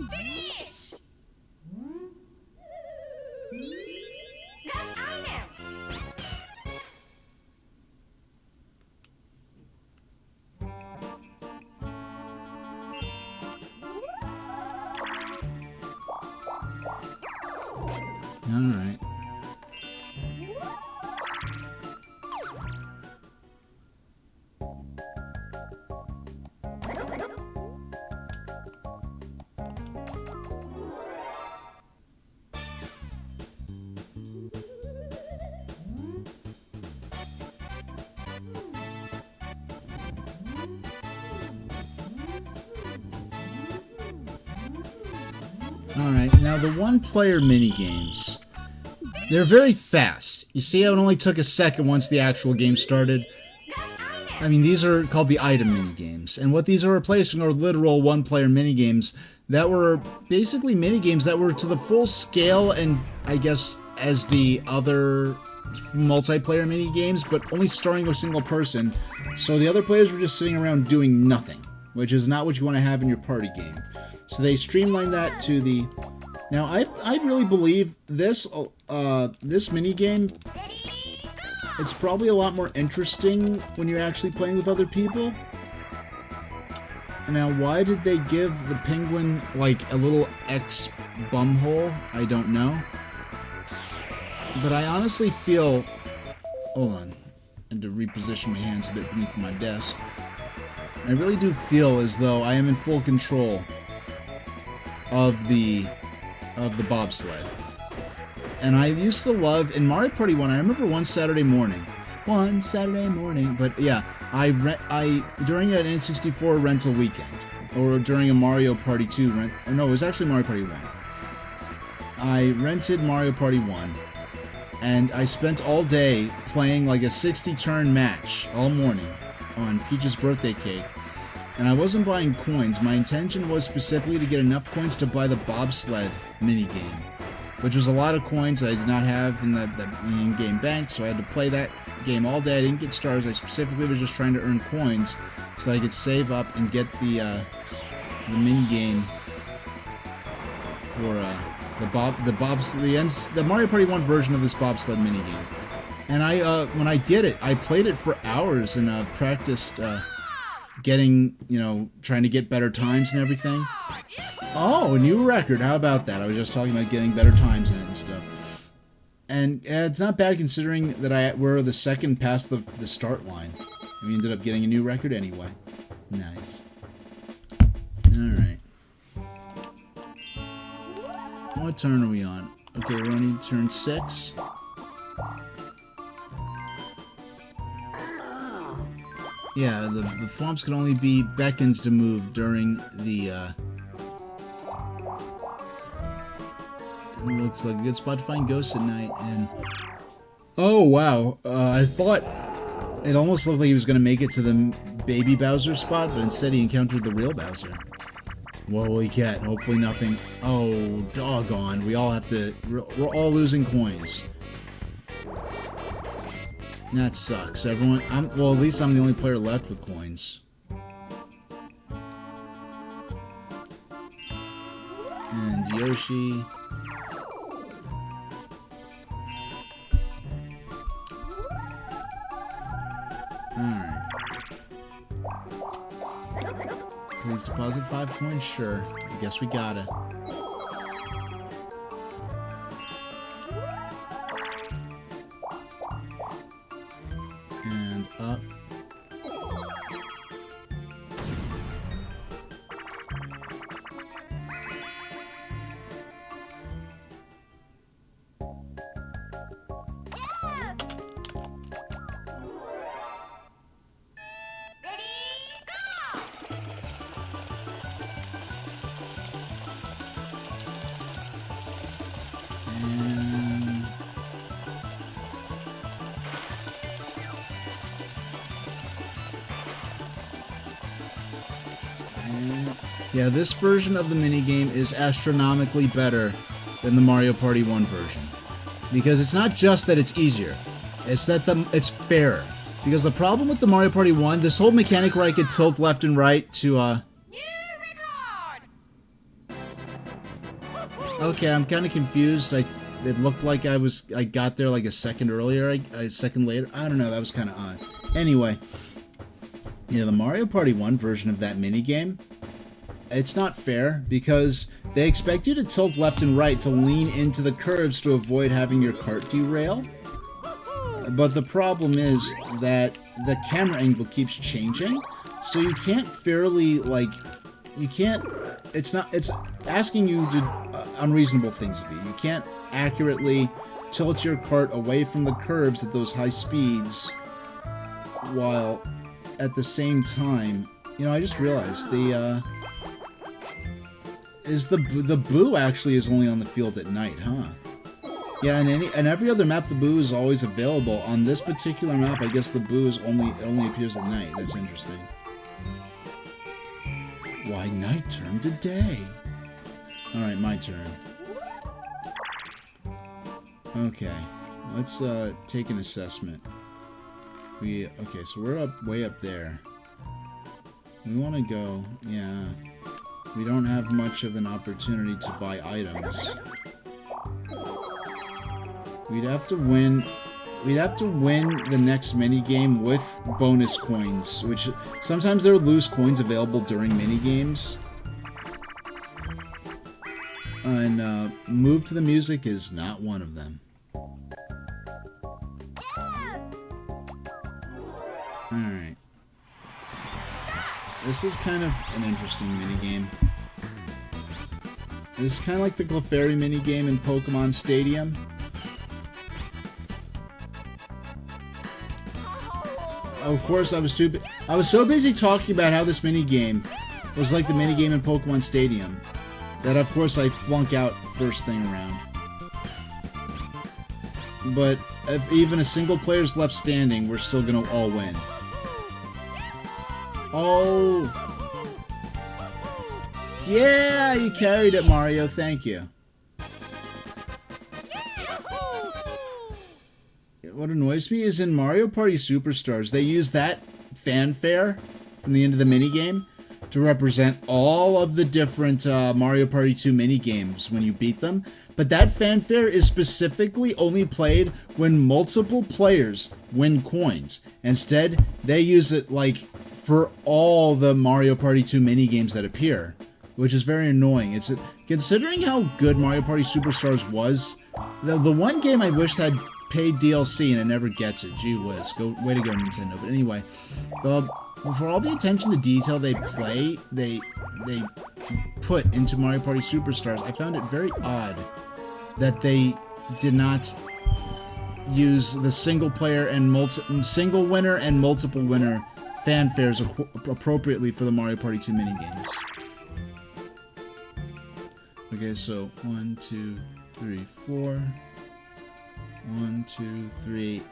Finish! That item! Alright. Alright, now the one-player minigames. They're very fast. You see how it only took a second once the actual game started? I mean, these are called the item minigames. And what these are replacing are literal one-player minigames that were basically minigames that were to the full scale and, I guess, as the other multiplayer minigames, but only starring a single person. So the other players were just sitting around doing nothing, which is not what you want to have in your party game. So they streamlined that to the... Now, I really believe this this minigame, it's probably a lot more interesting when you're actually playing with other people. Now, why did they give the penguin, like, a little X bumhole? I don't know. But I honestly feel... Hold on. I had to reposition my hands a bit beneath my desk. I really do feel as though I am in full control of the bobsled. And I used to love, in Mario Party 1, I remember one Saturday morning, but yeah, during an N64 rental weekend, or during a Mario Party 2 no, it was actually Mario Party 1. I rented Mario Party 1, and I spent all day playing like a 60-turn match all morning on Peach's birthday cake. And I wasn't buying coins. My intention was specifically to get enough coins to buy the bobsled minigame, which was a lot of coins I did not have in the in-game bank, so I had to play that game all day. I didn't get stars. I specifically was just trying to earn coins so that I could save up and get the minigame for the Mario Party 1 version of this bobsled minigame. And when I did it, I played it for hours and practiced getting, trying to get better times and everything. Oh, a new record. How about that? I was just talking about getting better times in it and stuff. And it's not bad considering that we're the second past the start line. We ended up getting a new record anyway. Nice. Alright. What turn are we on? Okay, we're on turn 6. Yeah, the Thwomps can only be beckoned to move during the, It looks like a good spot to find ghosts at night, and... Oh, wow. I thought it almost looked like he was going to make it to the baby Bowser spot, but instead he encountered the real Bowser. What will he get? Hopefully nothing... Oh, doggone. We all have to... We're all losing coins. That sucks. Everyone... well, at least I'm the only player left with coins. And Yoshi... Alright. Please deposit 5 coins? Sure. I guess we gotta. And up. Yeah, this version of the minigame is astronomically better than the Mario Party 1 version. Because it's not just that it's easier, it's that it's fairer. Because the problem with the Mario Party 1, this whole mechanic where I could tilt left and right to, New record! Okay, I'm kind of confused. It looked like I got there like a second earlier, a second later. I don't know, that was kind of odd. Anyway, yeah, the Mario Party 1 version of that minigame, it's not fair because they expect you to tilt left and right to lean into the curves to avoid having your cart derail. But the problem is that the camera angle keeps changing, so you can't fairly, it's asking you to unreasonable things of you. You can't accurately tilt your cart away from the curves at those high speeds, while at the same time, I just realized the Boo actually is only on the field at night, huh? Yeah, and every other map the Boo is always available. On this particular map, I guess the Boo is only appears at night. That's interesting. Why night turned to day? Alright, my turn. Okay. Let's take an assessment. Okay, so we're way up there. We want to go, yeah. We don't have much of an opportunity to buy items. We'd have to win the next minigame with bonus coins, which sometimes there are loose coins available during minigames. And Move to the Music is not one of them. Alright. This is kind of an interesting minigame. This is kind of like the Clefairy minigame in Pokemon Stadium. Of course, I was so busy talking about how this minigame was like the minigame in Pokemon Stadium that, of course, I flunk out first thing around. But if even a single player's left standing, we're still gonna all win. Oh! Yeah, you carried it, Mario. Thank you. What annoys me is in Mario Party Superstars, they use that fanfare from the end of the minigame to represent all of the different Mario Party 2 minigames when you beat them. But that fanfare is specifically only played when multiple players win coins. Instead, they use it for all the Mario Party 2 minigames that appear, which is very annoying. It's considering how good Mario Party Superstars was, the one game I wish had paid DLC and it never gets it. Gee whiz. Way to go, Nintendo. But anyway, for all the attention to detail they put into Mario Party Superstars, I found it very odd that they did not use the single player and single winner and multiple winner fanfares appropriately for the Mario Party 2 minigames. Okay, so 1, 2, 3, 4. 1, 2, 3.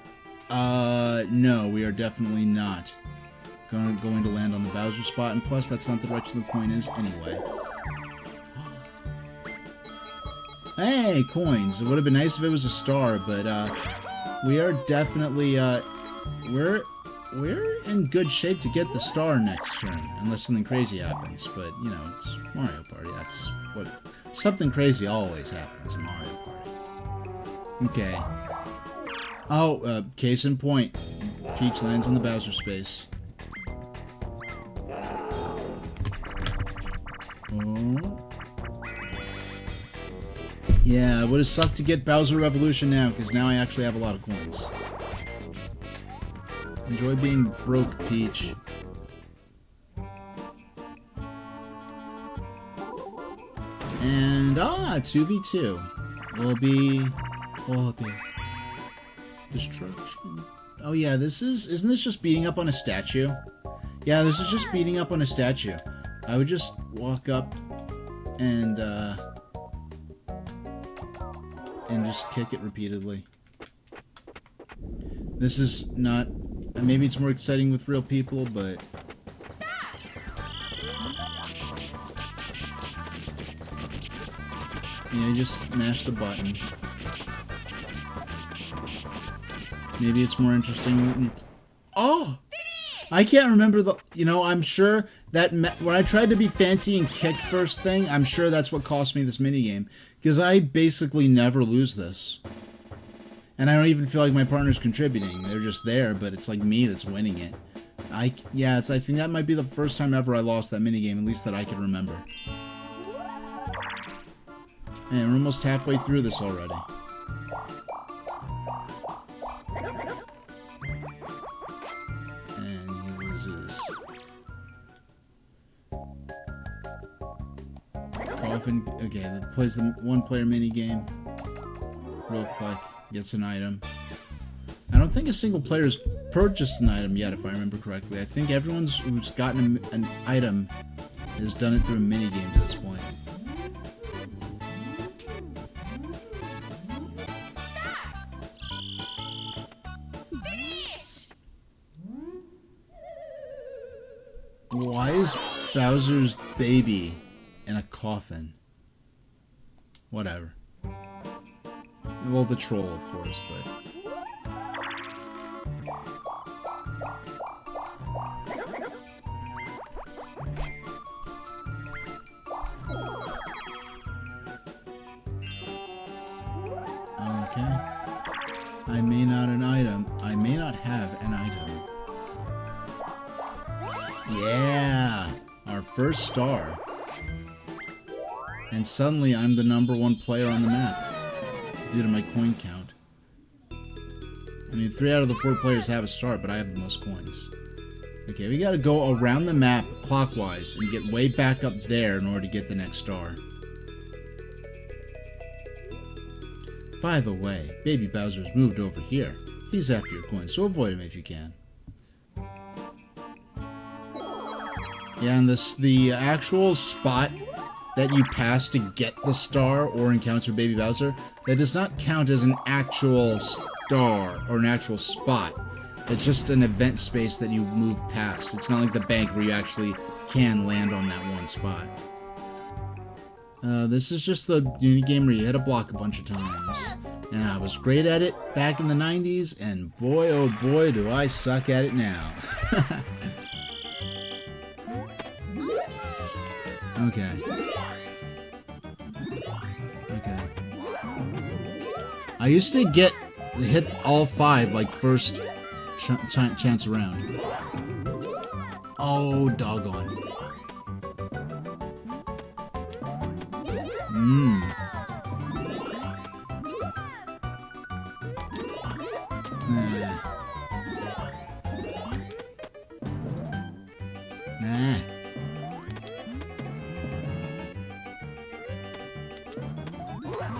No, we are definitely not going to land on the Bowser spot, and plus, that's not the direction the coin is anyway. Hey, coins. It would have been nice if it was a star, but we are definitely we're in good shape to get the star next turn, unless something crazy happens. But it's Mario Party. That's what something crazy always happens in Mario Party. Okay. Oh, case in point. Peach lands on the Bowser space. Oh. Yeah, it would have sucked to get Bowser Revolution now, because now I actually have a lot of coins. Enjoy being broke, Peach. And, 2v2. Will be destruction. Oh yeah, isn't this just beating up on a statue? Yeah, this is just beating up on a statue. I would just walk up and, and just kick it repeatedly. This is not... Maybe it's more exciting with real people, but... Yeah, you just mash the button. Maybe it's more interesting when you... Oh! I can't remember the... You know, I'm sure that... When I tried to be fancy and kick first thing, I'm sure that's what cost me this minigame. Because I basically never lose this. And I don't even feel like my partner's contributing. They're just there, but it's like me that's winning it. I think that might be the first time ever I lost that minigame, at least that I can remember. Man, we're almost halfway through this already. And he loses. Coffin, okay, that plays the one-player minigame. Real quick, gets an item. I don't think a single player's purchased an item yet, if I remember correctly. I think everyone who's gotten an item has done it through a minigame to this point. Why is Bowser's baby in a coffin? Whatever. Well, the troll, of course, but... Okay. I may not have an item. Yeah! Our first star. And suddenly I'm the #1 player on the map. Due to my coin count. I mean, 3 out of the 4 players have a star, but I have the most coins. Okay, we gotta go around the map clockwise and get way back up there in order to get the next star. By the way, Baby Bowser's moved over here. He's after your coins, so avoid him if you can. Yeah, and the actual spot that you pass to get the star or encounter Baby Bowser, that does not count as an actual star or an actual spot. It's just an event space that you move past. It's not like the bank where you actually can land on that one spot. This is just the game where you hit a block a bunch of times. And I was great at it back in the 90s, and boy oh boy do I suck at it now. Okay. Okay. I used to hit all 5 like first chance around. Oh, doggone. Nah.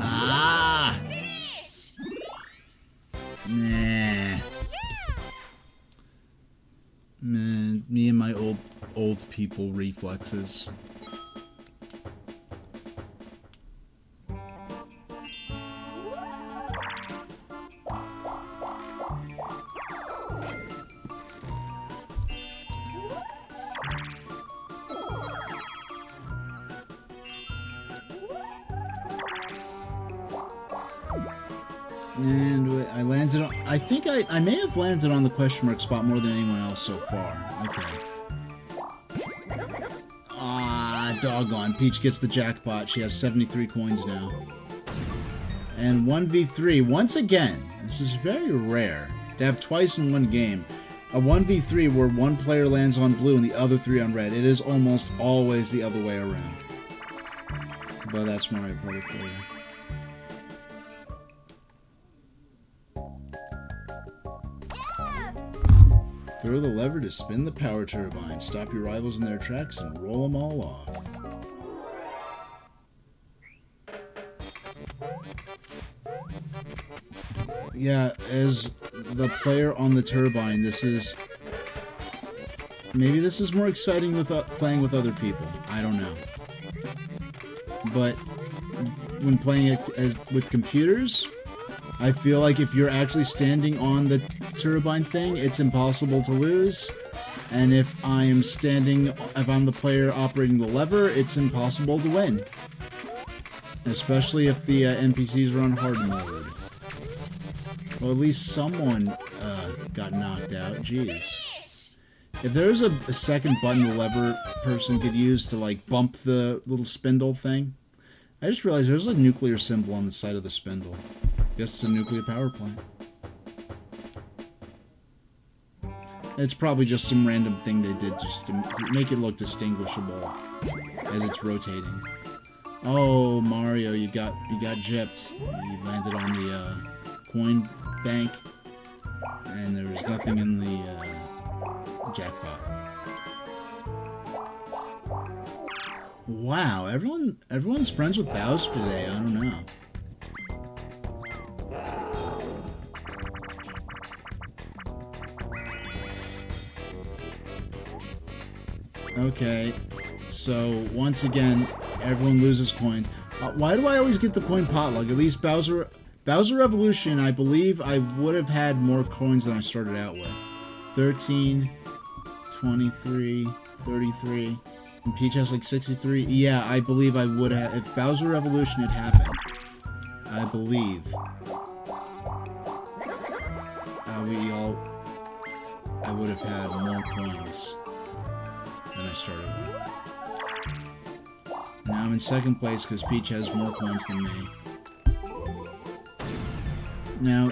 Ah! Nah. Man, me and my old people reflexes. And I landed on... I think I may have landed on the question mark spot more than anyone else so far. Okay. Ah, doggone. Peach gets the jackpot. She has 73 coins now. And 1v3. Once again, this is very rare to have twice in one game. A 1v3 where one player lands on blue and the other 3 on red. It is almost always the other way around. But that's Mario Party for you. Throw the lever to spin the power turbine. Stop your rivals in their tracks and roll them all off. Yeah, as the player on the turbine, this is... Maybe this is more exciting with playing with other people. I don't know. But when playing it with computers. I feel like if you're actually standing on the turbine thing, it's impossible to lose. And if I'm the player operating the lever, it's impossible to win. Especially if the NPCs are on hard mode. Well, at least someone got knocked out. Jeez. If there's a second button the lever person could use to, like, bump the little spindle thing. I just realized there's a nuclear symbol on the side of the spindle. Guess it's a nuclear power plant. It's probably just some random thing they did just to make it look distinguishable as it's rotating. Oh, Mario, you got gypped. You landed on the coin bank, and there was nothing in the jackpot. Wow, everyone's friends with Bowser today. I don't know. Okay, so once again, everyone loses coins. Why do I always get the coin potluck? At least Bowser Revolution, I believe I would have had more coins than I started out with. 13, 23, 33, and Peach has like 63. Yeah, I believe I would have, if Bowser Revolution had happened, I believe I would have had more coins than I started with. Now I'm in second place because Peach has more coins than me. Now,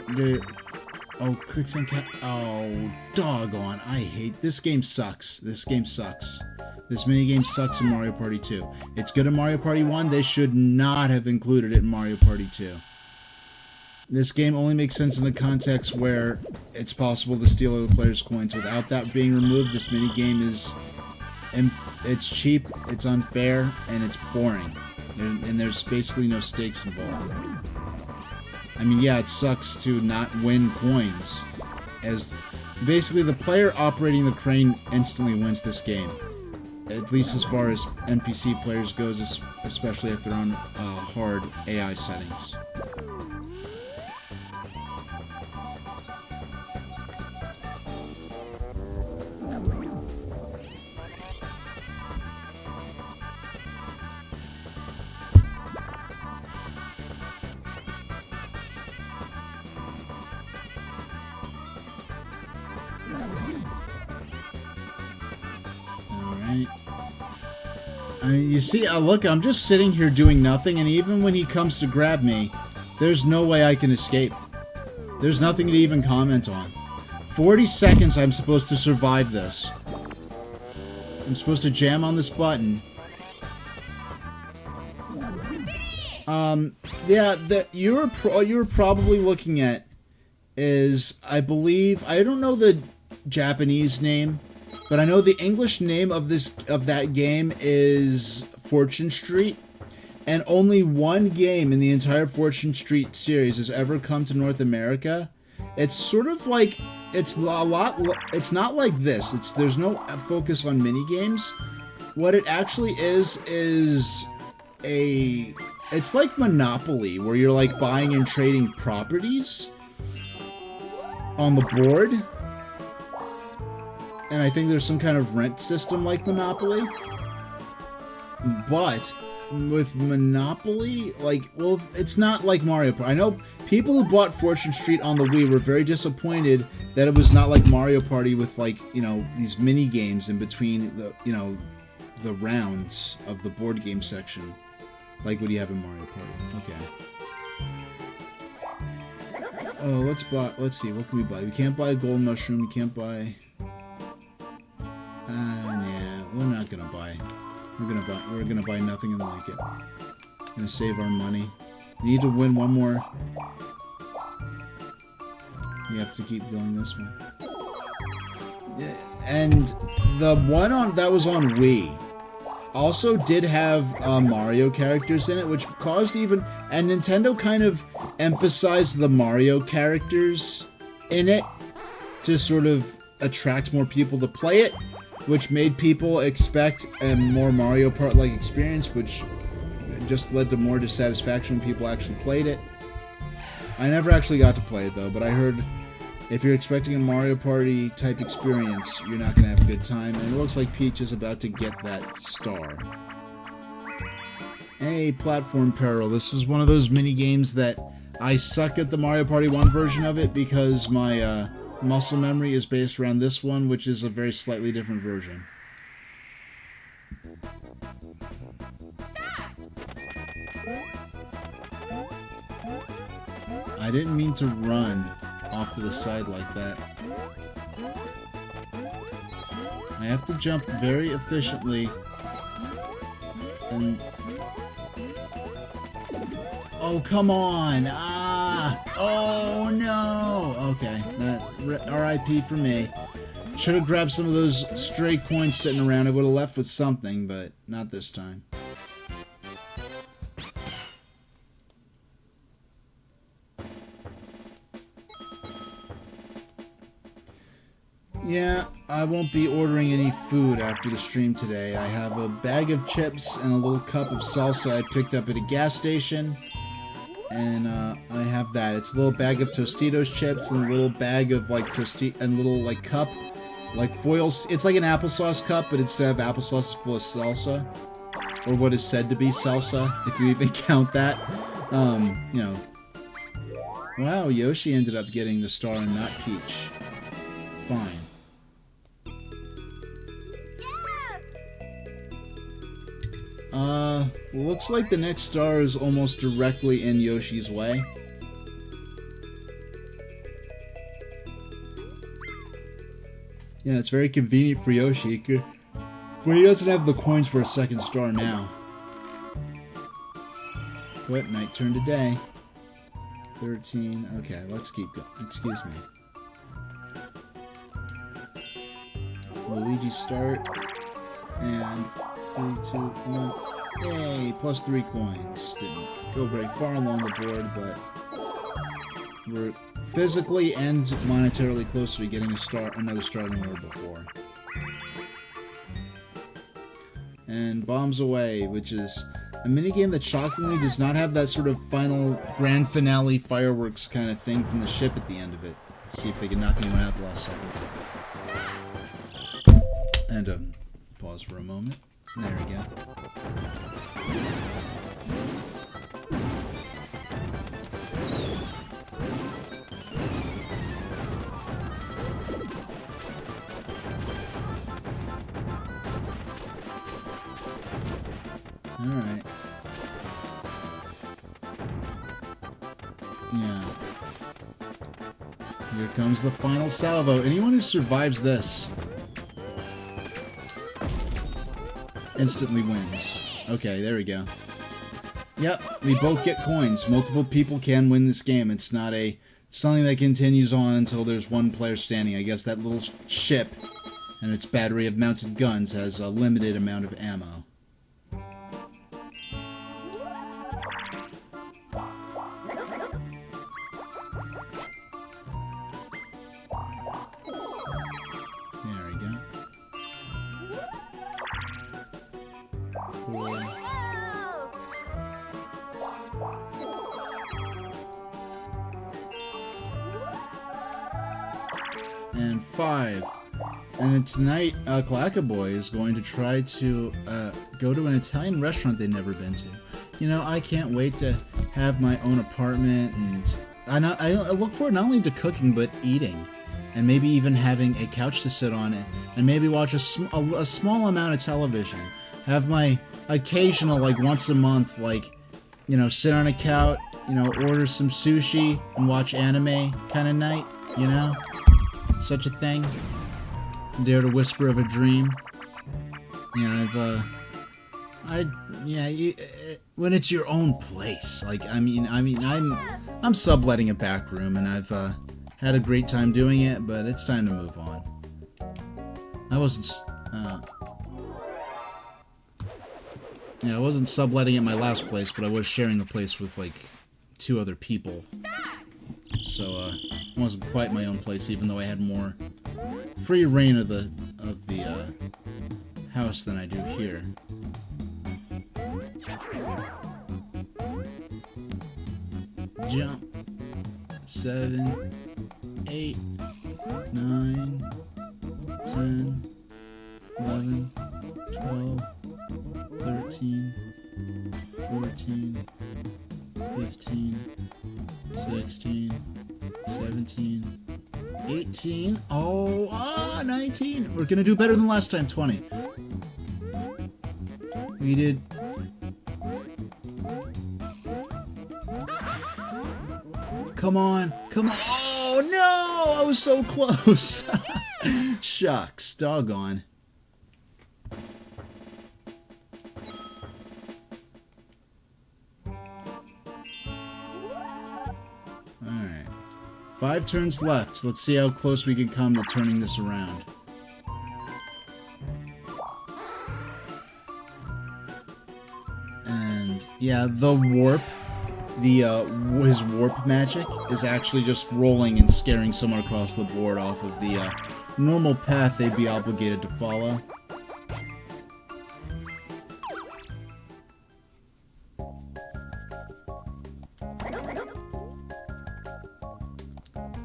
Cricks and Cat. Oh, doggone. I hate this game. Sucks. This game sucks. This minigame sucks in Mario Party 2. It's good in Mario Party 1. They should not have included it in Mario Party 2. This game only makes sense in the context where it's possible to steal other players' coins. Without that being removed, this minigame is... it's cheap, it's unfair, and it's boring. And there's basically no stakes involved. I mean, yeah, it sucks to not win coins. As basically the player operating the crane instantly wins this game. At least as far as NPC players goes, especially if they're on hard AI settings. You see, look, I'm just sitting here doing nothing, and even when he comes to grab me, there's no way I can escape. There's nothing to even comment on. 40 seconds I'm supposed to survive this. I'm supposed to jam on this button. Yeah, that you were probably looking at is, I believe, I don't know the Japanese name, but I know the English name of that game is Fortune Street, and only one game in the entire Fortune Street series has ever come to North America. It's sort of like it's not like this. There's no focus on mini games. What it actually is it's like Monopoly, where you're like buying and trading properties on the board. And I think there's some kind of rent system like Monopoly. But with Monopoly, like, well, it's not like Mario Party. I know people who bought Fortune Street on the Wii were very disappointed that it was not like Mario Party with, like, you know, these mini games in between the, you know, the rounds of the board game section, like what you have in Mario Party. Okay. Oh, let's see, what can we buy? We can't buy a gold mushroom, we can't buy... yeah, we're not gonna buy. We're gonna buy nothing and like it. Gonna save our money. We need to win one more. You have to keep going this way. And the one that was on Wii also did have Mario characters in it, which caused and Nintendo kind of emphasized the Mario characters in it to sort of attract more people to play it, which made people expect a more Mario Kart-like experience, which just led to more dissatisfaction when people actually played it. I never actually got to play it though, but I heard if you're expecting a Mario Party type experience, you're not going to have a good time, and it looks like Peach is about to get that star. Hey, Platform Peril. This is one of those mini games that I suck at the Mario Party 1 version of it because my muscle memory is based around this one, which is a very slightly different version. I didn't mean to run off to the side like that. I have to jump very efficiently and... Oh, come on! Ah! Oh, no! Okay, that RIP for me. Should have grabbed some of those stray coins sitting around. I would have left with something, but not this time. Yeah, I won't be ordering any food after the stream today. I have a bag of chips and a little cup of salsa I picked up at a gas station. And I have that. It's a little bag of Tostitos chips and a little bag of like and little like cup, like foils. It's like an applesauce cup, but instead of applesauce, it's full of salsa, or what is said to be salsa, if you even count that. You know. Wow, Yoshi ended up getting the star and not Peach. Fine. Looks like the next star is almost directly in Yoshi's way. Yeah, it's very convenient for Yoshi, but he doesn't have the coins for a second star now. But night turned to day. 13, okay, let's keep going. Excuse me. Luigi start, and 3, 2, 1. Yay, plus 3 coins. Didn't go very far along the board, but we're physically and monetarily closer to getting another star than we were before. And Bombs Away, which is a minigame that shockingly does not have that sort of final grand finale fireworks kind of thing from the ship at the end of it. See if they can knock anyone out the last second. And pause for a moment. There we go. Alright. Yeah. Here comes the final salvo. Anyone who survives this instantly wins. Okay, there we go. Yep, we both get coins. Multiple people can win this game. It's not something that continues on until there's one player standing. I guess that little ship and its battery of mounted guns has a limited amount of ammo. There we go. 4. And 5. And then tonight, Clackaboy is going to try to go to an Italian restaurant they've never been to. You know, I can't wait to have my own apartment, and I look forward not only to cooking, but eating. And maybe even having a couch to sit on it, and maybe watch a small amount of television. Have my occasional, like once a month, like, you know, sit on a couch, you know, order some sushi and watch anime kind of night, you know? Such a thing. Dare to whisper of a dream. Yeah, when it's your own place. Like, I'm subletting a back room, and I've had a great time doing it, but it's time to move on. I wasn't subletting at my last place, but I was sharing the place with like 2 other people. So it wasn't quite my own place, even though I had more free reign of the house than I do here. jump. 7, 8, 9, 10, 11, 12, 13, 14, 15, 16, 17, 18. Oh, 19. We're gonna do better than last time. 20. We did. Come on. Come on. Oh, no. I was so close. Shucks. Doggone. Alright. 5 turns left. Let's see how close we can come to turning this around. And yeah, the warp, his warp magic is actually just rolling and scaring someone across the board off of the normal path they'd be obligated to follow.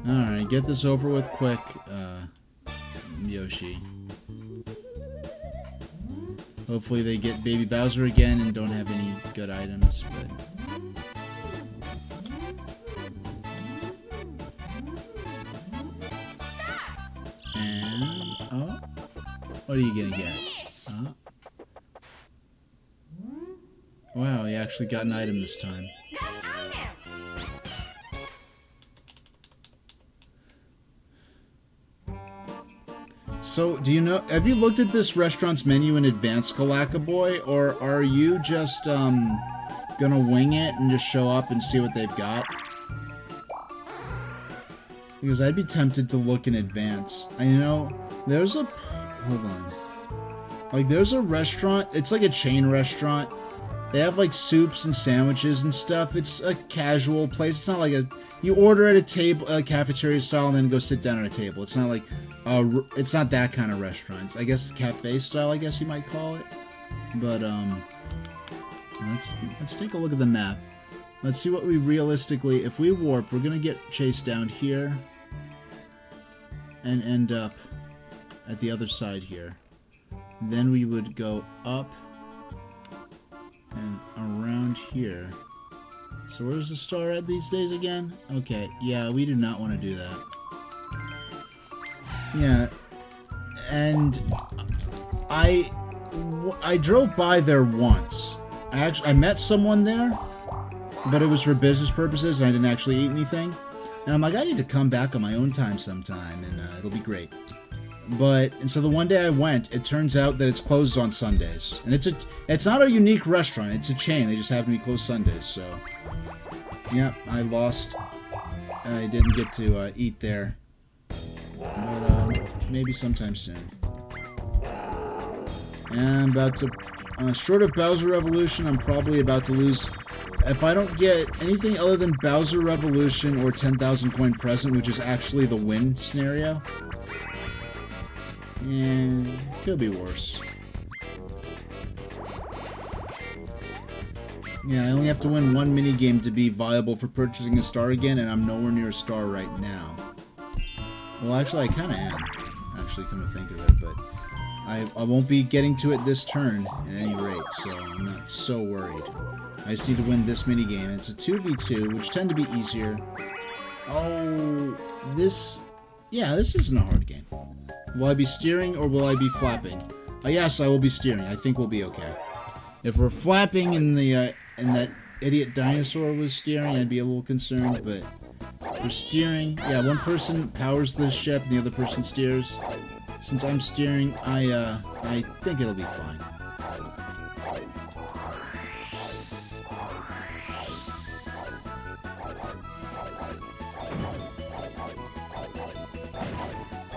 Alright, get this over with quick, Yoshi. Hopefully they get Baby Bowser again and don't have any good items, but... And... oh? What are you gonna get? Huh? Wow, he actually got an item this time. So, do you know, have you looked at this restaurant's menu in advance, Kalaka Boy, or are you just, gonna wing it and just show up and see what they've got? Because I'd be tempted to look in advance. I know, there's a, hold on. Like, there's a restaurant, it's like a chain restaurant. They have, like, soups and sandwiches and stuff. It's a casual place. It's not like a, you order at a table, a cafeteria style, and then go sit down at a table. It's not like, it's not that kind of restaurant. I guess it's cafe style, I guess you might call it. But, let's take a look at the map. Let's see what we realistically, if we warp, we're gonna get chased down here and end up at the other side here. Then we would go up and around here. So where's the star at these days again? Okay, yeah, we do not want to do that. Yeah, and I drove by there once. I met someone there, but it was for business purposes, and I didn't actually eat anything. And I'm like, I need to come back on my own time sometime, and it'll be great. And so the one day I went, it turns out that it's closed on Sundays. And it's not a unique restaurant, it's a chain. They just happen to be closed Sundays, so... yeah, I lost. I didn't get to eat there. But maybe sometime soon. And I'm about to... short of Bowser Revolution, I'm probably about to lose... if I don't get anything other than Bowser Revolution or 10,000 coin present, which is actually the win scenario... and could be worse. Yeah, I only have to win one minigame to be viable for purchasing a star again, and I'm nowhere near a star right now. Well, actually, I kind of am. Actually, come to think of it, but I won't be getting to it this turn at any rate, so I'm not so worried. I just need to win this minigame. It's a 2v2, which tend to be easier. Oh, this... yeah, this isn't a hard game. Will I be steering or will I be flapping? Yes, I will be steering. I think we'll be okay. If we're flapping and that idiot dinosaur was steering, I'd be a little concerned, but for steering, yeah, one person powers the ship and the other person steers. Since I'm steering, I think it'll be fine.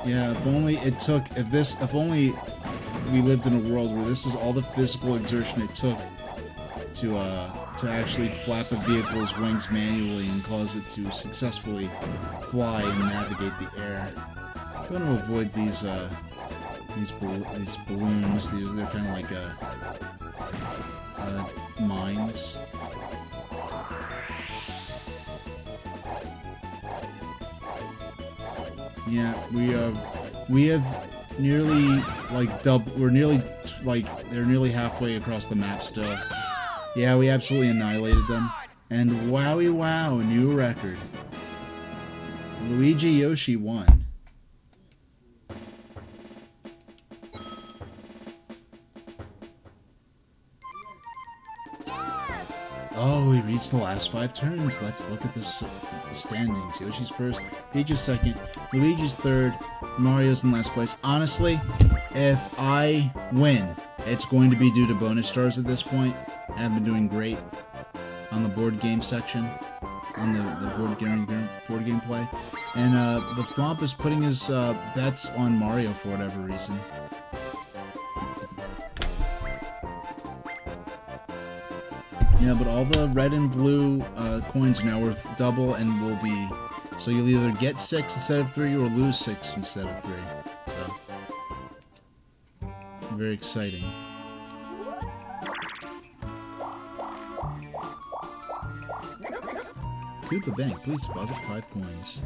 Yeah, if only it took, if only we lived in a world where this is all the physical exertion it took to actually flap a vehicle's wings manually and cause it to successfully fly and navigate the air. I'm going to avoid these balloons. They're kind of like mines. Yeah, we have nearly like we're nearly they're nearly halfway across the map still. Yeah, we absolutely annihilated them. And wowie wow, new record. Luigi Yoshi won. Oh, we reached the last 5 turns. Let's look at the standings. Yoshi's first, Peach's second, Luigi's third, Mario's in last place. Honestly, if I win, it's going to be due to bonus stars at this point. I have been doing great on the board game section, on the board game play. And the Flomp is putting his bets on Mario for whatever reason. Yeah, but all the red and blue coins are now worth double and will be... So you'll either get 6 instead of 3 or lose 6 instead of 3. So... Very exciting. Koopa Bank, please deposit 5 coins.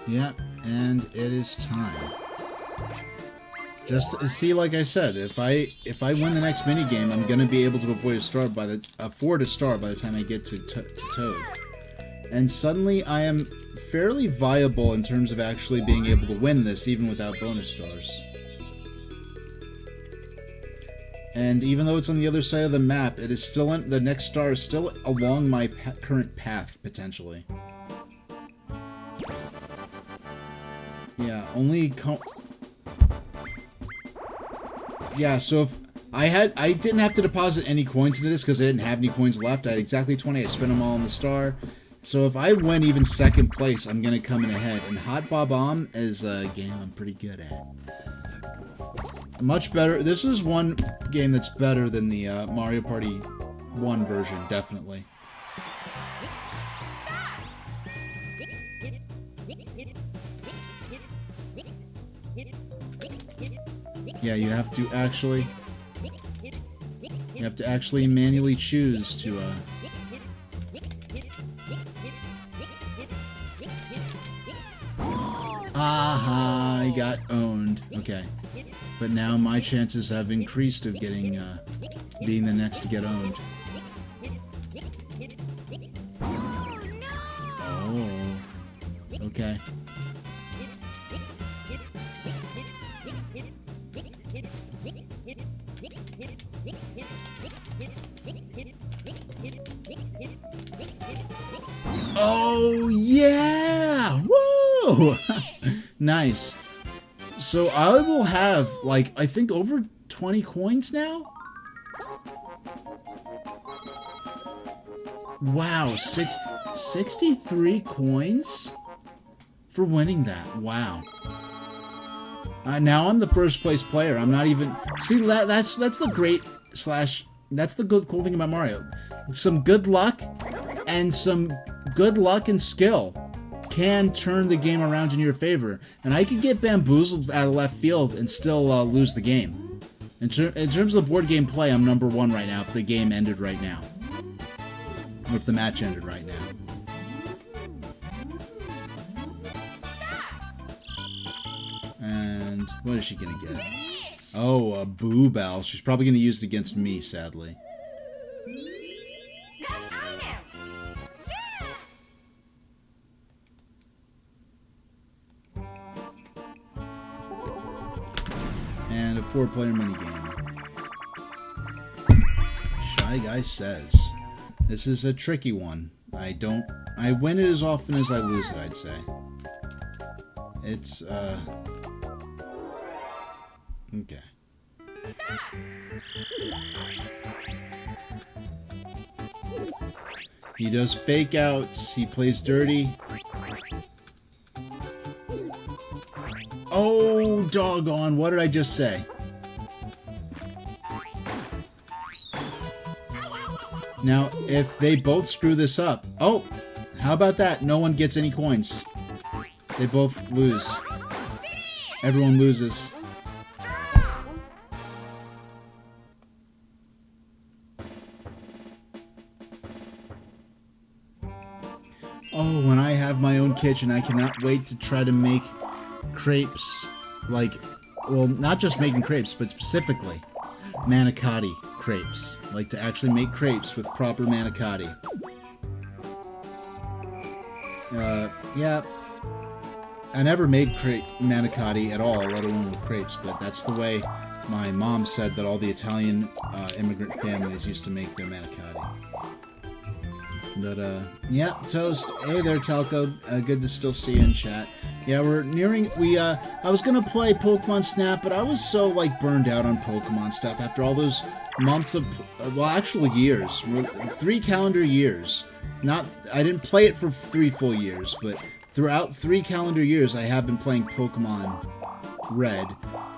Yeah, and it is time. Just see, like I said, if I win the next mini game, I'm gonna be able to afford a star by the time I get to Toad. And suddenly, I am fairly viable in terms of actually being able to win this, even without bonus stars. And even though it's on the other side of the map, it is still the next star is still along my current path potentially. Yeah, yeah, so if I didn't have to deposit any coins into this because I didn't have any coins left. I had exactly 20. I spent them all on the star. So if I win even second place, I'm gonna come in ahead. And Hot Bob-omb is a game I'm pretty good at. Much better. This is one game that's better than the Mario Party 1 version, definitely. Yeah, you have to actually manually choose to Aha, I got owned. Okay. But now my chances have increased of getting being the next to get owned. Oh. Okay. Oh, yeah! Woo! Nice. So I will have, like, I think over 20 coins now? Wow, 63 coins for winning that. Wow. Now I'm the first place player. I'm not even... See, that's the great slash... That's the good cool thing about Mario. Some good luck and skill can turn the game around in your favor. And I could get bamboozled out of left field and still lose the game. In terms of the board game play, I'm number 1 right now if the game ended right now. Or if the match ended right now. And what is she gonna get? Oh, a Boo Bell. She's probably gonna use it against me, sadly. And a 4-player minigame. Shy Guy says. This is a tricky one. I win it as often as I lose it, I'd say. It's, okay. He does fake outs. He plays dirty. Oh, doggone. What did I just say? Now, if they both screw this up... Oh! How about that? No one gets any coins. They both lose. Everyone loses. Oh, when I have my own kitchen, I cannot wait to try to make crepes. Like, well, not just making crepes, but specifically manicotti crepes. Like to actually make crepes with proper manicotti. Yeah. I never made manicotti at all, let alone with crepes, but that's the way my mom said that all the Italian immigrant families used to make their manicotti. But, yeah, Toast. Hey there, Talco. Good to still see you in chat. Yeah, we're nearing... I was gonna play Pokemon Snap, but I was so, like, burned out on Pokemon stuff after all those months of... Well, actually years. 3 calendar years. I didn't play it for 3 full years, but throughout 3 calendar years, I have been playing Pokemon Red.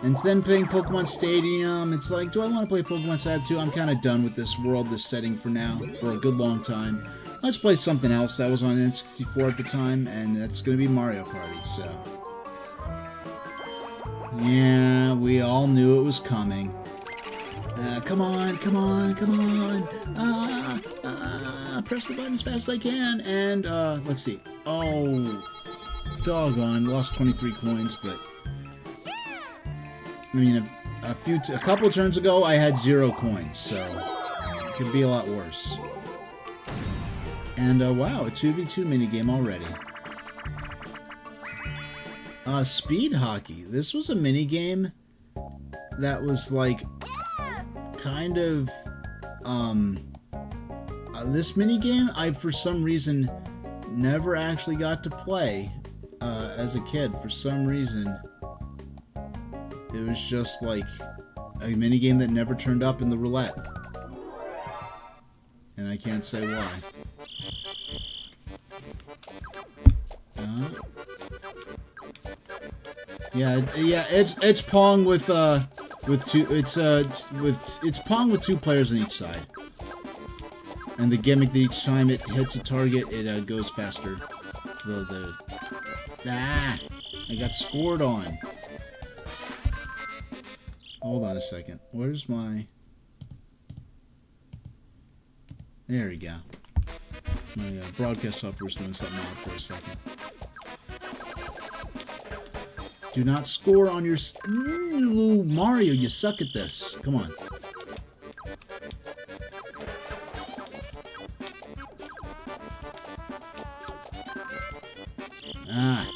And then playing Pokemon Stadium, it's like, do I want to play Pokemon Snap 2? I'm kind of done with this world, this setting for now, for a good long time. Let's play something else that was on N64 at the time, and that's going to be Mario Party, so... Yeah, we all knew it was coming. Come on, come on, come on! Press the button as fast as I can, and, let's see. Oh, doggone, lost 23 coins, but... I mean, a couple turns ago, I had 0 coins, so... It could be a lot worse. And, wow, a 2v2 minigame already. Speed hockey. This was a minigame that was, like, kind of, this minigame, I, for some reason, never actually got to play, as a kid. For some reason, it was just, like, a minigame that never turned up in the roulette. And I can't say why. Yeah, it's Pong with two. It's Pong with 2 players on each side. And the gimmick that each time it hits a target, it goes faster. I got scored on. Hold on a second. Where's my? There we go. My broadcast software is doing something odd for a second. Do not score on your... Ooh, Mario, you suck at this. Come on. Ah.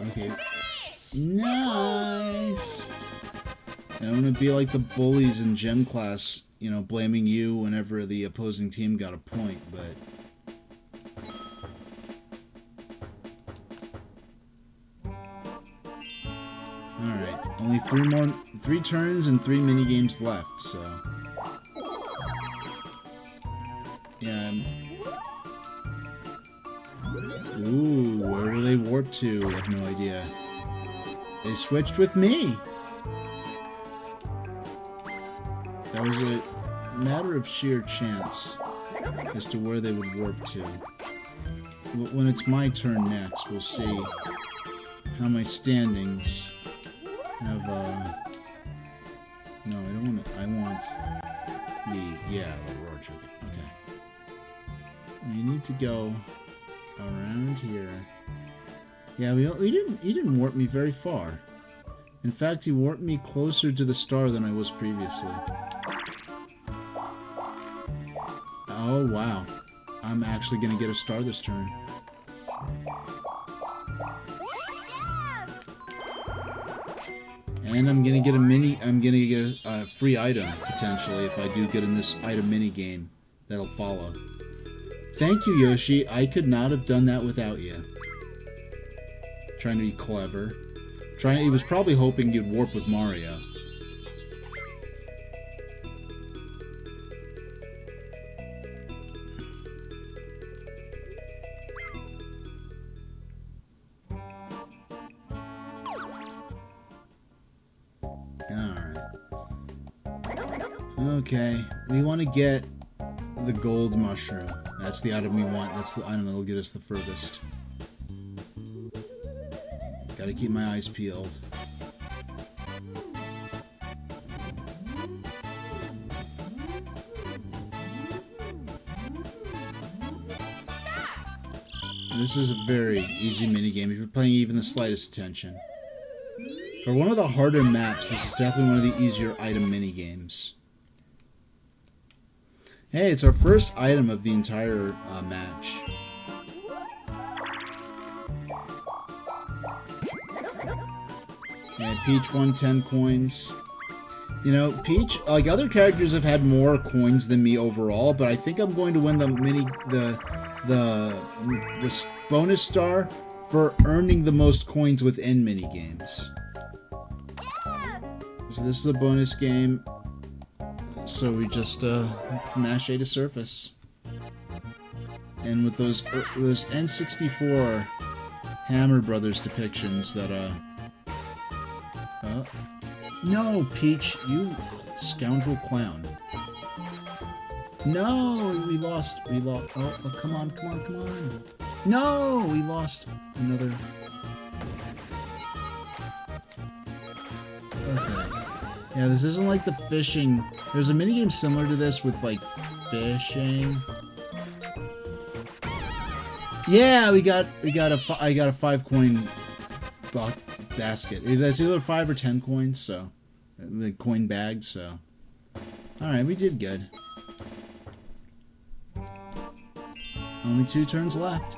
Okay. Nice. I'm gonna be like the bullies in gym class, you know, blaming you whenever the opposing team got a point, but... Alright, only 3 turns and 3 minigames left, so... Yeah. Ooh, where will they warp to? I have no idea. They switched with me! That was a matter of sheer chance as to where they would warp to. When it's my turn next, we'll see how my standings have, no, I don't want to, I want the roar chicken. Okay. You need to go around here. Yeah, he didn't warp me very far. In fact, he warped me closer to the star than I was previously. Oh, wow. I'm actually gonna get a star this turn. And I'm gonna get a free item, potentially, if I do get in this item mini game that'll follow. Thank you, Yoshi. I could not have done that without you. Trying to be clever. He was probably hoping you'd warp with Mario. Okay, we want to get the gold mushroom. That's the item we want. That's the item that'll get us the furthest. Gotta keep my eyes peeled. This is a very easy minigame if you're paying even the slightest attention. For one of the harder maps, this is definitely one of the easier item minigames. Hey, it's our first item of the entire match. And Peach won 10 coins. You know, Peach, like other characters, have had more coins than me overall, but I think I'm going to win the bonus star for earning the most coins within minigames. So this is a bonus game. So we just mash A to surface. And with those N64 Hammer Brothers depictions that no, Peach, you scoundrel clown. No, we lost. Oh, come on. No, we lost another. Okay. Yeah, this isn't like the fishing. There's a minigame similar to this with like fishing. Yeah, I got a 5-coin basket. That's either 5 or 10 coins, so the coin bag. So, all right, we did good. Only 2 turns left.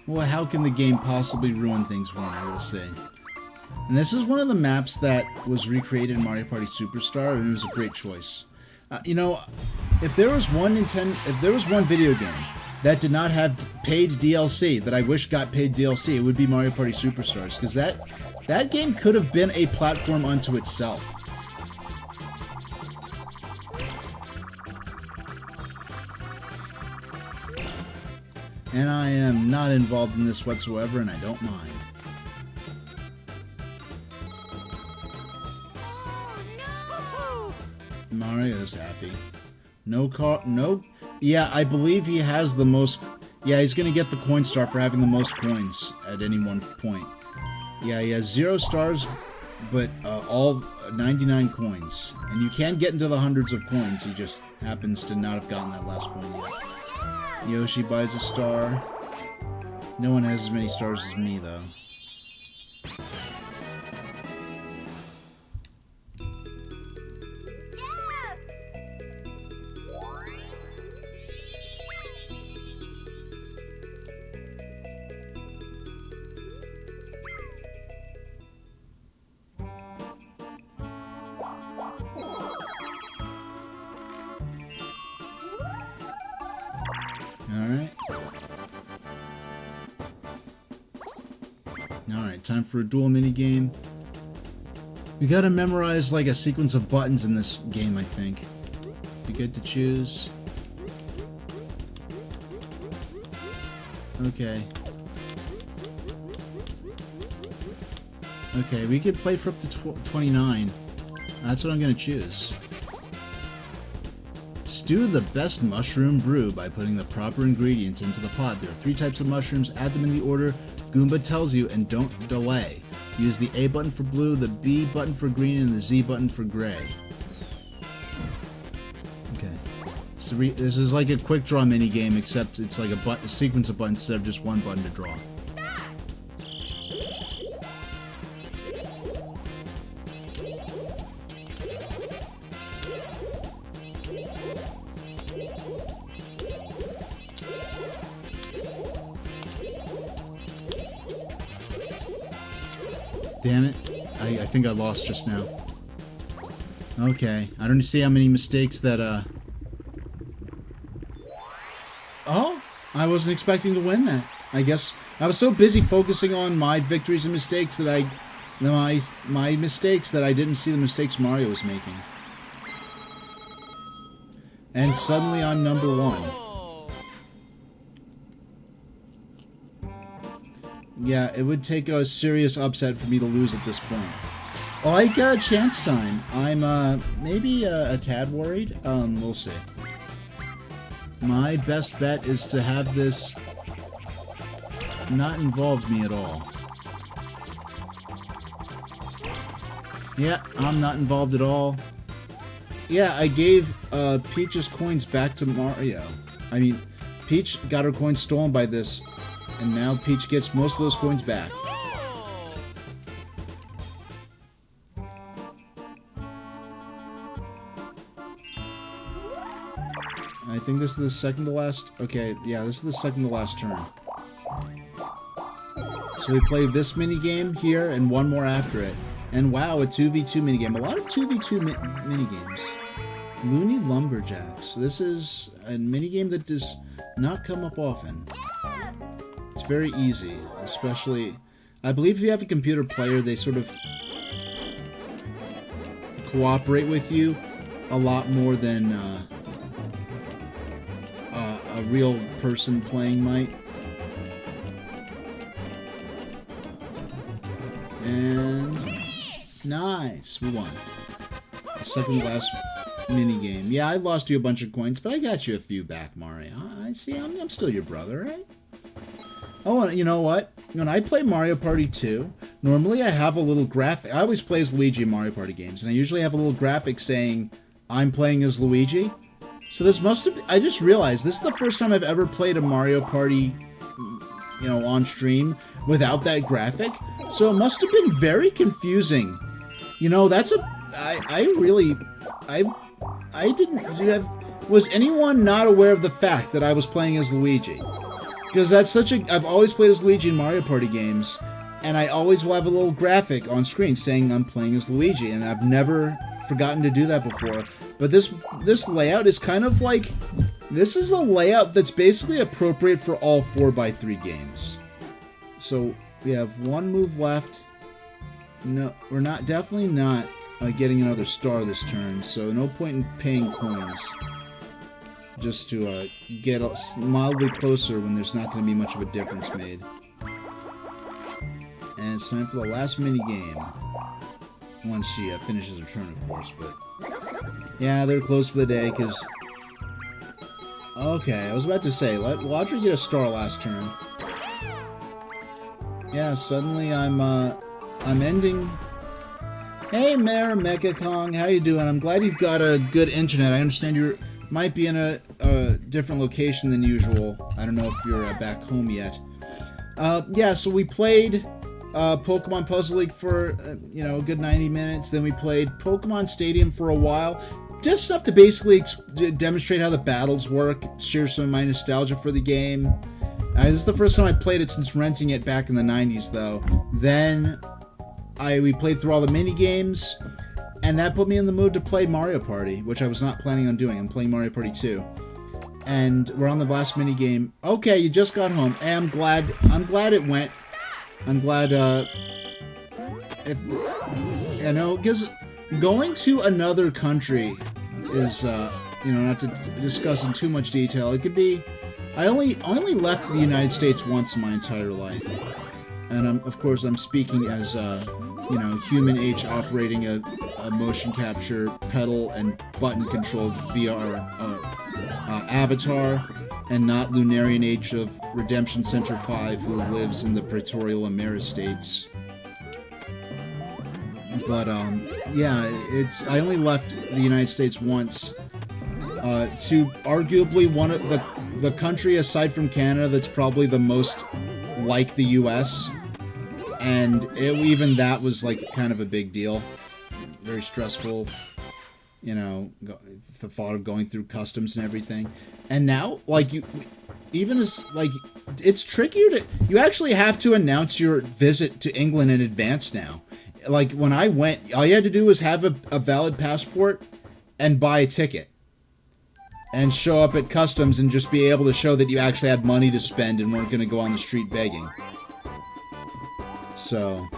Well, how can the game possibly ruin things for me? I will say. And this is one of the maps that was recreated in Mario Party Superstar, and it was a great choice. You know, if there was one video game that did not have paid DLC that I wish got paid DLC, it would be Mario Party Superstars, because that game could have been a platform unto itself. And I am not involved in this whatsoever, and I don't mind. Mario's happy. No car. Nope. Yeah, I believe he has the most. Yeah, he's gonna get the coin star for having the most coins at any one point. Yeah, he has 0 stars, but all 99 coins. And you can get into the hundreds of coins. He just happens to not have gotten that last coin yet. Yoshi buys a star. No one has as many stars as me, though. Alright, time for a duel minigame. We gotta memorize like a sequence of buttons in this game, I think. Be good to choose. Okay. Okay, we could play for up to 29. That's what I'm gonna choose. Stew the best mushroom brew by putting the proper ingredients into the pot. There are 3 types of mushrooms. Add them in the order Goomba tells you and don't delay. Use the A button for blue, the B button for green, and the Z button for gray. Okay. So this is like a quick draw mini game, except it's like a sequence of buttons instead of just one button to draw. Damn it. I think I lost just now. Okay. I don't see how many mistakes that, Oh! I wasn't expecting to win that. I guess I was so busy focusing on my victories and mistakes that my mistakes that I didn't see the mistakes Mario was making. And suddenly I'm number 1. Yeah, it would take a serious upset for me to lose at this point. Like chance time. I'm maybe a tad worried. We'll see. My best bet is to have this not involve me at all. Yeah, I'm not involved at all. Yeah, I gave Peach's coins back to Mario. I mean, Peach got her coins stolen by this, and now Peach gets most of those coins back. I think this is the second to last. Okay, yeah, this is the second to last turn. So we play this mini game here and one more after it. And wow, a 2v2 minigame. A lot of 2v2 minigames. Looney Lumberjacks. This is a minigame that does not come up often. It's very easy, especially... I believe if you have a computer player, they sort of cooperate with you a lot more than a real person playing might. And... nice, we won. The second last mini game. Yeah, I lost you a bunch of coins, but I got you a few back, Mario. I see. I'm still your brother, right? Oh, and you know what? When I play Mario Party 2, normally I have a little graphic. I always play as Luigi in Mario Party games, and I usually have a little graphic saying I'm playing as Luigi. So this must have. I just realized this is the first time I've ever played a Mario Party, you know, on stream without that graphic. So it must have been very confusing. You know, that's a... I didn't have... Was anyone not aware of the fact that I was playing as Luigi? Because that's such a... I've always played as Luigi in Mario Party games, and I always will have a little graphic on screen saying I'm playing as Luigi, and I've never forgotten to do that before. But this layout is kind of like... This is a layout that's basically appropriate for all 4x3 games. So... we have one move left. No, we're not, definitely not getting another star this turn, so no point in paying coins. Just to get mildly closer when there's not going to be much of a difference made. And it's time for the last mini game. Once she finishes her turn, of course, but... yeah, they're closed for the day, because... okay, I was about to say, watch her get a star last turn. Yeah, suddenly I'm ending... Hey, Mayor Mecha Kong, how you doing? I'm glad you've got a good internet. I understand you might be in a different location than usual. I don't know if you're back home yet. Yeah, so we played Pokemon Puzzle League for, you know, a good 90 minutes. Then we played Pokemon Stadium for a while. Just enough to basically demonstrate how the battles work, share some of my nostalgia for the game. This is the first time I played it since renting it back in the 90s, though. Then we played through all the mini games, and that put me in the mood to play Mario Party, which I was not planning on doing. I'm playing Mario Party 2, and we're on the last mini game. Okay, you just got home. Hey, I'm glad it went. I'm glad. If you know, because going to another country is, you know, not to discuss in too much detail. It could be. I only left the United States once in my entire life, and of course I'm speaking as you know, human H operating a motion capture pedal and button controlled VR avatar, and not Lunarian H of Redemption Center 5 who lives in the Praetorial Ameristates. But yeah, I only left the United States once. To arguably one of the country aside from Canada that's probably the most like the US, and even that was like kind of a big deal, very stressful, you know, the thought of going through customs and everything. And now, like, even as like, it's trickier to, you actually have to announce your visit to England in advance now. Like when I went, all you had to do was have a valid passport and buy a ticket. And show up at customs and just be able to show that you actually had money to spend and weren't going to go on the street begging. So,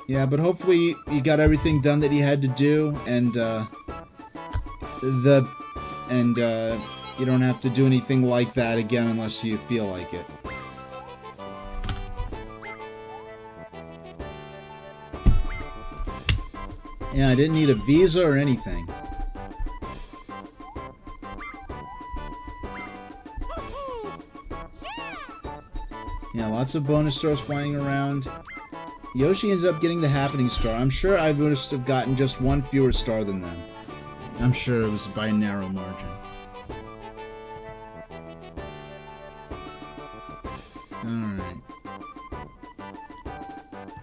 yeah, but hopefully you got everything done that you had to do, and you don't have to do anything like that again unless you feel like it. Yeah, I didn't need a visa or anything. Yeah, lots of bonus stars flying around. Yoshi ends up getting the happening star. I'm sure I would have gotten just one fewer star than them. I'm sure it was by a narrow margin. Alright.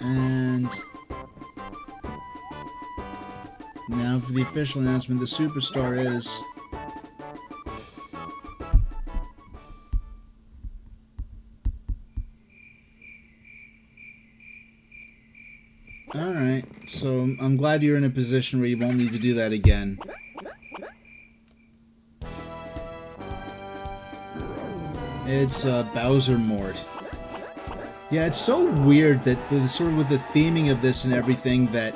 And now for the official announcement, the superstar is... Alright, so I'm glad you're in a position where you won't need to do that again. It's Bowser Mort. Yeah, it's so weird that sort of with the theming of this and everything that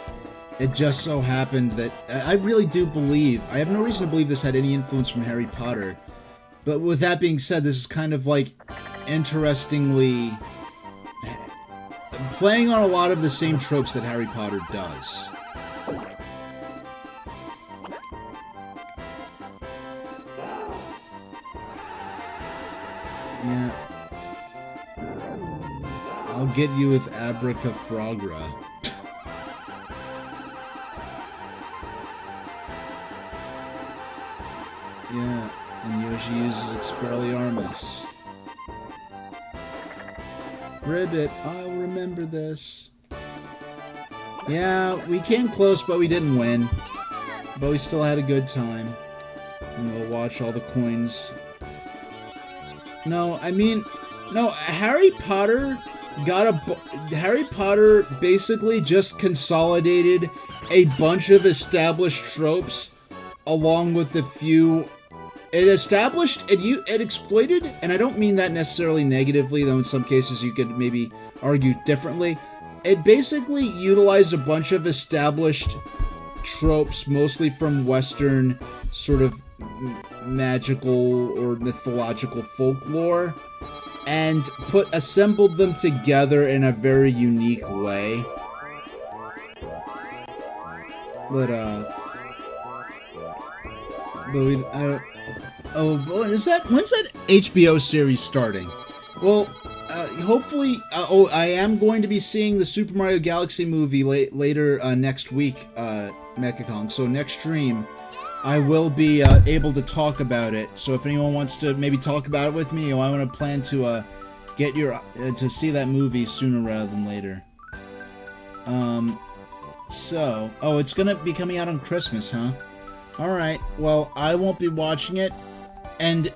it just so happened that I really do believe, I have no reason to believe this had any influence from Harry Potter. But with that being said, this is kind of like interestingly playing on a lot of the same tropes that Harry Potter does. Yeah. I'll get you with Abracafragra. Yeah, and Yoshi uses Expelliarmus. Ribbit, I'll remember this. Yeah, we came close, but we didn't win. But we still had a good time. And we'll watch all the coins. No, I mean... No, Harry Potter Harry Potter basically just consolidated a bunch of established tropes along with a few... It established, it exploited, and I don't mean that necessarily negatively, though in some cases you could maybe argue differently. It basically utilized a bunch of established tropes, mostly from Western sort of magical or mythological folklore, and assembled them together in a very unique way. But when's that HBO series starting? Well, hopefully, I am going to be seeing the Super Mario Galaxy movie later next week, Mecha. So next stream, I will be able to talk about it. So if anyone wants to maybe talk about it with me, I want to plan to get to see that movie sooner rather than later. It's gonna be coming out on Christmas, huh? Alright, well, I won't be watching it, and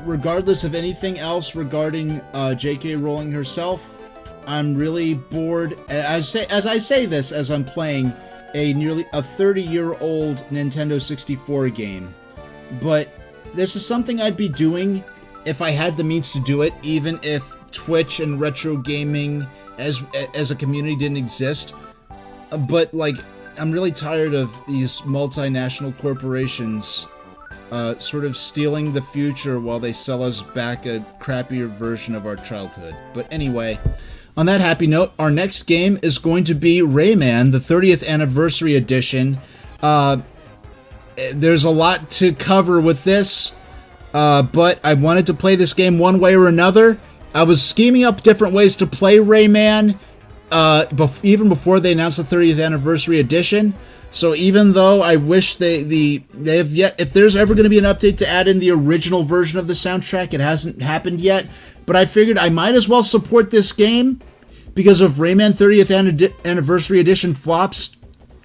regardless of anything else regarding J.K. Rowling herself, I'm really bored. As I say this as I'm playing a nearly 30-year-old Nintendo 64 game. But this is something I'd be doing if I had the means to do it, even if Twitch and retro gaming as a community didn't exist. But, like, I'm really tired of these multinational corporations sort of stealing the future while they sell us back a crappier version of our childhood. But anyway, on that happy note, our next game is going to be Rayman, the 30th Anniversary Edition. There's a lot to cover with this, but I wanted to play this game one way or another. I was scheming up different ways to play Rayman, even before they announced the 30th Anniversary Edition. So even though I wish they have yet, if there's ever going to be an update to add in the original version of the soundtrack, it hasn't happened yet. But I figured I might as well support this game because of Rayman 30th Anniversary Edition flops.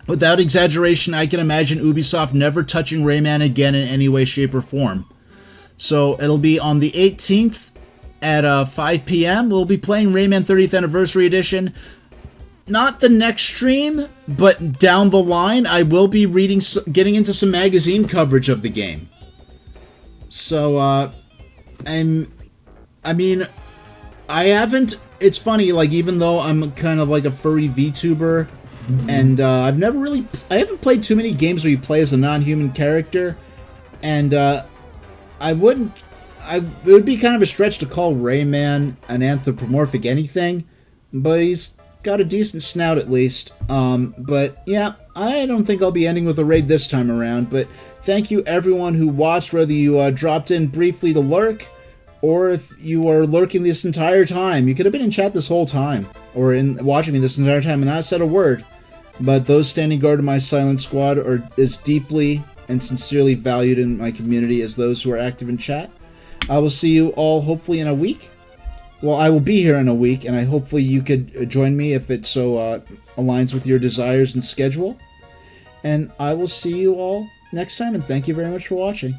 Without exaggeration, I can imagine Ubisoft never touching Rayman again in any way, shape, or form. So it'll be on the 18th at 5 p.m. We'll be playing Rayman 30th Anniversary Edition. Not the next stream, but down the line, I will be getting into some magazine coverage of the game. So, it's funny, like, even though I'm kind of like a furry VTuber, and I haven't played too many games where you play as a non-human character, and it would be kind of a stretch to call Rayman an anthropomorphic anything, but he's got a decent snout at least. But yeah, I don't think I'll be ending with a raid this time around. But thank you everyone who watched, whether you dropped in briefly to lurk, or if you are lurking this entire time. You could have been in chat this whole time, or in watching me this entire time and not said a word. But those standing guard in my silent squad are as deeply and sincerely valued in my community as those who are active in chat. I will see you all hopefully in a week. Well, I will be here in a week, and hopefully you could join me if it so aligns with your desires and schedule. And I will see you all next time, and thank you very much for watching.